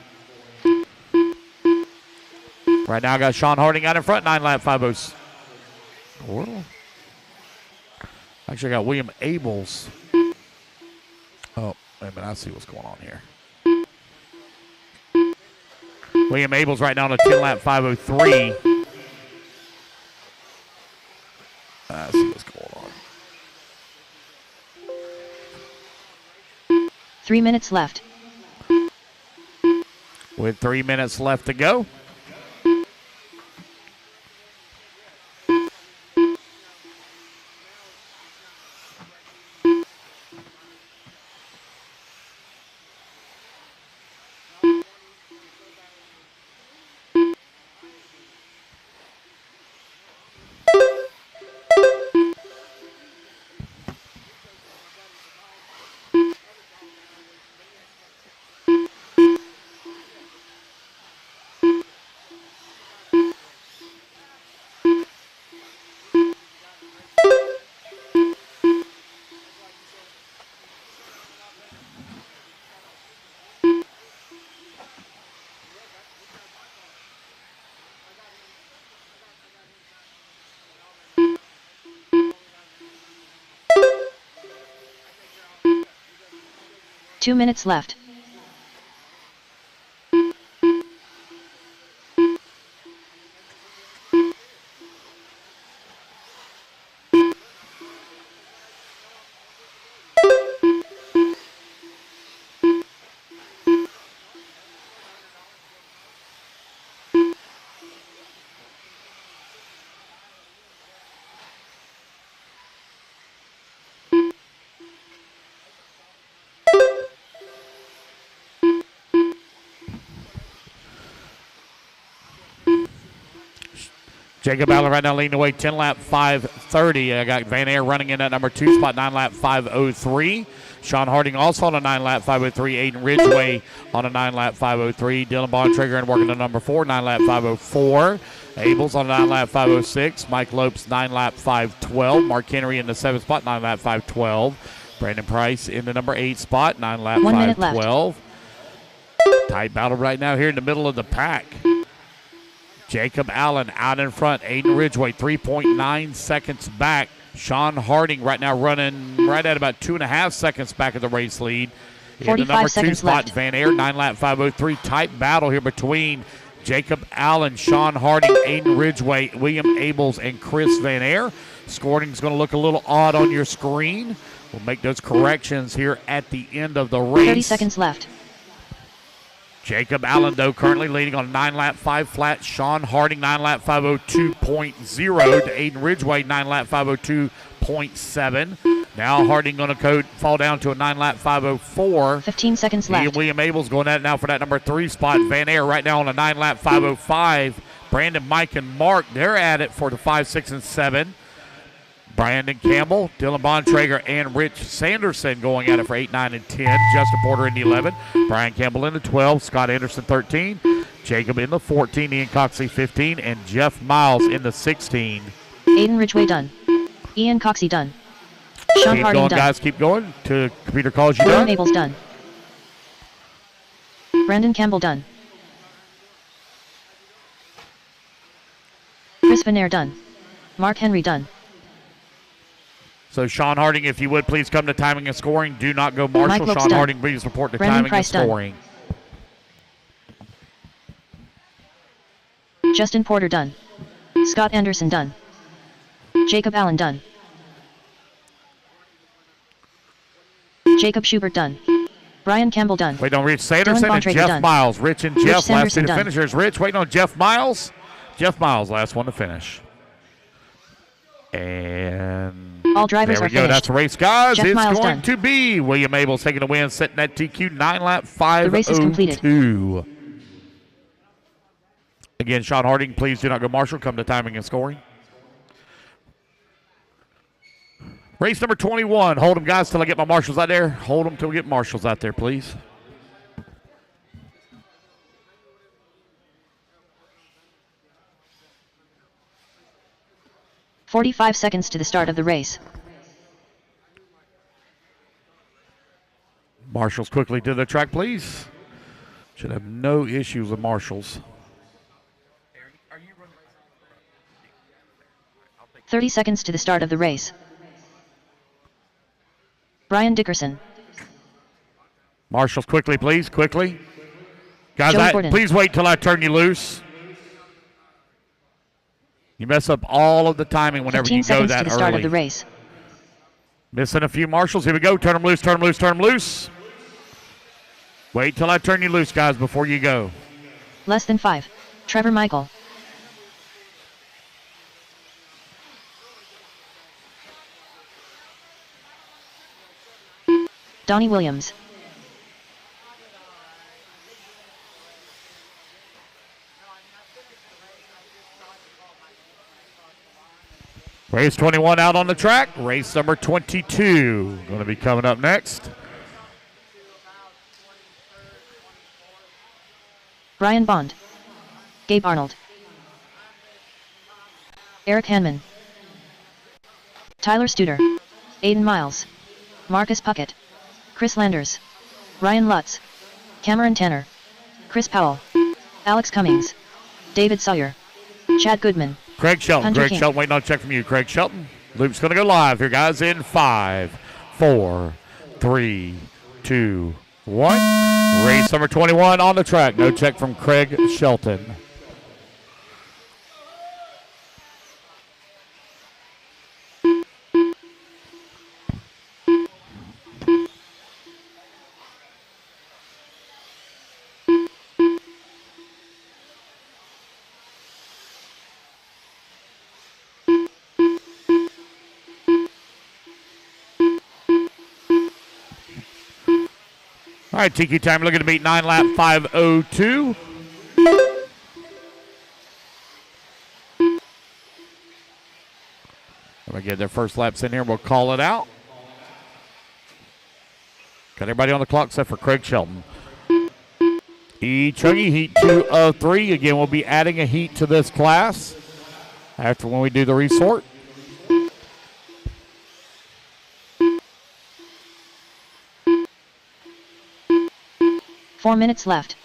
Right now, I got Sean Harding out in front, 9-lap 5-0. Well, actually, I got William Abels. Oh, wait a minute, I see what's going on here. William Abels right now on a 10-lap 5:03. I see what's going on. 3 minutes left. With 3 minutes left to go. 2 minutes left. Jacob Allen right now leading away 10 lap 5:30. I got Van Air running in at number 2 spot, 9 lap 5:03. Sean Harding also on a 9 lap 5:03. Aiden Ridgway on a 9 lap 5:03. Dylan Bontrager and working on number 4, 9 lap 5:04. Abels on a 9 lap 5:06. Mike Lopes 9 lap 5:12. Mark Henry in the 7th spot, 9 lap 5:12. Brandon Price in the number 8 spot, 9 lap 1 minute left. 5:12. Tight battle right now here in the middle of the pack. Jacob Allen out in front. Aiden Ridgway 3.9 seconds back. Sean Harding right now running right at about 2.5 seconds back of the race lead. In the 45 number 2 seconds spot, left. Van Aert, 9 lap 5:03. Tight battle here between Jacob Allen, Sean Harding, Aiden Ridgway, William Abels, and Chris Van Aert. Scoring's going to look a little odd on your screen. We'll make those corrections here at the end of the race. 30 seconds left. Jacob Allen, though, currently leading on 9 lap 5 flat. Sean Harding, 9 lap 5:02.0 to Aiden Ridgway, 9 lap 5:02.7. Now Harding going to fall down to a 9 lap 5:04. 15 seconds He and left. William Abels going at it now for that number 3 spot. Van Aert right now on a 9 lap 5:05. Brandon, Mike, and Mark, they're at it for the 5, 6, and 7. Brandon Campbell, Dylan Bontrager, and Rich Sanderson going at it for 8, 9, and 10. Justin Porter in the 11. Brian Campbell in the 12. Scott Anderson 13. Jacob in the 14. Ian Coxey 15. And Jeff Miles in the 16. Aiden Ridgway done. Ian Coxey done. Sean Keep Harding going, done. guys. Keep going. To computer calls you William done. Abels done. Brandon Campbell done. Chris Van Aert done. Mark Henry done. So Sean Harding, if you would please come to timing and scoring. Do not go Marshall. Mike Lopes Sean done. Harding, please report to Brandon timing Price and done. scoring. Justin Porter done. Scott Anderson done. Jacob Allen done. Jacob Schubert done. Brian Campbell done. Waiting on Rich Sanderson and Bontrager Jeff done. Miles. Rich and Jeff, last two Sanderson to done. finishers. Rich waiting on Jeff Miles. Jeff Miles, last one to finish. And All drivers there we are go. finished. That's the race, guys. Jeff It's Miles going done. to be William Abels taking the win, setting that TQ 9 lap 5:02. The race is completed. Again, Sean Harding, please do not go Marshall. Come to timing and scoring. Race number 21. Hold them, guys, till I get my marshals out there. Hold them till we get marshals out there, please. "45 seconds to the start of the race. Marshals quickly to the track, please. Should have no issues with marshals. 30 seconds to the start of the race. Brian Dickerson. Marshals quickly, please, quickly. Guys, Joey Gordon. please wait till I turn you loose. You mess up all of the timing whenever 15 you go seconds that to the start early. of the race. Missing a few marshals. Here we go. Turn them loose, turn them loose, turn them loose. Wait till I turn you loose, guys, before you go. Less than 5. Trevor Michael. Donnie Williams. Race 21 out on the track. Race number 22 going to be coming up next. Brian Bond. Gabe Arnold. Eric Hanman. Tyler Studer. Aiden Miles. Marcus Puckett. Chris Landers. Ryan Lutz. Cameron Tanner. Chris Powell. Alex Cummings. David Sawyer. Chad Goodman. Craig Shelton. Hunter Craig King. Shelton waiting on a check from you. Craig Shelton. Loop's going to go live here, guys, in 5, 4, 3, 2, 1. Race number 21 on the track. No check from Craig Shelton. All right, TQ time looking to beat 9 lap 5:02. Let me get their first laps in here. We'll call it out. Got everybody on the clock except for Craig Shelton. Chuggy, heat 2 of 3. Again, we'll be adding a heat to this class after when we do the resort. Four minutes left.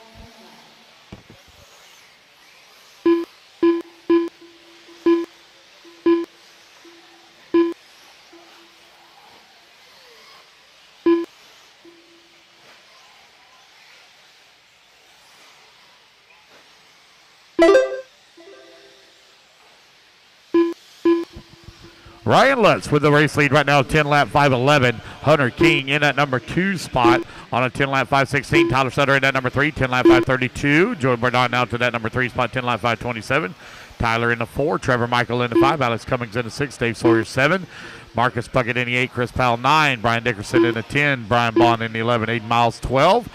Ryan Lutz with the race lead right now, 10 lap 5:11. Hunter King in that number 2 spot on a 10 lap 5:16. Tyler Sutter in that number 3, 10 lap 5:32. Joey Burdon now to that number 3 spot, 10 lap 5:27. Tyler in the 4, Trevor Michael in the 5, Alex Cummings in the 6, Dave Sawyer 7, Marcus Puckett in the 8, Chris Powell 9, Brian Dickerson in the 10, Brian Bond in the 11, Aiden Miles 12,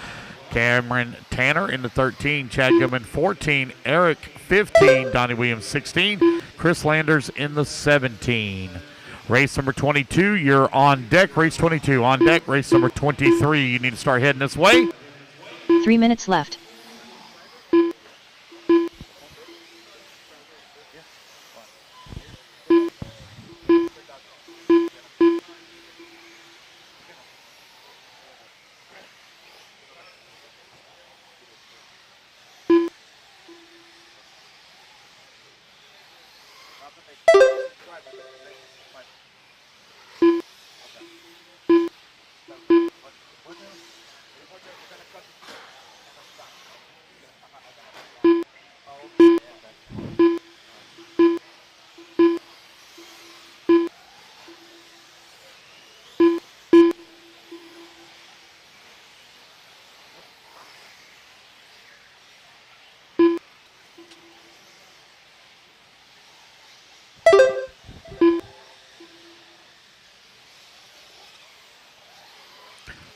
Cameron Tanner in the 13, Chad Goodman 14, Eric 15, Donnie Williams 16, Chris Landers in the 17. Race number 22, you're on deck. Race 22 on deck. Race number 23, you need to start heading this way. 3 minutes left.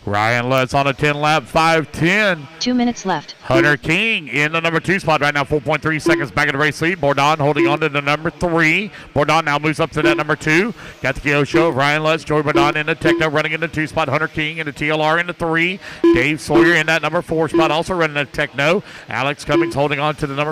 Ryan Lutz on a 10 lap 5:10. 2 minutes left. Hunter King in the number 2 spot right now, 4.3 seconds back in the race lead. Bordon holding on to the number 3. Bordon now moves up to that number 2. Got the KO show of Ryan Lutz, Joey Bordon in the Techno running in the 2 spot. Hunter King in the TLR in the 3. Dave Sawyer in that number 4 spot also running the Techno. Alex Cummings holding on to the number 5.